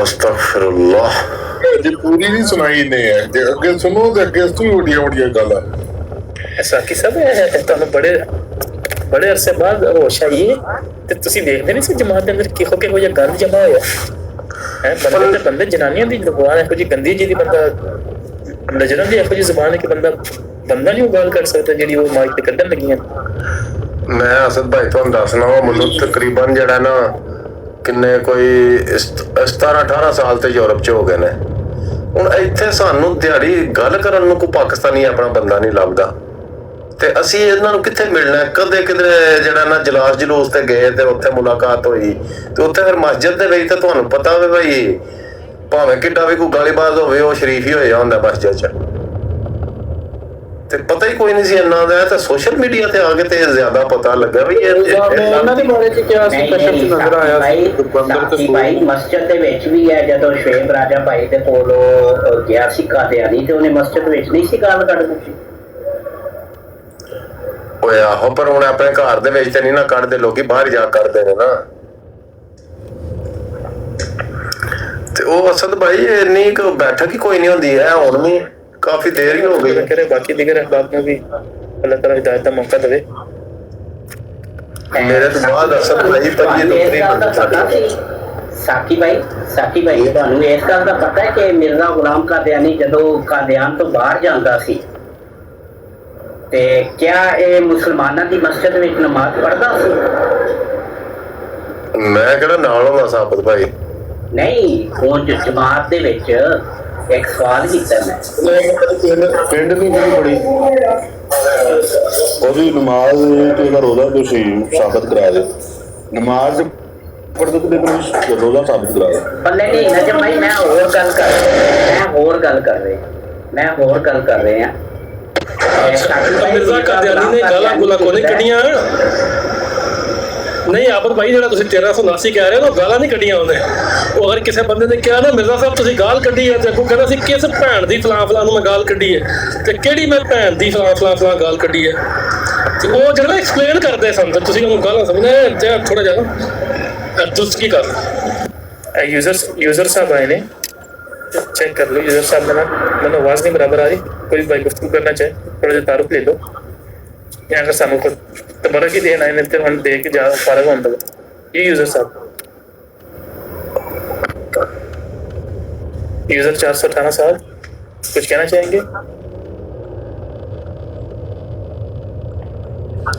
Speaker 13: अस्तगफिरुल्लाह
Speaker 2: जी पूरी नहीं सुनाई ने है जे अगे सुनो ते अगे इस तो बड़िया बड़िया गाਲਾਂ
Speaker 7: ऐसा कि सब ਤੁਹਾਨੂੰ ਬੜੇ ਅਰਸੇ ਬਾਅਦ ਹੋਸ਼ ਆਈ ਤੇ ਤੁਸੀਂ ਦੇਖਦੇ ਨਹੀਂ ਸੀ ਜਮਾਤ ਦੇ ਅੰਦਰ ਕਿਹੋ ਜਿਹਾ ਗੰਦ ਜਮਾ ਹੋਇਆ ਹੈ ਬੰਦੇ ਤੇ ਬੰਦੇ ਜਨਾਨੀਆਂ ਦੀ ਜ਼ੁਬਾਨ ਇਹੋ ਜਿਹੀ ਗੰਦੀ ਜਿਹੀ ਬੰਦਾ ਨਜ਼ਰਾਂ ਦੀ ਇਹੋ ਜਿਹੀ ਜ਼ੁਬਾਨ ਹੈ ਕਿ ਬੰਦਾ ਨਹੀਂ ਉਹ ਗੱਲ ਕਰ ਸਕਦਾ ਜਿਹੜੀ ਉਹ ਮਾਈਕ ਤੇ ਕੱਢਣ ਲੱਗੀਆਂ
Speaker 13: मैं असद भाई ਤੁਹਾਨੂੰ ਦੱਸਣਾ ਵਾ ਮੈਨੂੰ ਤਕਰੀਬਨ ਜਿਹੜਾ ਨਾ ਕਿੰਨੇ ਕੋਈ 17-18 ਸਾਲ ਤੇ ਯੂਰਪ ਚ ਹੋ ਗਏ ਨੇ ਹੁਣ ਇੱਥੇ ਸਾਨੂੰ ਦਿਹਾੜੀ ਗੱਲ ਕਰਨ ਨੂੰ ਕੋਈ ਪਾਕਿਸਤਾਨੀ ਆਪਣਾ ਬੰਦਾ ਨਹੀਂ ਲੱਭਦਾ ਤੇ ਅਸੀਂ ਇਹਨਾਂ ਨੂੰ ਕਿੱਥੇ ਮਿਲਣਾ ਕਦੇ ਕਿਧਰੇ ਜਿਹੜਾ ਨਾ ਜਲਾਸ ਜਲੂਸ ਤੇ ਗਏ ਤੇ ਉੱਥੇ ਮੁਲਾਕਾਤ ਹੋਈ ਤੇ ਉੱਥੇ ਫਿਰ ਮਸਜਿਦ ਦੇ ਵਿੱਚ ਤਾਂ ਤੁਹਾਨੂੰ ਪਤਾ ਹੋਵੇ ਭਾਈ ਭਾਵੇਂ ਕਿੱਡਾ ਵੀ ਕੋਈ ਗਾਲੀਬਾਜ਼ ਹੋਵੇ ਉਹ ਸ਼ਰੀਫ ਹੀ ਹੋਇਆ ਹੁੰਦਾ ਮਸਜਿਦ ਚ ਤੇ ਪਤਾ ਹੀ ਕੋਈ ਨਹੀਂ ਸੀ ਇਹਨਾਂ ਦਾ ਤੇ ਸੋਸ਼ਲ ਮੀਡੀਆ ਤੇ ਆ ਕੇ ਤੇ ਜ਼ਿਆਦਾ ਪਤਾ ਲੱਗਾ ਵੀ
Speaker 10: ਇਹਨਾਂ ਦੇ ਬਾਰੇ ਚ ਕਿਹਾ ਸੀ ਕਸ਼ਮ ਚ ਨਜ਼ਰ ਆਇਆ ਸੀ
Speaker 11: ਭਾਈ ਮਸਜਿਦ ਦੇ ਵਿੱਚ ਵੀ ਹੈ ਜਦੋਂ ਸ਼ੁਏਬ ਰਾਜਾ ਭਾਈ ਦੇ ਕੋਲ ਗਿਆ ਸੀ ਕਾਦੀਆਨੀ ਤੇ ਉਹਨੇ ਮਸਜਿਦ ਵਿੱਚ ਨਹੀਂ ਸੀ ਗਾਲ ਕੱਢ ਦਿੱਤੀ
Speaker 13: ਓਏ ਆਹੋ ਪਰ ਹੁਣ ਆਪਣੇ ਘਰ ਦੇ ਵਿੱਚ ਤੇ ਨਹੀਂ ਨਾ ਕੱਢਦੇ ਲੋਕੀ ਬਾਹਰ ਜਾ ਕਰਦੇ ਨੇ ਨਾ ਤੇ ਉਹ ਅਸਦ ਭਾਈ ਇੰਨੀ ਕੁ ਬੈਠਕ ਹੀ ਕੋਈ ਨਹੀਂ ਹੁੰਦੀ ਹੈ ਹੁਣ ਵੀ काफी देर ही हो गई है
Speaker 7: करे बाकी दिगर अहबाब में भी अल्लाह ताला हिदायत का मौका देवे
Speaker 13: मेरे तो बाद असद भाई पर ये दूसरी
Speaker 11: ਸਾਕੀ ਭਾਈ ਤੁਹਾਨੂੰ ਇਸ ਗੱਲ ਦਾ ਪਤਾ ਹੈ ਕਿ ਮਿਰਜ਼ਾ ਗੁਲਾਮ ਕਾਦੀਆਨੀ ਜਦੋਂ ਕਾਦੀਆਨ ਤੋਂ ਬਾਹਰ ਜਾਂਦਾ ਸੀ ਤੇ ਕਿਆ ਇਹ ਮੁਸਲਮਾਨਾਂ ਦੀ ਮਸਜਿਦ ਵਿੱਚ ਨਮਾਜ਼ ਪੜ੍ਹਦਾ ਸੀ
Speaker 13: ਮੈਂ ਕਿਹੜਾ ਨਾਲ ਹੁੰਦਾ ਸਾਬਤ ਭਾਈ
Speaker 11: ਨਹੀਂ ਉਹ ਜਮਾਤ ਦੇ ਵਿੱਚ एक सवाल ਕੀਤਾ ਮੈਂ
Speaker 3: ਪਿੰਡ ਦੀ ਜਿਹੜੀ ਬੜੀ ਉਹਦੀ ਨਮਾਜ਼ ਤੇ ਉਹਦਾ ਰੋਜ਼ਾ ਤੁਸੀਂ ਸਾਬਤ ਕਰਾ ਦੇ ਨਮਾਜ਼ ਪੜ੍ਹਦੇ ਤੇ ਰੋਜ਼ਾ ਸਾਬਤ ਕਰਾ ਦੇ
Speaker 11: ਬੱਲੇ ਨਹੀਂ ਨਜਮ ਭਾਈ ਮੈਂ ਹੋਰ ਗੱਲ ਕਰ ਰਿਹਾ
Speaker 8: ਮਿਰਜ਼ਾ ਕਾਦੀਆਨੀ ਨੇ ਗਾਲਾਂ ਗੁਲਾ ਕੋਨੇ ਕੱਢੀਆਂ ਨਹੀਂ ਆਬਦ ਭਾਈ ਜਿਹੜਾ ਤੁਸੀਂ 1379 ਕਹਿ ਰਹੇ ਹੋ ਗਾਲਾਂ ਨਹੀਂ ਕੱਢੀਆਂ ਉਹਨੇ ਉਹ ਅਗਰ ਕਿਸੇ ਬੰਦੇ ਨੇ ਕਿਹਾ ਨਾ ਮਿਰਜ਼ਾ ਸਾਹਿਬ ਤੁਸੀਂ ਗਾਲ ਕੱਢੀ ਹੈ ਤੇ ਅੱਗੋਂ ਕਹਿੰਦਾ ਸੀ ਕਿਸ ਭੈਣ ਦੀ ਫਲਾਂ ਨੂੰ ਮੈਂ ਗਾਲ ਕੱਢੀ ਹੈ ਤੇ ਕਿਹੜੀ ਮੈਂ ਭੈਣ ਦੀ ਫਲਾਂ ਗਾਲ ਕੱਢੀ ਹੈ ਤੇ ਉਹ ਜਿਹੜਾ ਐਕਸਪਲੇਨ ਕਰਦੇ ਸਨ ਤੇ ਤੁਸੀਂ ਉਹਨੂੰ ਗਾਲਾਂ ਸਮਝਣਾ ਜਾਂ ਥੋੜਾ ਜਿਹਾ ਦੁਸਤ ਕੀ ਕਰ
Speaker 7: यूजर साहब आए ने चेक कर लो यूजर साहब मैंने आवाज़ नहीं बराबर आ रही कोई भाई गुफ्तगू करना चाहे थोड़ा सा तारुफ ले लो या अगर सामू को तबरा की देन आए तो हम दे के जा फारग होता है ये यूजर साहब यूजर 418 साल कुछ कहना चाहेंगे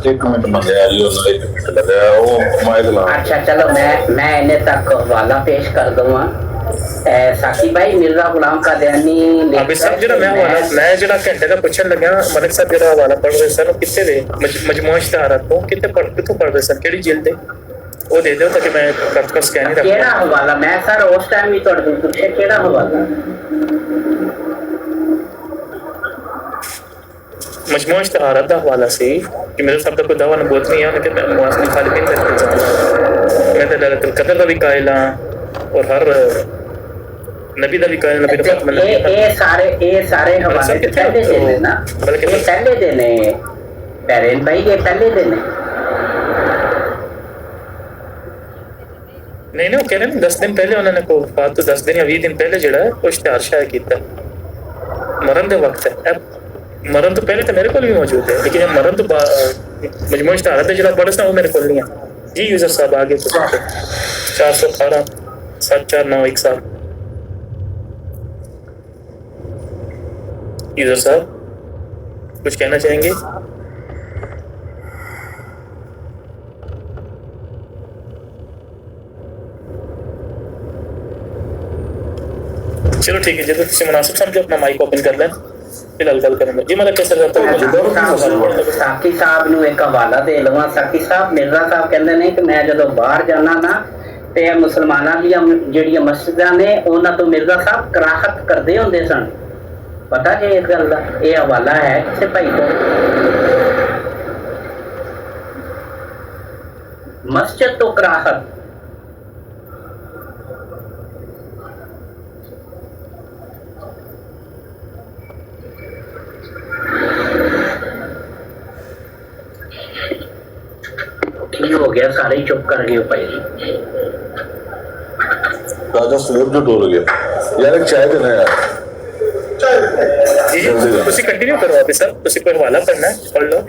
Speaker 3: एक मिनट मंगया जी उसने एक मिनट लगाया वो माइक ला
Speaker 11: अच्छा चलो मैं इन्हें तक हवाला पेश कर दूंगा साकी भाई मिर्जा गुलाम कादियानी
Speaker 7: अभी सब जरा मैं जरा घंटे का पूछने लगा मलिक साहब जरा हवाला पढ़ रहे सर कितने दे मजमूआ इश्तिहारात तो कितने पढ़ रहे सर केड़ी जेल दे वो दे दो ताकि मैं कब का स्कैन ही रख
Speaker 11: केड़ा हवाला मैं सर उस टाइम ही तोड़ दूं पूछे केड़ा हवाला
Speaker 7: मजमूआ इश्तिहारात दा हवाला से कि मेरे साहब का कोई दावा नबूवत नहीं है लेकिन मैं मुआसनी खालिदीन का इंतजाम मैं तो लैलतुल कदर का भी कायल हां और हर नबी दा भी कहना नबी दा फातिमा नबी
Speaker 11: ये सारे हवाले तो पहले देने ना, ये पहले देने पैरेंट भाई, ये पहले देने
Speaker 7: नहीं वो कह रहे हैं 10 दिन पहले उन्होंने को बात तो 10 दिन या 20 दिन पहले जड़ा है वो इश्तिहार शाया कीता मरण दे वक्त है। अब मरण तो पहले तो मेरे को भी मौजूद है, लेकिन मरण तो मजमू इश्तिहार है जड़ा बड़ा सा वो मेरे को नहीं है जी। यूजर साहब आगे 418 7491 यूजर साहब कुछ कहना चाहेंगे? चलो ठीक है, जब किसी मुनासिब समझो अपना माइक ओपन कर लें, फिलहाल गल करेंगे जी। मतलब कैसे रहता है
Speaker 11: साकी साहब ਨੂੰ ਇੱਕ ਹਵਾਲਾ ਦੇ ਲਵਾਂ। ਸਾਕੀ ਸਾਹਿਬ ਮਿਰਜ਼ਾ ਸਾਹਿਬ ਕਹਿੰਦੇ ਨੇ ਕਿ ਮੈਂ ਜਦੋਂ ਬਾਹਰ ਜਾਣਾ ਨਾ ਤੇ ਮੁਸਲਮਾਨਾਂ ਦੀਆਂ ਜਿਹੜੀਆਂ ਮਸਜਿਦਾਂ ਨੇ ਉਹਨਾਂ ਤੋਂ ਮਿਰਜ਼ਾ ਸਾਹਿਬ ਕਰਾਹਤ ਕਰਦੇ ਹੁੰਦੇ ਸਨ। ਪਤਾ ਜੇ ਇਸ ਗੱਲ ਦਾ? ਇਹ ਹਵਾਲਾ ਹੈ ਕਿਸੇ ਭਾਈ ਕੋਲ। ਮਸਜਿਦ ਤੋਂ ਕਰਾਹਤ हो गया, सारे ही चुप कर गए भाई।
Speaker 3: राजा सूरज जो डोल गया यार, एक चाय देना यार।
Speaker 7: जी ਤੁਸੀਂ ਕੰਟੀਨਿਊ ਕਰੋ ਆਪੇ ਸਰ, ਤੁਸੀਂ ਕੋਈ ਹਵਾਲਾ ਪੜਨਾ ਪੜ ਲਓ।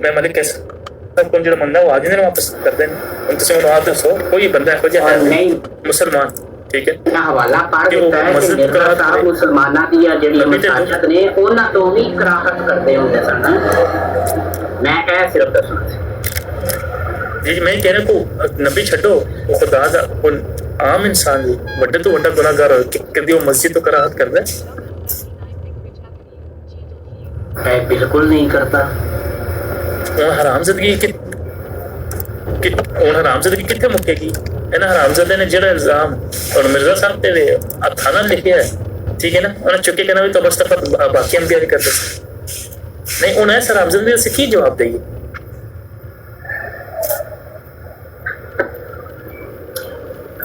Speaker 7: ਮੈਂ ਮਲਿਕ ਕੈਸ ਸਭ ਕੋਲ ਜਿਹੜਾ ਮੰਨਦਾ ਉਹ ਆਜ ਨੇ ਵਾਪਸ ਕਰ ਦੇਣ। ਹੁਣ ਤੁਸੀਂ ਮੈਨੂੰ ਆਪ ਦੱਸੋ ਕੋਈ ਬੰਦਾ ਇਹੋ ਜਿਹਾ ਹੈ ਨਹੀਂ ਮੁਸਲਮਾਨ, ਠੀਕ ਹੈ
Speaker 11: ਨਾ ਹਵਾਲਾ ਪੜ ਦਿੱਤਾ ਹੈ ਕਿ ਮਿਰਜ਼ਾ ਸਾਹਿਬ ਮੁਸਲਮਾਨਾਂ ਦੀਆਂ ਜਿਹੜੀਆਂ ਮਸਾਜਿਦ ਨੇ ਉਹਨਾਂ ਤੋਂ ਵੀ ਕਰਾਹਤ ਕਰਦੇ ਹੁੰਦੇ ਸਨ। ਮੈਂ ਇਹ ਸਿਰਫ ਦੱਸਣਾ ਸੀ
Speaker 7: जी। मैं कह रहा हूँ नबी छो वो खुदा दा आम इंसान जी वड्डे तो वड्डा गुनाहगार हो कभी वो मस्जिद तो कराहत करदा
Speaker 11: है? बिल्कुल नहीं करता।
Speaker 7: हरामज़दगी कितने मुक्केगी? इन्हां हरामज़दे ने जेड़ा इल्जाम और मिर्जा साहब ते हत्थां नाल लिखिया है, ठीक है ना, उन्हें चुके कहना भी तो बस बाकी अंबिया भी करते नहीं। उन्हें इस हरामज़दे से की जवाब देगी?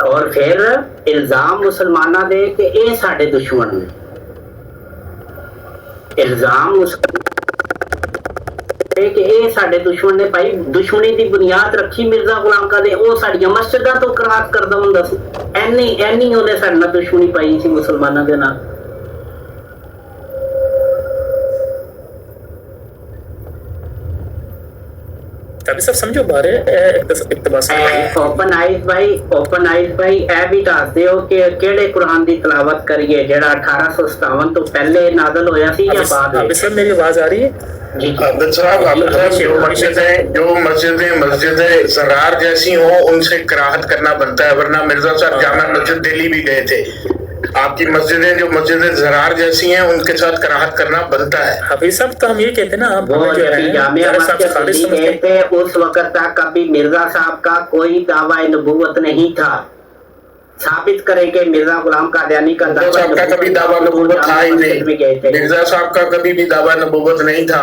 Speaker 11: और फिर इल्जाम मुसलमाना दे कि ये साडे दुश्मन ने। इल्जाम कि ये साडे दुश्मन ने भाई दुश्मनी की बुनियाद रखी मिर्जा गुलाम कादे वो साडियां मस्जिदां तो कराहत करदा हुंदा सी। एनी उन्हें साडे नाल दुश्मनी पाई सी मुसलमाना दे नाल।
Speaker 7: तभी सब समझो बारे इक्तबास
Speaker 11: ओपन आइज भाई ए भी दस दियो कि केड़े कुरान दी तिलावत करिए जेड़ा 1857 तो पहले नाज़िल होया सी या बाद में?
Speaker 7: सर मेरी आवाज आ रही है
Speaker 13: जी? आबिद साहब जो मस्जिदें ज़रार जैसी हो उनसे कराहत करना बनता है, वरना मिर्जा साहब जामा मस्जिद दिल्ली भी गए थे। आपकी मस्जिदें जो मस्जिदें ज़रार जैसी हैं उनके साथ कराहत करना बनता है।
Speaker 7: हाफिज साहब तो हम ये कहते हैं ना,
Speaker 11: जामिया मस्जिद गए थे उस वक्त तक कभी मिर्जा साहब का कोई दावा नबूवत नहीं था। साबित करें कि मिर्जा गुलाम कादियानी का
Speaker 13: कभी दावा नबूवत था ही नहीं। मिर्जा साहब का कभी भी दावा नबूवत नहीं था।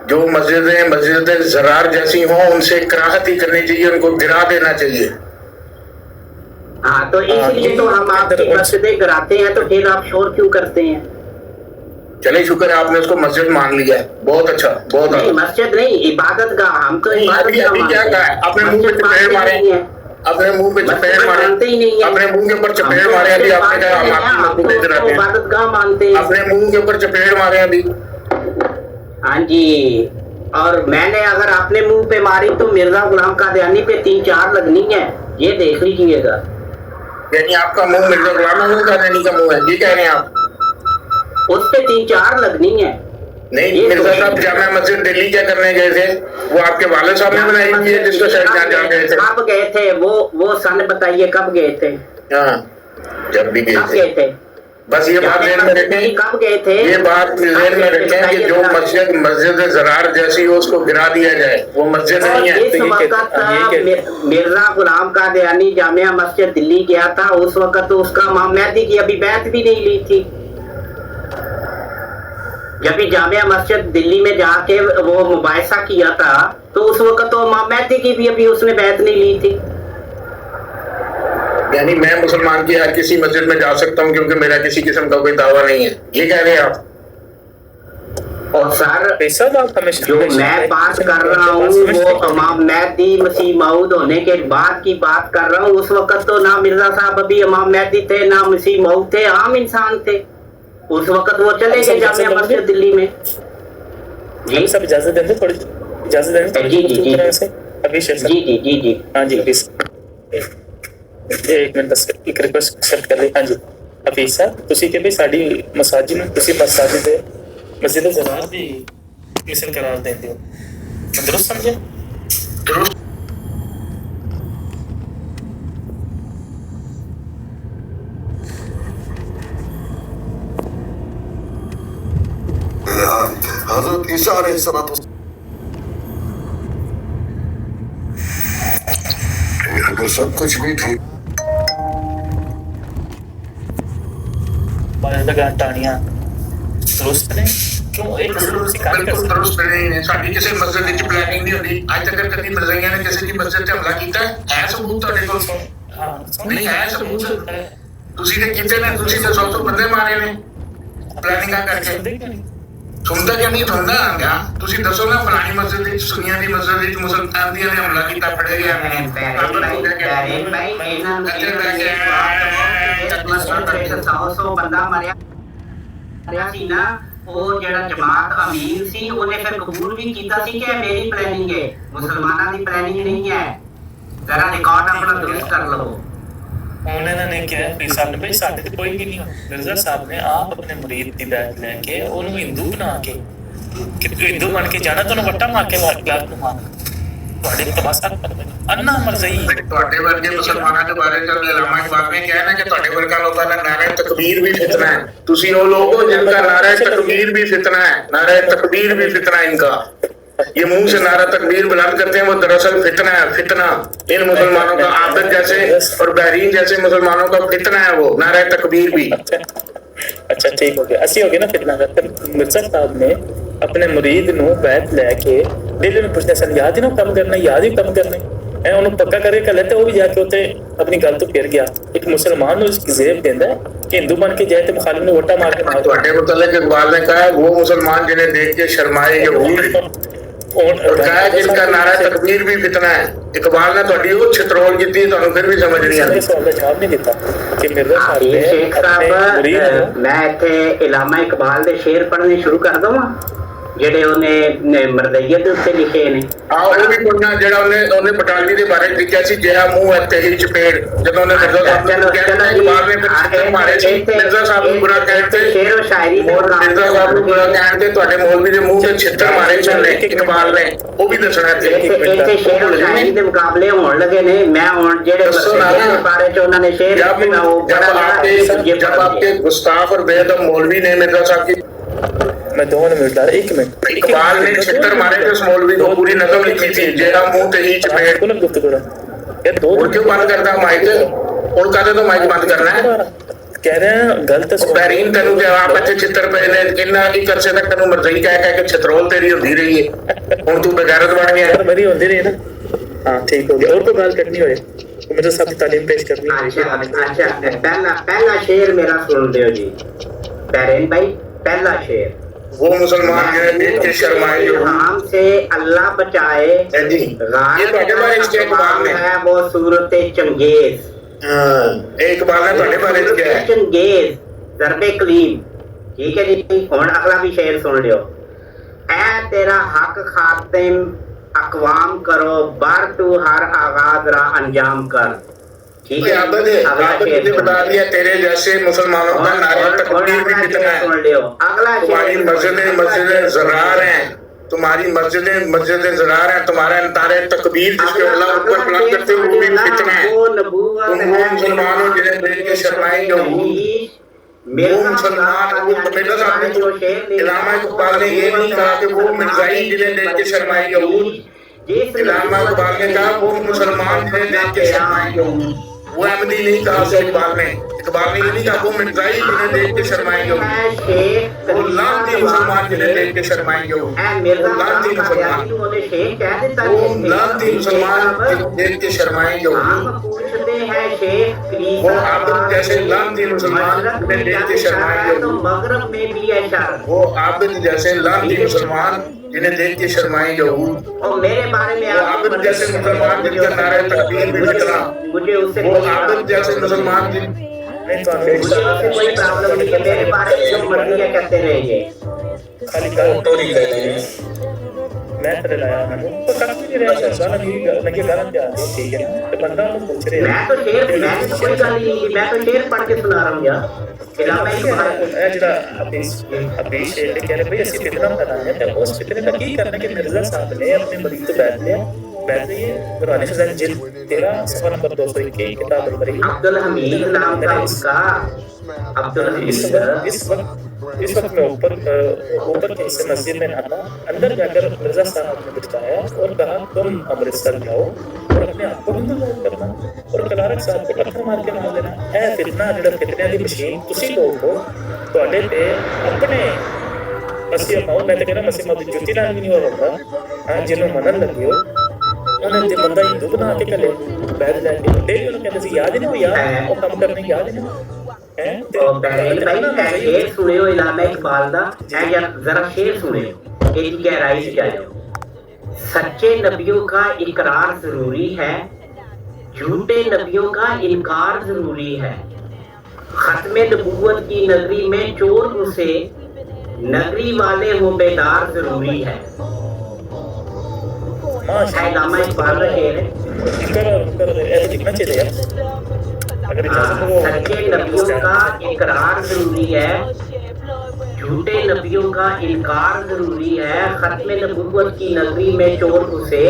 Speaker 13: जो मस्जिदें ज़रार जैसी हों उनसे कराहत ही करनी चाहिए, उनको गिरा देना चाहिए।
Speaker 11: हाँ तो इसलिए तो हम आपकी मस्जिदें गिराते हैं, तो फिर आप शोर क्यों करते हैं?
Speaker 13: चलिए शुक्र है आपने उसको मस्जिद मान लिया है, बहुत अच्छा, बहुत
Speaker 11: नहीं मस्जिद नहीं इबादत गाह। हम तो इबादत
Speaker 13: गाह क्या कहा है? अपने मुंह पे चपेट मारे, अपने मुंह पे चपेट मारे, अपने मुंह के ऊपर चपेट मारे अभी आपने कहा हम आपकी मस्जिद इबादत
Speaker 11: गाह मानते हैं,
Speaker 13: अपने मुंह के ऊपर चपेट मारे अभी।
Speaker 11: हाँ जी, और मैंने अगर अपने मुंह पे मारी तो मिर्जा गुलाम कादियानी पे 3-4 लगनी है, ये देख लीजिएगा।
Speaker 13: यानी आपका मुंह मिर्जा गुलाम कादियानी का मुंह है, ये कह रहे हैं आप?
Speaker 11: उस पे 3-4 लगनी है।
Speaker 13: नहीं, मिर्जा साहब जामा मस्जिद दिल्ली क्या करने गए थे? वो आपके वाले साहब ने बनाई थी जिसको शायद जहाँ गए थे?
Speaker 11: कब गए थे? वो सन बताइए कब गए थे?
Speaker 13: हाँ जब भी गए थे। बस ये बात ध्यान में रखें,
Speaker 11: कब गए थे?
Speaker 13: ये बात ध्यान में रखें कि जो मस्जिद ज़रार जैसी हो उसको गिरा दिया जाए, वो मस्जिद नहीं है।
Speaker 11: इस वक्त मिर्जा गुलाम कादियानी जामिया मस्जिद दिल्ली गया था, उस वक्त तो उसका इमाम मेहदी की अभी बैत भी नहीं ली थी। जब भी जामिया मस्जिद दिल्ली में जाके वो मुबाहिसा किया था तो उस वक्त तो इमाम मेहदी की भी अभी उसने बैत नहीं ली थी।
Speaker 13: यानी मैं मुसलमान की हर किसी मस्जिद में जा सकता हूँ क्योंकि मेरा किसी किस्म का कोई दावा नहीं है, ये कह रहे हैं आप?
Speaker 11: और सर
Speaker 7: आप हमेशा
Speaker 11: जो मैं बात कर रहा हूँ वो इमाम मेहदी मसीह मऊद होने के बाद की बात कर रहा हूँ। उस वक्त तो ना मिर्जा साहब अभी इमाम मेहदी थे, ना मसीह मऊद थे, आम इंसान थे। उस वक्त वो चले गए जामिया मस्जिद दिल्ली में।
Speaker 7: जी सब इजाजत देंगे, थोड़ी इजाजत देंगे?
Speaker 11: जी जी जी
Speaker 7: अभी जी
Speaker 11: जी जी जी
Speaker 7: हाँ जी प्लीज एक मिनट बस एक रिक्वेस्ट एक्सेप्ट कर ली। हाँ जी हफीज साहब ਤੁਸੀਂ ਕਿ ਵੀ ਸਾਡੀ ਮਸਾਜਿਦ ਨੂੰ ਤੁਸੀਂ ਮਸਾਜਿਦ ਦੇ मस्जिद ज़रार भी मिसल करार देते हो, मैं दुरुस्त समझे? दुरुस्त।
Speaker 14: हज़रत ईसा अलैहिस्सलाम अगर सब कुछ भी ठीक
Speaker 7: लगा टानियां दुरुस्त ने क्यों एक
Speaker 2: दुरुस्त नहीं है। साडी किसी मस्जिद विच प्लानिंग नहीं होती, अज तक कभी मरज़ाइयां ने किसी की मस्जिद ते हमला कीता है सबूत तुहाडे कोल? नहीं है सबूत, तुसीं ते कीते ने, तुसीं ते 100 बंदे मारे ने प्लानिंग करके। सुनता क्या नहीं सुनता क्या? तुसीं दसो ना फलानी मस्जिद विच सुन्नियां दी मस्जिद विच मुसलमानां ने हमला कीता, फड़े गए
Speaker 11: बंदा मरिया ਸੀ ਨਾ। ਉਹ ਜਿਹੜਾ ਜਮਾਤ ਅਮੀਰ ਸੀ ਉਹਨੇ ਫਿਰ ਕਬੂਲ ਵੀ ਕੀਤਾ ਸੀ ਕਿ ਮੇਰੀ ਪਲੈਨਿੰਗ ਹੈ, ਮੁਸਲਮਾਨਾਂ ਦੀ ਪਲੈਨਿੰਗ ਨਹੀਂ ਹੈ। ਜ਼ਰਾ ਰਿਕਾਰਡ ਆਪਣਾ ਦੁਰਸਤ ਕਰ ਲਵੋ।
Speaker 7: उन्होंने क्या है साहब ने भाई साढ़े तो कोई भी नहीं हो, मिर्जा साहब ने आप अपने मुरीद की बैठ लेके उन्होंने हिंदू बना के कि तू हिंदू बन के जाना तो वट्टा मार के क्लास में मार ਤੁਹਾਡੇ ਤਮਾਸ਼ਾ ਅੰਨਾ ਮਰਜ਼ਈ
Speaker 2: ਤੁਹਾਡੇ ਵਰਗੇ ਮੁਸਲਮਾਨਾਂ ਦੇ ਬਾਰੇ ਜਦ ਇਲਾਮਾ ਇਕਬਾਲ ਨੇ ਕਿਹਾ ਨਾ ਕਿ ਤੁਹਾਡੇ ਵਰਗਾ ਲੋਕਾਂ ਦਾ ਨਾਰਾ ਤਕਬੀਰ ਵੀ ਫਿਤਨਾ ਹੈ, ਤੁਸੀਂ ਉਹ ਲੋਗ ਹੋ ਜਿਨका नारा तकबीर भी फितना है, नारा तकबीर भी फितना है इनका। ये मुंह से नारा तकबीर बुलंद करते हैं, वो दरअसल फितना है, फितना इन मुसलमानों का आबिद जैसे और बहरीन जैसे मुसलमानों का फितना है वो नारा तकबीर भी।
Speaker 7: अच्छा ठीक हो गया, असि हो गया ना फितना का। मिर्जा साहब ने अपने मुरीद ਨੂੰ ਬੈਠ ਲੈ ਕੇ ਦਿਲ ਨੂੰ ਪੁੱਛਦੇ ਸਨ ਯਾਦ ਹੀ ਨਾ ਕੰਮ ਕਰਨਾ, ਯਾਦ ਹੀ ਕੰਮ ਕਰਨਾ ਹੈ ਉਹਨੂੰ ਪੱਕਾ ਕਰਕੇ ਕਰ ਲੈਤੇ। ਉਹ ਵੀ ਜਾ ਕੇ ਉੱਤੇ ਆਪਣੀ ਗੱਲ ਤੋਂ ਫਿਰ ਗਿਆ। ਇੱਕ ਮੁਸਲਮਾਨ ਨੂੰ ਇਸ ਜ਼ੇਬ ਦਿੰਦਾ ਕਿ ਹਿੰਦੂ ਬਣ ਕੇ ਜਾਏ ਤੇ ਮੁਖਾਲਿਫ ਨੂੰ ਵੋਟਾਂ ਮਾਰ ਕੇ ਮਾਰ।
Speaker 2: ਤੁਹਾਡੇ ਮੁਤਲਕ ਇਕਬਾਲ ਨੇ ਕਹਾ वो मुसलमान जिन्हें देख के शर्माए यहूद और कहा जिनका नारा तकबीर भी फितना है। इकबाल ने ਤੁਹਾਡੀ ਉਹ ਛਤਰੋਲ ਕੀਤੀ, ਤੁਹਾਨੂੰ ਫਿਰ ਵੀ ਸਮਝ ਨਹੀਂ ਆਉਂਦੀ।
Speaker 7: ਸਵਾਲ ਦਾ ਜਵਾਬ ਨਹੀਂ ਦਿੱਤਾ ਕਿ ਮਿਰਜ਼ਾ ਸਾਹਿਬ ਨੇ
Speaker 11: ਸ਼ੇਖ ਸਾਹਿਬ ਮੈਂ ਇੱਥੇ ਇਲਾਮਾ ਇਕਬਾਲ ਦੇ ਸ਼ੇਰ ਪੜ੍ਹਨੇ ਸ਼ੁਰੂ ਕਰ ਦਵਾਂ ਜਿਹੜੇ ਉਹਨੇ ਮਰਦਈਅਤ ਦੇ ਉੱਤੇ ਲਿਖੇ ਨੇ।
Speaker 2: ਉਹ ਵੀ ਪੜ੍ਹਨਾ ਜਿਹੜਾ ਉਹਨੇ ਬਟਾਲੀ ਦੇ ਬਾਰੇ ਲਿਖਿਆ ਸੀ, ਜਿਹਾ ਮੂੰਹ ਹੈ ਤੇਰੀ ਚਪੇੜ। ਜਦੋਂ ਉਹਨੇ ਮਿਰਜ਼ਾ ਸਾਹਿਬ ਨੂੰ ਕਿਹਾ ਨਾ ਇਕਬਾਲ ਨੇ ਫਿਰ ਮਾਰੇ ਸੀ ਮਿਰਜ਼ਾ ਸਾਹਿਬ ਨੂੰ ਬੁਰਾ ਕਹਿਣ ਤੇ,
Speaker 11: ਸ਼ੇਰ ਸ਼ਾਇਰੀ
Speaker 2: ਮਿਰਜ਼ਾ ਸਾਹਿਬ ਨੂੰ ਬੁਰਾ ਕਹਿਣ ਤੇ ਤੁਹਾਡੇ ਮੌਲਵੀ ਦੇ ਮੂੰਹ ਤੇ ਛਿੱਤਰ ਮਾਰੇ ਸੀ ਇਕਬਾਲ ਨੇ, ਉਹ ਵੀ ਦੱਸਣਾ ਚਾਹੀਦਾ।
Speaker 11: ਇੱਥੇ ਸ਼ੇਰ ਸ਼ਾਇਰੀ ਦੇ ਮੁਕਾਬਲੇ ਹੋਣ ਲੱਗੇ ਨੇ। ਮੈਂ ਹੁਣ ਜਿਹੜੇ ਬਾਰੇ ਚ ਉਹਨਾਂ ਨੇ ਸ਼ੇਰ
Speaker 2: जब आपके गुस्ताख और बेअदब मौलवी ने मिर्जा साहब की
Speaker 7: मैं 2 मिनट आ रहा, 1 मिनट
Speaker 2: इकबाल ने छितर मारे थे उस मौलवी को, पूरी नज़म लिखी थी जेड़ा मुंह ते ही चपेट। और क्यों बंद करता माइक? और कहते तो माइक बंद करना है
Speaker 7: कह रहे हैं गलत
Speaker 2: बहरीन तेनू के आप अच्छे चित्र पे ने इन्ना की करसे तक तेनू मरज़ई कह के छतरोल तेरी होती रही है, हुन तू बेगैरत बन गया।
Speaker 7: मेरी होती रही ना। हां ठीक हो गया। और कोई बात करनी होए मेरे साथ तालीम पेश करनी है।
Speaker 11: अच्छा पहला शेर मेरा सुन लियो जी बहरीन भाई। पहला शेर
Speaker 2: वो मुसलमान जो देख के शर्माए
Speaker 11: हाम से अल्लाह बचाए, है वो सूरत चंगेज।
Speaker 2: एक बार
Speaker 11: चंगेज ज़रबे कलीम। ठीक है जी। हुण अगला भी शेर सुन लियो। ऐ तेरा हक खातिम अकवाम करो बार तू हर आगाज रा अंजाम कर। ठीक है।
Speaker 2: बता दिया तेरे जैसे मुसलमानों का नारा तकबीर भी कितना है। तुम्हारी मस्जिदें ज़रार हैं, तुम्हारी मस्जिदें ज़रार हैं, तुम्हारे नारे तकबीर जिसके अल्लाह ऊपर बुलंद करते हुए वो भी कितना है। तुम वो मुसलमान हो जिन्हें देख के शर्माएंगे वो मुसलमान। इलामा इकबाल ने ये नहीं कहा कि वो मिर्जाई जिन्हें देख के शर्माएंगे। इलामा इकबाल ने कहा वो मुसलमान जिन्हें देख के शर्माएंगे। वो अहमदी नहीं कहा इकबाल ने।
Speaker 7: इकबाल ने ये नहीं कहा वो मिर्जाई जिन्हें देख के शर्माएंगे वो लानती मुसलमान जिन्हें देख के शर्माएंगे वो लानती मुसलमान वो लानती मुसलमान जिन्हें देख के शर्माएंगे वो आबिद जैसे लानती मुसलमान जिन्हें देख के शर्माएंगे
Speaker 11: मगरब में भी ऐसा
Speaker 7: वो आबिद जैसे लानती मुसलमान जिन्हें देख के शर्माएंगे वो
Speaker 11: और मेरे बारे में
Speaker 7: आबिद जैसे मुसलमान जिनका नारे तकबीर भी निकला
Speaker 11: मुझे उससे
Speaker 7: वो आबिद जैसे मुसलमान जिन
Speaker 11: मुझे उससे कोई प्रॉब्लम नहीं है मेरे बारे में जो मर्जी है कहते रहेंगे
Speaker 7: खाली गलत तो नहीं कहते हैं मैं तेरे लाया हूं तो काफी नहीं रहा गाना नहीं लगे गाना क्या है ठीक है तो बंदा तो पूछ रहे
Speaker 11: मैं तो शेर मैं तो कोई गाली नहीं की मैं तो शेर पढ़ के सुना रहा हूं यार इलामा इकबाल
Speaker 7: जरा अभी शेर कह रहे भाई ऐसी फितना बनाने है उस फितने का की करना कि मिर्जा साहब ने अपने मरीज को बैठ ये कुरान शरीफ जिल्द 13 सफा नंबर 221 किताब अल-मरीज
Speaker 11: अब्दुल हमीद नाम का उसका अब्दुल हमीद
Speaker 7: इस वक्त मैं ऊपर के हिस्से मस्जिद में नहा अंदर जाकर मिर्जा साहब ने बिठाया और कहा तुम अमृतसर जाओ और अपने आप को हिंदू करना और कलारक साहब को पत्थर मार के मार देना है फितना जड़ा फितने की मशीन तुसी लोग हो ਤੁਹਾਡੇ ਤੇ ਆਪਣੇ ਅਸੀਂ ਮਾਉ ਮੈਂ ਤਾਂ ਕਹਿੰਦਾ ਮਸੀਂ ਮਾਉ ਦੀ ਜੁੱਤੀ ਨਾਲ ਵੀ ਨਹੀਂ ਹੋ ਰਿਹਾ ਹਾਂ ਜਿਹਨੂੰ ਮੰਨਣ ਲੱਗਿਓ ਉਹਨਾਂ ਦੇ ਬੰਦਾ ਹਿੰਦੂ ਬਣਾ ਕੇ ਕੱਲੇ ਬੈਠ ਜਾਣਗੇ ਡੇਲੀ ਉਹਨੂੰ ਕਹਿੰਦੇ ਸੀ ਯਾਦ ਹੀ ਨਹੀਂ ਯਾਰ ਉਹ ਕੰਮ ਕਰਨੇ ਯਾਦ ਹੀ ਨਹੀਂ
Speaker 11: तो बहरीन भाई शेर सुने हो इलामा इकबाल दा है या जरा शेर सुने हो एक गहराई से जाए सच्चे नबियों का इकरार जरूरी है झूठे नबियों का इनकार जरूरी है खत्मे नबूवत की नगरी में चोर घुसे नगरी वाले हो बेदार जरूरी है इलामा इकबाल का शेर है सच्चे नबियों का इकरार जरूरी है झूठे नबियों का इनकार जरूरी है खत्मे नबूवत की नगरी में चोर घुसे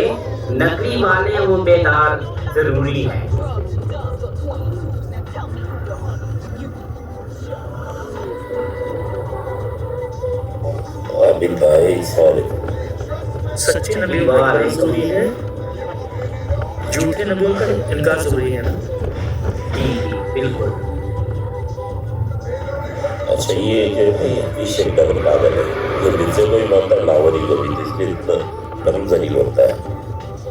Speaker 11: नगरी वाले हो बेदार जरूरी है
Speaker 7: सच्चे नबियों का इकरार जरूरी है झूठे नबियों का इनकार जरूरी है ना
Speaker 11: बिल्कुल
Speaker 15: अच्छा ये जो पीछे का पागल है ये से कोई मतलब लावरी को भी इसलिए इतना कदम जलील होता है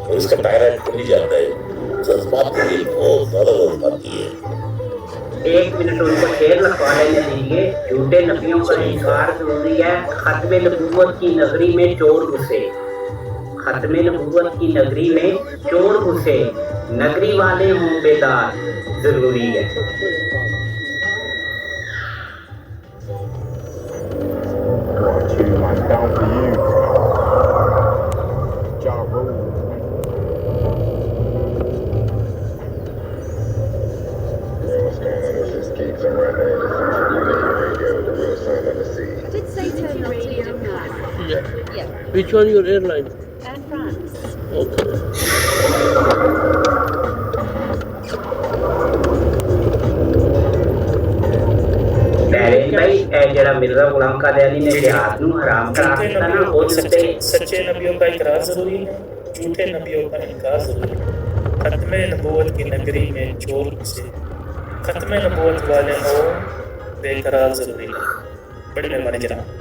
Speaker 15: और इसका टायराइड खुल ही जाता है जज्बात के बहुत ज्यादा जज्बाती है
Speaker 11: 1 मिनट उनको शेर लिखवा लेने दीजिए झूठे नबियों का इनकार जरूरी है खत्मे नबूवत की नगरी में चोर घुसे खत्मे नबूवत की नगरी में चोर घुसे नगरी वाले हों बेदार जरूरी है
Speaker 16: Which one your airline?
Speaker 17: And France.
Speaker 16: Okay.
Speaker 11: Bahrain भाई जरा मिर्जा गुलाम कादियानी ने जिहाद नु हराम करार दिता ना उससे
Speaker 7: सच्चे नबियों का इकरार जरूरी है झूठे नबियों का इनकार जरूरी है खत्मे नबूवत की नगरी में चोर घुसे खत्मे नबूवत वाले हो बेकरार जरूरी है बड़ी मेहरबानी जनाब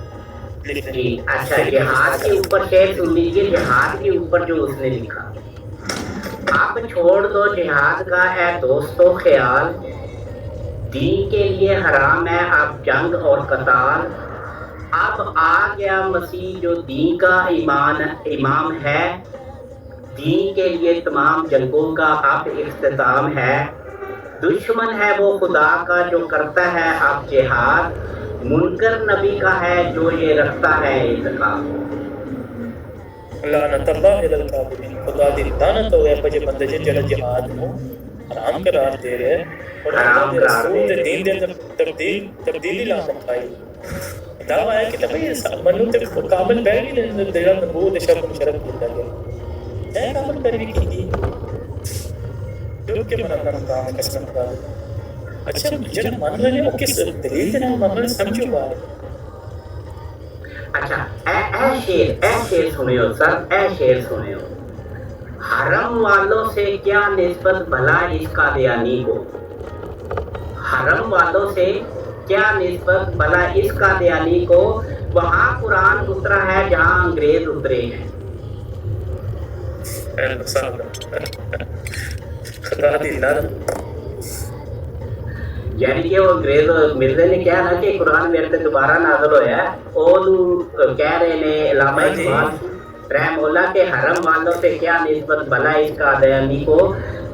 Speaker 11: अच्छा जिहाद के ऊपर शेर सुन लीजिए जिहाद के ऊपर जो उसने लिखा आप छोड़ दो जिहाद का है दोस्तों ख्याल दीन के लिए हराम है अब जंग और कताल अब आ गया मसीह जो दीन का इमाम है दीन के लिए तमाम जंगों का अब इख्तिताम है दुश्मन है वो खुदा का जो करता है अब जिहाद मुनकर नबी का है जो ये रखता है इंतकाम
Speaker 7: लानतल्लाह अलल काफिरीन खुदा दी लानत हो गया जे बंदे जेड़ा जिहाद को हराम करार दे रहे और हराम करार दे दीन दे तब्दीली ला पाई दावा है कि भाई मनु ते काबिल बैठ ही नहीं देगा नबूवत शर्फ मुशर्रफ हो गया है काबिल करी की जो के मना काम कसम का अच्छा जरा मान रहे हो किस दलील के नाम मान रहे समझो बात
Speaker 11: अच्छा ऐ शेर सुनियो सर ऐ शेर सुनियो हरम वालों से क्या निस्बत भला इस कादियानी को हरम वालों से क्या निस्बत भला इस कादियानी को? वहाँ कुरान उतरा है जहाँ अंग्रेज उतरे हैं। यानी कि वो अंग्रेज मिर्जे ने क्या ना कि कुरान मेरे से दोबारा नाज़िल होया है, और कह रहे ने इलामा इकबाल रहमहुल्लाह के हरम वालों से क्या निस्बत भला इस कादियानी को?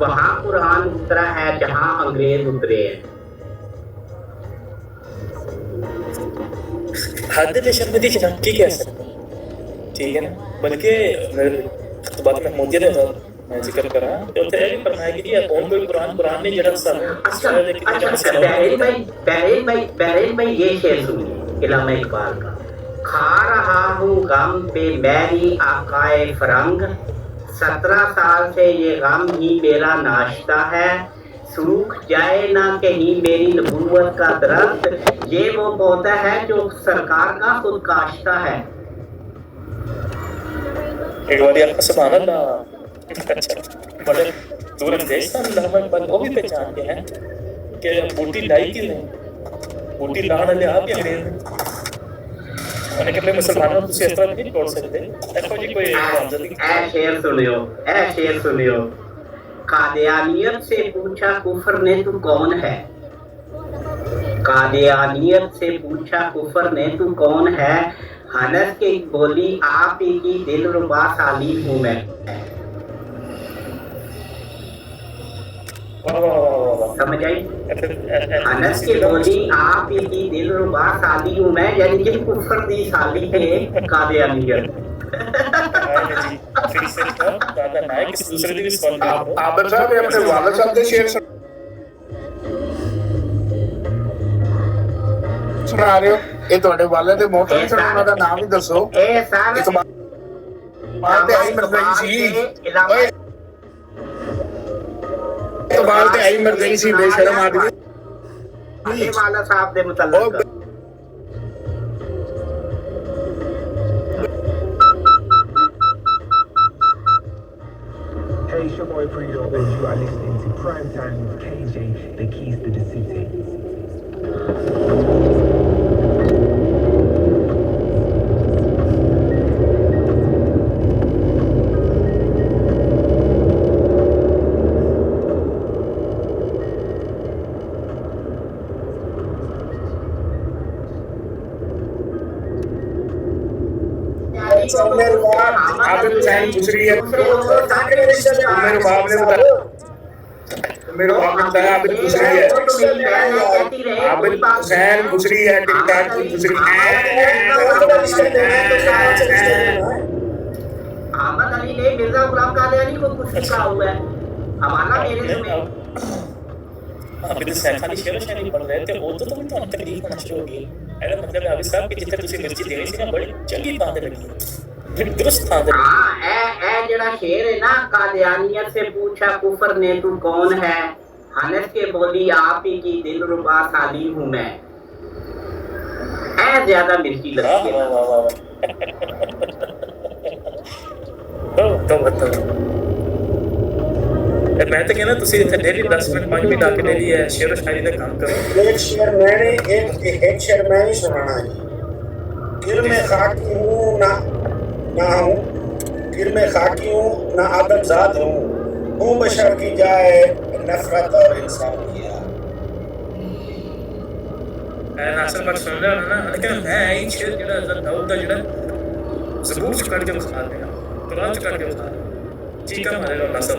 Speaker 11: वहाँ कुरान उतरा है जहाँ अंग्रेज उतरे हैं।
Speaker 7: हद तशद्दुद की धमकी कह सकते हैं, ठीक है ना। बल्कि बात महमूदियत का मैं जिक्र कर रहा हूँ तो थे भी फरमाया कि ये कौन कोई कुरान नहीं जरा सा
Speaker 11: बहरीन भाई ये शेर सुनिए इलामा इकबाल का। खा रहा हूँ गम पे मेरी आकाए फरंग, 17 साल से ये गम ही मेरा नाश्ता है। सूख जाए ना कहीं मेरी नबूवत का दरख्त, ये वो पौधा है जो सरकार का खुद काश्ता है।
Speaker 7: एक बार आपका सुभान अल्लाह बड़े दूर अंदेश था, वो भी पहचानते हैं कि बूटी लाई क्यों नहीं, बूटी लाने ले आप अंग्रेज मैंने कि मुसलमानों को इस तरह नहीं तोड़ सकते। देखो जी कोई
Speaker 11: शेर सुनियो। कादियानियत से पूछा कुफर ने तू कौन है? कादियानियत से पूछा कुफर ने तू कौन है? हनस के बोली आप ही की दिलरुबा साली हूँ मैं। समझ आई? अनस की बोली आप ही की दिलरुबा साली हूँ मैं, यानी कि कुफर दी साली है कादियानियत।
Speaker 3: आबिद साहब ये अपने वालिद साहब के शेर सुना रहे हो? ये ਤੁਹਾਡੇ ਵਾਲਿਦ ਦੇ ਮੋਹਤਰਮ ਸਨ, ਉਹਨਾਂ ਦਾ ਨਾਮ ਹੀ ਦੱਸੋ।
Speaker 11: ਇਹ ਸਾਰੇ
Speaker 3: ਇਕਬਾਲ ਤੇ ਆਈ ਮਰਦਈ ਸੀ, ਇਕਬਾਲ ਤੇ ਆਈ ਮਰਦਈ ਸੀ ਬੇਸ਼ਰਮ ਆਦਮੀ।
Speaker 11: ਇਹ ਵਾਲਾ ਸਾਹਿਬ ਦੇ ਮੁਤਲਕ
Speaker 16: Hey, it's your boy Fredo, and you are listening to Prime Time with KJ, the keys to the city.
Speaker 3: Abid Hussain गुजरी है, मेरे बाप ने बताया, मेरे बाप ने बताया आबिद गुजरी है, आबिद हुसैन गुजरी है, टिकटॉक की गुजरी है।
Speaker 11: अहमद अली ने मिर्जा गुलाम कादियानी को कुछ लिखा हुआ है हमारा मेरे में।
Speaker 7: आबिद हुसैन खाली शेर शायरी पढ़ रहे थे, वो तो तकलीफ होना शुरू हो गई। ऐसा मतलब है आबिद साहब कि जितने तुसी मिर्ची देनी सी ना बड़ी चंगी बात लगी, दुरुस्त था।
Speaker 11: हां ए जड़ा शेर है ना, कादियानियत से पूछा कुफर ने तू कौन है? हनस के बोली आप ही की दिलरुबा साली हूं मैं। ए ज्यादा मिर्ची लगती है।
Speaker 7: तो मैं तो कहना तुसी इथे डेली 10 मिनट 5 मिनट आके डेली है शेर व शायरी का काम करो।
Speaker 17: एक शेर मैंने एक शेर मैं ही सुनाना है। फिर मैं खाकी हूँ ना हूँ, फिर मैं खाकी हूँ ना आदमजाद हूँ बशर की जाए नफरत और इंसानियत।
Speaker 7: नासिर बात सुन रहा है ना, लेकिन मैं एक शेर जड़ा हज़रत दाऊद दा जड़ा ज़बूर च कट के बता देना, कुरान च कट के बता देना, चीका मारेगा नासिर।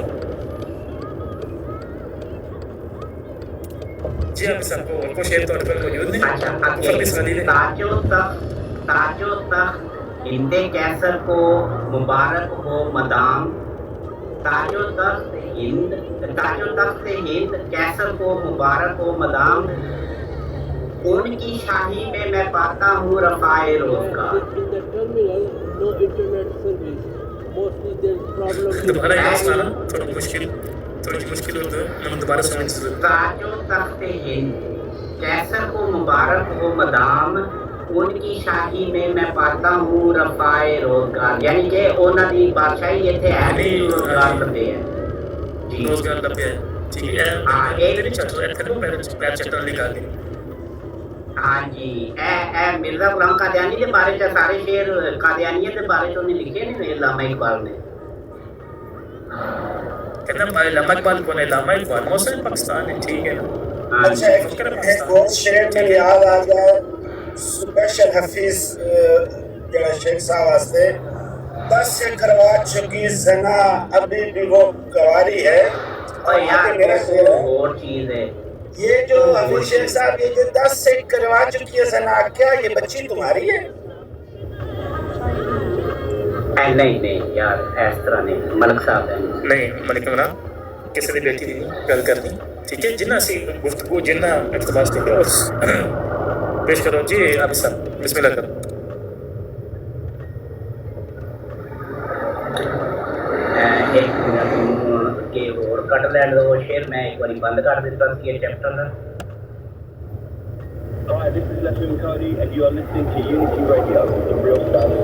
Speaker 7: जी आप सबको को शेर तो अटकल मौजूद नहीं।
Speaker 11: ताजो तख्त हिंदे कैसर को मुबारक हो मदाम। ताजो तख्त हिंद कैसर को मुबारक हो मदाम। उनकी शाही में मैं पाता हूँ रफ़ाए रोज़गार।
Speaker 7: दोबारा याद सुनाना, थोड़ी मुश्किल होता है, हम दोबारा सुनाने से
Speaker 11: ताजो तख्त हिंद कैसर को मुबारक हो मदाम। उनकी शाही में मैं पाता हूँ रफ़ाए रोज़गार, यानी कि उन्होंने बादशाही इत्थे है नहीं, रोज़गार लभे है।
Speaker 7: रोज़गार लभे है। ठीक है तेरी चटो है तेरे पैर चटो निकाल दी
Speaker 11: हाँ जी ए मिर्जा गुलाम कादियानी के बारे च सारे शेर कादियानियत के बारे च उन्हें लिखे ने अल्लामा इकबाल ने
Speaker 7: कहता है अल्लामा इकबाल कौन है? अल्लामा इकबाल मौसम पाकिस्तान है, ठीक है ना।
Speaker 17: अच्छा एक और शेर में याद आ गया स्पेशल हफीज जरा शेख साहब वास्ते 10 से करवा चुकी जना अभी भी वो गवारी है।
Speaker 11: और यार मेरा शेर और चीज है
Speaker 17: ये जो हफीज शेख साहब ये जो 10 से करवा चुकी है जना, क्या ये बच्ची तुम्हारी है?
Speaker 11: नहीं यार इस तरह नहीं, मलिक साहब है
Speaker 7: नहीं मलिक इमरान किसी ने बेटी नहीं गल करनी, ठीक है जिन्ना सी गुफ्तगू जिन्ना इख्तिबास ठीक है पेश करो जी आप सब बिस्मिल्लाह करो।
Speaker 11: एक मिनट के और कट लैंड दो शेर मैं एक बारी बंद कर देता हूं ये चैप्टर ना।
Speaker 16: Hi, this is Lefin Cody, and you are listening to Unity Radio, the real sound.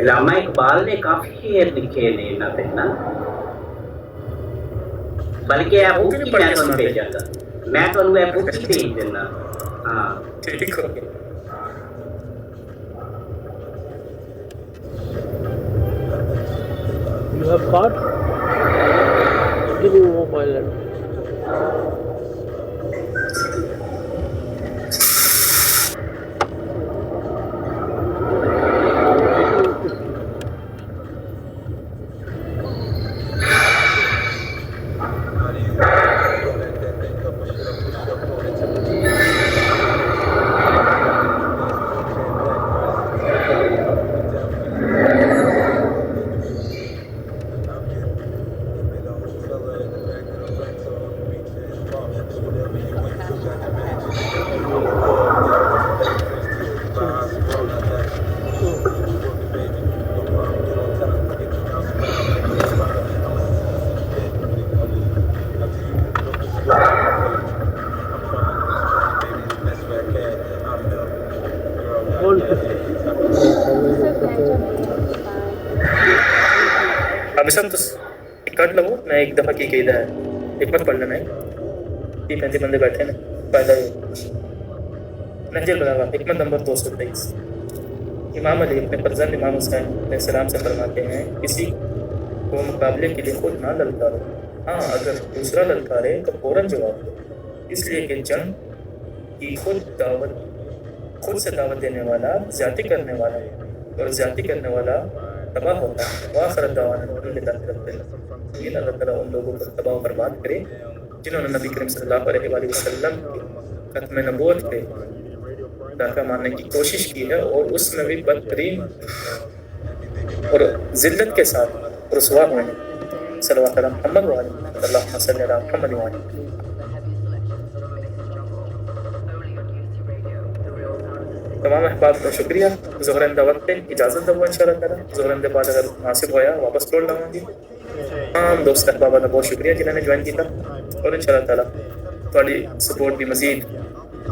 Speaker 11: अल्लामा इकबाल ने काफी शेर लिखे ने ना पहना, बल्कि ये बुक की मैं तो भेजांगा, मैं तो ये बुक की भेज देना। हाँ
Speaker 7: ठीक हो गया।
Speaker 18: You have card? Give me mobile.
Speaker 7: अभी सब तो कट लो मैं एक दफ़ा की कहता है एक मत पढ़ लेना है ये 35 बंदे बैठे हैं फायदा नहजुल बलागा हिकमत नंबर 223। इमाम अली अपने फर्जंद इमाम हुसैन अलैहिस्सलाम से फरमाते हैं किसी को मुकाबले के लिए खुद ना ललकारो, हाँ अगर दूसरा ललकारे तो फौरन जवाब दो, इसलिए कि जंग की खुद से दावत देने वाला ज़्यादती करने वाला है और ज़्यादती करने वाला तबाह होता है। वाखिर दावाना ये अल्लाह ताला उन लोगों को तबाह बर्बाद करे जिन्होंने नबी करीम सल्लल्लाहु अलैहि वसल्लम के खत्म नबूवत पे दाखा मानने की कोशिश की है और उसमें भी बदतरीन और जिल्लत के साथ रुसवा हुए हैं। सल्लल्लाहु अलैहि मुहम्मद व अल्लाहुम्मा सल्ली अला मुहम्मद व तमाम अहबाब का शुक्रिया। ज़ोहरंद वक्त पे इजाज़त दो इंशाअल्लाह ताला, ज़ोहरंद बाद अगर मुनासिब होया वापस तोड़ लाऊंगी। तमाम दोस्त अहबाब का बहुत शुक्रिया जिन्होंने ज्वाइन किया और इंशाअल्लाह ताला थोड़ी सपोर्ट की मज़ीद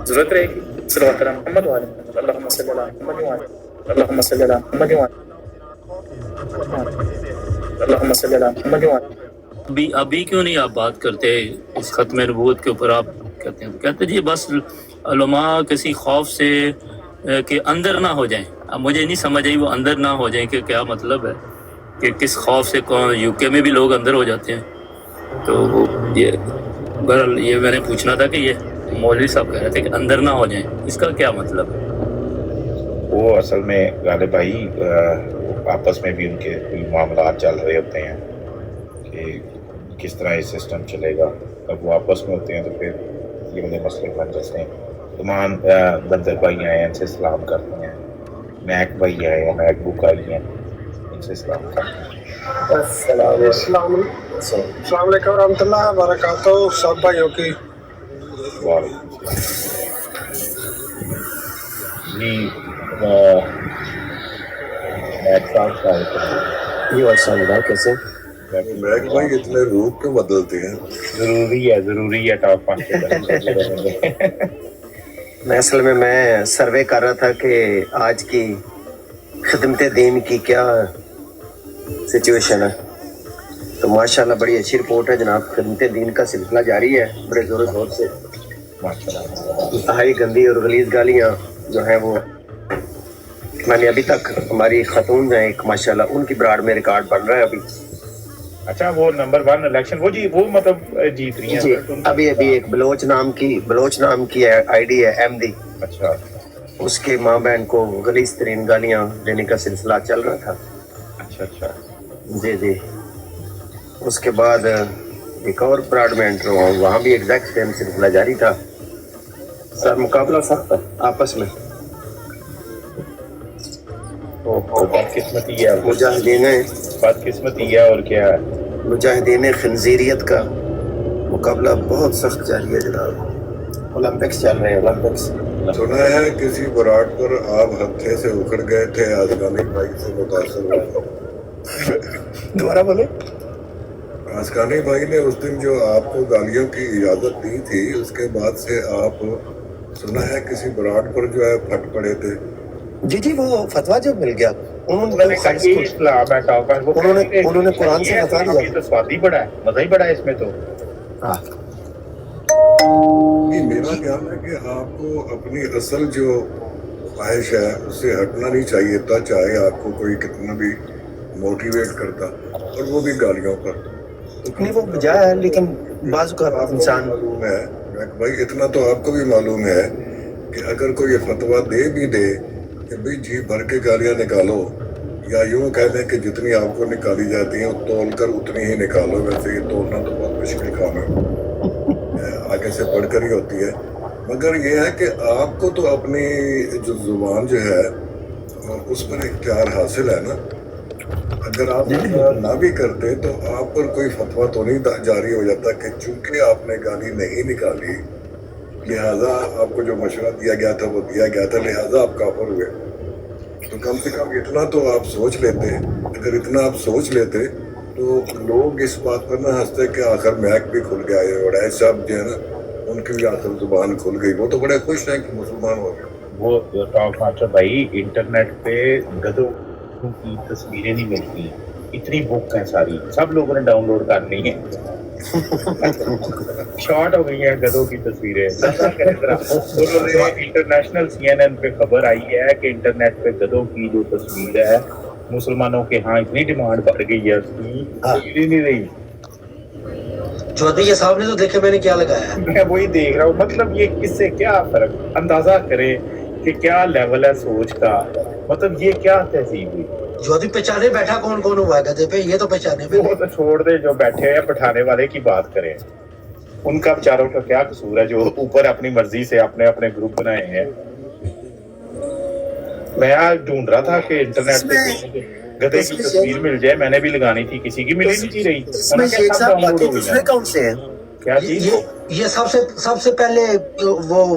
Speaker 7: ज़रूरत रहेगी। सल्लल्लाहु अलैहि मुहम्मद व अल्लाहुम्मा सल्ली अला मुहम्मद व अल्लाहुम्मा सल्ली अला मुहम्मद व अल्लाहुम्मा सल्ली अला मुहम्मद व
Speaker 19: अभी क्यों नहीं आप बात करते इस खत्म नबूवत के ऊपर? आप कहते जी बस उलमा किसी खौफ से कि अंदर ना हो जाएं। अब मुझे नहीं समझ आई वो अंदर ना हो जाएं कि क्या मतलब है कि किस खौफ से कौन यूके में भी लोग अंदर हो जाते हैं। तो ये बहरहाल ये मैंने पूछना था कि ये मौलवी साहब कह रहे थे कि अंदर ना हो जाएं, इसका क्या मतलब है?
Speaker 20: वो असल में गालिब भाई आपस में भी उनके मामला चल रहे होते हैं कि किस तरह ये सिस्टम चलेगा। अब वो आपस में होते हैं तो फिर ये वाले मसले बन जाते हैं। तमाम बंदर भाई आए हैं इनसे सलाम करते हैं, मैक भाई आए हैं, मैक बुक आई हैं इनसे सलाम करते हैं।
Speaker 21: अस्सलाम वालेकुम रहमतुल्लाह व बरकातहू सब भाइयों की।
Speaker 20: जी मैक साहब कैसे?
Speaker 14: मैक भाई इतने रूप क्यों बदलते हैं?
Speaker 20: जरूरी है टॉप 5
Speaker 22: मैं असल में मैं सर्वे कर रहा था कि आज की खिदमत दीन की क्या सिचुएशन है। تو ماشاءاللہ بڑی اچھی رپورٹ ہے جناب. خدمت دین کا سلسلہ جاری ہے بڑے زور و شور سے. انتہائی گندی اور غلیظ گالیاں جو ہیں وہ میں نے ابھی تک ہماری خاتون ہیں ایک ماشاءاللہ ان کی براڈ میں ریکارڈ بن رہا ہے ابھی.
Speaker 20: اچھا وہ نمبر 1 الیکشن وہ جی وہ مطلب جیت رہی ہیں
Speaker 22: جی ابھی ایک بلوچ نام کی آئی ڈی ہے احمدی.
Speaker 20: اچھا
Speaker 22: اس کے ماں بہن کو غلیظ ترین گالیاں دینے کا سلسلہ چل رہا تھا.
Speaker 20: اچھا
Speaker 22: جی جی. اس کے بعد ایک اور براڈ میں انٹر ہوا ہوں وہاں بھی ایگزیکٹ سیم سلسلہ جاری تھا. سر مقابلہ سخت ہے آپس میں.
Speaker 20: بدقسمتی ہے
Speaker 22: بدقسمتی
Speaker 20: ہے اور کیا ہے
Speaker 22: مجاہدین خنزیریت کا مقابلہ بہت سخت جاری ہے جناب. اولمپکس چل رہے ہیں اولمپکس.
Speaker 14: سنا ہے کسی براڈ پر آپ ہتھے سے اکھڑ گئے تھے آسکانی بھائی سے متاثر ہوئے.
Speaker 22: دوبارہ بولے.
Speaker 14: آسکانی بھائی نے اس دن جو آپ کو گالیوں کی اجازت دی تھی اس کے بعد سے آپ سنا ہے کسی براڈ پر جو ہے پھٹ پڑے تھے.
Speaker 22: جی وہ فتویٰ جب مل گیا انہوں نے قرآن سے فتویٰ دیا.
Speaker 20: تو سواد ہی بڑا ہے مزہ ہی بڑا ہے اس میں. تو
Speaker 14: میرا خیال ہے کہ آپ کو اپنی اصل جو خواہش ہے اس سے ہٹنا نہیں چاہیے تھا چاہے آپ کو کوئی کتنا بھی موٹیویٹ کرتا اور وہ بھی گالیوں پر.
Speaker 22: نہیں وہ بجا ہے لیکن بعض کا انسان
Speaker 14: معلوم ہے بھائی اتنا تو آپ کو بھی معلوم ہے کہ اگر کوئی یہ فتویٰ دے بھی دے کہ بھئی جی بھر کے گالیاں نکالو یا یوں کہہ دیں کہ جتنی آپ کو نکالی جاتی ہیں تول کر اتنی ہی نکالو. ویسے یہ تولنا تو بہت مشکل کام ہے آگے سے پڑھ کر ہی ہوتی ہے. مگر یہ ہے کہ آپ کو تو اپنی جو زبان جو ہے اس پر اختیار حاصل ہے نا. اگر آپ نہ بھی کرتے تو آپ پر کوئی فتویٰ تو نہیں جاری ہو جاتا کہ چونکہ آپ نے گالی نہیں نکالی لہٰذا آپ کو جو مشورہ دیا گیا تھا وہ دیا گیا تھا لہٰذا آپ کافر ہوئے. تو کم سے کم اتنا تو آپ سوچ لیتے. اگر اتنا آپ سوچ لیتے تو لوگ اس بات پر نہ ہنستے کہ آخر میک بھی کھل گیا ہے. بڑے صاحب جو ہے نا ان کی بھی آخر زبان کھل گئی. وہ تو بڑے خوش ہیں کہ مسلمان ہو گئے.
Speaker 20: وہ ٹاک ماسٹر بھائی انٹرنیٹ پہ گدھوں کی تصویریں نہیں ملتی. اتنی بک ہیں ساری سب لوگوں نے ڈاؤن لوڈ کر لی ہیں. شارٹ ہو گئی ہیں گدھوں کی تصویریں. انٹرنیشنل CNN پہ خبر آئی ہے کہ انٹرنیٹ پہ گدھوں کی جو تصویر ہے مسلمانوں کے ہاں اتنی ڈیمانڈ بڑھ گئی ہے اس کی نہیں رہی.
Speaker 4: چودھری صاحب نے تو دیکھے میں نے کیا لگایا ہے.
Speaker 20: میں وہی دیکھ رہا ہوں. مطلب یہ کس سے کیا فرق اندازہ کرے کہ کیا لیول ہے سوچ کا. مطلب یہ کیا تہذیب ہوئی.
Speaker 4: چودھری پہچانے بیٹھا کون ہوا ہے گدھے پہ. یہ تو پہچانے پہ
Speaker 20: وہ تو چھوڑ دے جو بیٹھے ہیں بٹھانے والے کی بات کریں. ان کا بیچاروں کا کیا قصور ہے جو اوپر اپنی مرضی سے اپنے گروپ بنائے ہیں. میں ڈھونڈ رہا تھا کہ انٹرنیٹ پہ گدھے کی تصویر مل جائے. میں نے بھی لگانی تھی کسی کی ملی نہیں رہی. کیا چیز
Speaker 4: یہ سب سے پہلے وہ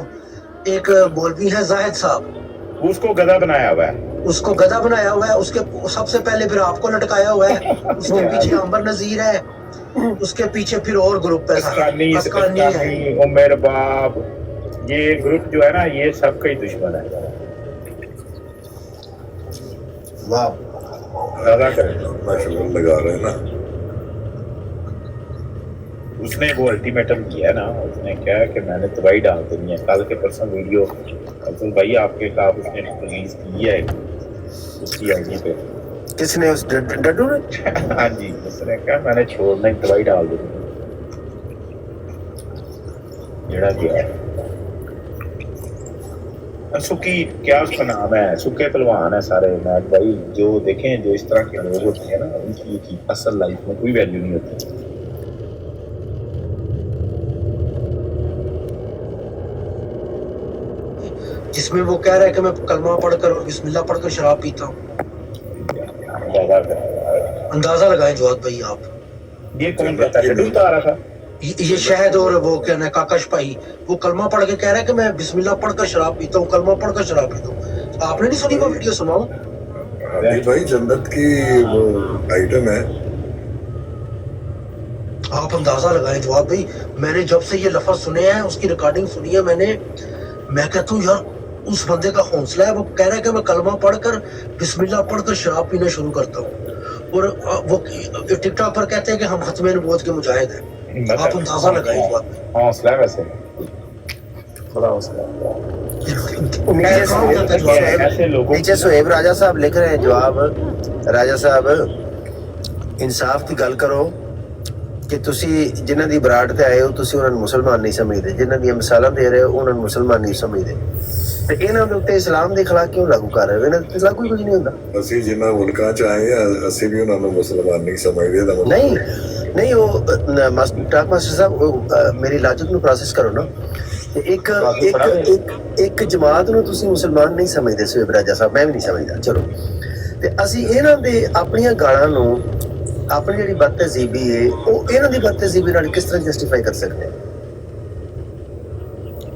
Speaker 4: ایک مولوی ہے زاہد صاحب
Speaker 20: اس کو گدھا بنایا ہوا ہے.
Speaker 4: اس کو گدھا بنایا ہوا ہے. اس کے سب سے پہلے پھر آپ کو لٹکایا ہوا ہے. اس کے پیچھے عمر نذیر ہے. اس کے پیچھے پھر اور گروپ ہے
Speaker 20: عمر باب. یہ گروپ جو ہے نا یہ سب کا ہی دشمن ہے.
Speaker 14: لگا رہے ہیں نا.
Speaker 20: اس نے وہ الٹیمیٹم کیا ہے نا. اس نے کہا کہ میں نے دوائی ڈال دینی ہے. کل کے پرسوں ویڈیو افضل بھائی آپ کے کہا اس نے ریلیز کی ہے اس کی آئی ڈی پہ.
Speaker 22: کس نے اس ڈڈو نے؟
Speaker 20: ہاں جی اس نے کہا میں نے چھوڑنا ہی دوائی ڈال دینی جڑا گیا. سکی کیا اس کا نام ہے سکے پلوان ہے سارے. میک بھائی جو دیکھیں جو اس طرح کے لوگ ہوتے ہیں نا ان کی اصل لائف میں کوئی ویلیو نہیں ہوتی.
Speaker 4: جس میں وہ کہہ رہا ہے کہ میں کلمہ پڑھ کر اور بسم اللہ پڑھ کر شراب پیتا ہوں. اندازہ لگائیں جواد بھائی آپ.
Speaker 20: یہ کون کہتا ہے ڈڈو بتا رہا تھا.
Speaker 4: یہ شہد اور وہ کہنا ہے کاکش بھائی وہ کلمہ پڑھ کے کہہ رہا ہے کہ میں بسم اللہ پڑھ کر شراب پیتا ہوں. کلمہ پڑھ کر شراب پیتا ہوں. آپ نے نہیں سنی وہ ویڈیو؟ سناؤں
Speaker 14: بھائی جنت کی وہ آئٹم ہے.
Speaker 4: آپ اندازہ لگائیں جواد بھائی. میں نے جب سے یہ لفظ سنے ہیں اس کی ریکارڈنگ سنی ہے میں کہتا ہوں یار اس بندے کا حوصلہ ہے. وہ کہہ رہا ہے کہ میں کلمہ پڑھ کر بسم اللہ پڑھ کر شراب پینا شروع کرتا ہوں. और वो टिकटॉक पर कहते हैं कि हम खत्म नबूवत के मुजाहिद हैं। आप अंदाजा लगाएं इस बात में।
Speaker 20: हौसला है वैसे, थोड़ा हौसला।
Speaker 10: नीचे सुहेब राजा साहब लिख रहे हैं जवाब, राजा साहब इंसाफ की गल करो कि ਤੁਸੀਂ ਜਿਨ੍ਹਾਂ ਦੀ ਬਰਾੜ ਤੇ ਆਏ ਹੋ ਤੁਸੀਂ ਉਹਨਾਂ ਨੂੰ ਮੁਸਲਮਾਨ ਨਹੀਂ ਸਮਝਦੇ, ਜਿਨ੍ਹਾਂ ਦੀਆਂ ਮਿਸਾਲਾਂ ਦੇ ਰਹੇ ਹੋ ਉਹਨਾਂ ਨੂੰ ਮੁਸਲਮਾਨ ਨਹੀਂ ਸਮਝਦੇ, ਤੇ ਇਹਨਾਂ ਦੇ ਉੱਤੇ ਇਸਲਾਮ ਦੇ ਖਿਲਾਫ ਕਿਉਂ ਲਾਗੂ ਕਰ ਰਹੇ ਹੋ? ਇਹਨਾਂ ਤੇ ਲਾਗੂ ਹੀ ਕੁਝ ਨਹੀਂ ਹੁੰਦਾ।
Speaker 14: ਅਸੀਂ ਜਿਨ੍ਹਾਂ ਮੁਲਕਾਂ ਚ ਆਏ ਆ ਅਸੀਂ ਵੀ ਉਹਨਾਂ ਨੂੰ ਮੁਸਲਮਾਨ ਨਹੀਂ ਸਮਝਦੇ।
Speaker 10: ਨਹੀਂ ਨਹੀਂ, ਉਹ ਟਾਕ ਮਾਸਟਰ ਸਾਹਿਬ ਮੇਰੀ ਲਾਜਿਕ ਨੂੰ ਪ੍ਰੋਸੈਸ ਕਰੋ ਨਾ। ਇੱਕ ਜਮਾਤ ਨੂੰ ਤੁਸੀਂ ਮੁਸਲਮਾਨ ਨਹੀਂ ਸਮਝਦੇ ਸੁਹੇਬ ਰਾਜਾ ਸਾਹਿਬ, ਮੈਂ ਵੀ ਨਹੀਂ ਸਮਝਦਾ। ਚਲੋ, ਤੇ ਅਸੀਂ ਇਹਨਾਂ ਦੇ ਆਪਣੀਆਂ ਗਾਲਾਂ ਨੂੰ, ਆਪਣੀ ਜਿਹੜੀ ਬਦਤਹਿਜ਼ੀਬੀ ਹੈ ਉਹ ਇਹਨਾਂ ਦੀ ਬਦਤਹਿਜ਼ੀਬੀ ਨਾਲ ਕਿਸ ਤਰ੍ਹਾਂ ਜਸਟੀਫਾਈ ਕਰ ਸਕਦੇ ਹਾਂ?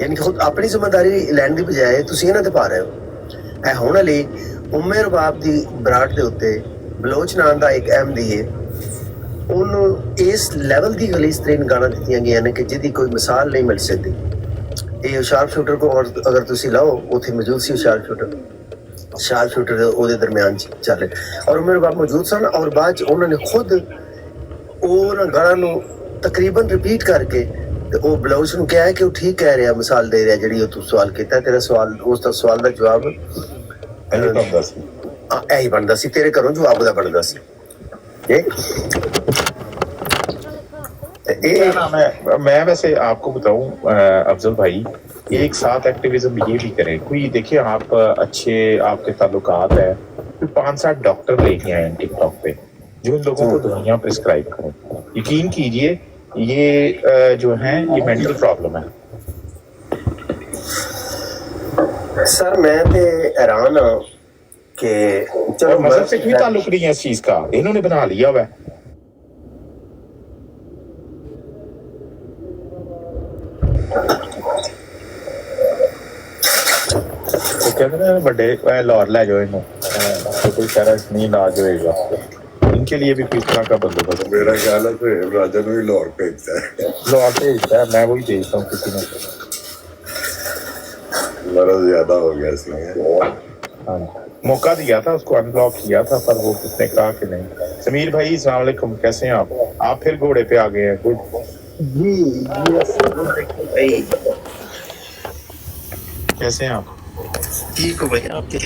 Speaker 10: ਯਾਨੀ ਖੁਦ ਆਪਣੀ ਜ਼ਿੰਮੇਵਾਰੀ ਲੈਣ ਦੀ ਬਜਾਏ ਤੁਸੀਂ ਇਹਨਾਂ ਤੇ ਪਾ ਰਹੇ ਹੋ। ਇਹ ਹੁਣ ਵਾਲੀ ਉਮੇ ਰਬਾਬ ਦੀ ਬਰਾੜ ਦੇ ਉੱਤੇ ਬਲੋਚ ਨਾਂ ਦਾ ਇੱਕ ਅਹਿਮਦੀ ਹੈ, ਉਹਨੂੰ ਇਸ ਲੈਵਲ ਦੀ ਗਲੀਜ਼ ਤਰੀਨ ਗਾਲਾਂ ਦਿੱਤੀਆਂ ਗਈਆਂ ਨੇ ਕਿ ਜਿਹਦੀ ਕੋਈ ਮਿਸਾਲ ਨਹੀਂ ਮਿਲ ਸਕਦੀ। ਇਹ ਸ਼ਾਰਪ ਸ਼ੂਟਰ ਕੋ ਅਗਰ ਤੁਸੀਂ ਲਾਓ, ਉੱਥੇ ਮੌਜੂਦ ਸੀ ਸ਼ਾਰਪ ਸ਼ੂਟਰ ਉਹਦੇ ਦਰਮਿਆਨ ਚੱਲ, ਔਰ ਮੇਰੇ ਬਾਪ ਮੌਜੂਦ ਸਨ, ਔਰ ਬਾਅਦ 'ਚ ਉਹਨਾਂ ਨੇ ਖੁਦ ਉਹਨਾਂ ਗਾਲਾਂ ਨੂੰ ਤਕਰੀਬਨ ਰਿਪੀਟ ਕਰਕੇ ਤੇ ਉਹ ਬਲੌਚ ਨੂੰ ਕਿਹਾ ਕਿ ਉਹ ਠੀਕ ਕਹਿ ਰਿਹਾ, ਮਿਸਾਲ ਦੇ ਰਿਹਾ ਜਿਹੜੀ ਉਹ ਤੂੰ ਸਵਾਲ ਕੀਤਾ, ਤੇਰਾ ਸਵਾਲ ਉਸ ਦਾ ਸਵਾਲ ਦਾ ਜਵਾਬ ਇਹੀ ਬਣਦਾ ਸੀ, ਤੇਰੇ ਘਰੋਂ ਜਵਾਬ ਦਾ ਬਣਦਾ ਸੀ।
Speaker 20: मैं वैसे आपको बताऊं अफजल भाई, एक साथ एक्टिविज्म ये भी करें। कोई देखिए आप अच्छे आपके ताल्लुकात है, कोई 5-7 डॉक्टर लेके आए हैं टिकटॉक पे जो इन लोगों को दवाइयाँ प्रिस्क्राइब करें। यकीन कीजिए ये जो है ये मेंटल प्रॉब्लम है।
Speaker 10: सर मैं तो हैरान हूँ कि
Speaker 20: चलो मजहब से कोई ताल्लुक नहीं है इस चीज का, इन्होंने बना लिया हुआ है। कहते हैं बड़े लाहौर ले जाओ इन्हों, तो कोई कह रहा नहीं इलाज होएगा, इनके लिए भी कोई तरह का बंदोबस्त।
Speaker 14: मेरा ख्याल है तो राजा ने भी लाहौर भेजता है,
Speaker 20: लाहौर भेजता है, मैं वही भेजता हूँ किसी ने।
Speaker 14: मरज ज्यादा हो गया इसलिए।
Speaker 20: हाँ, मौका दिया था उसको, अनब्लॉक किया था, पर वो उसने कहा कि नहीं। समीर भाई अस्सलाम वालेकुम, कैसे हैं आप फिर घोड़े पे आ गए हैं? गुड जी, कैसे हैं आप?
Speaker 10: ठीक हो भाई, आपके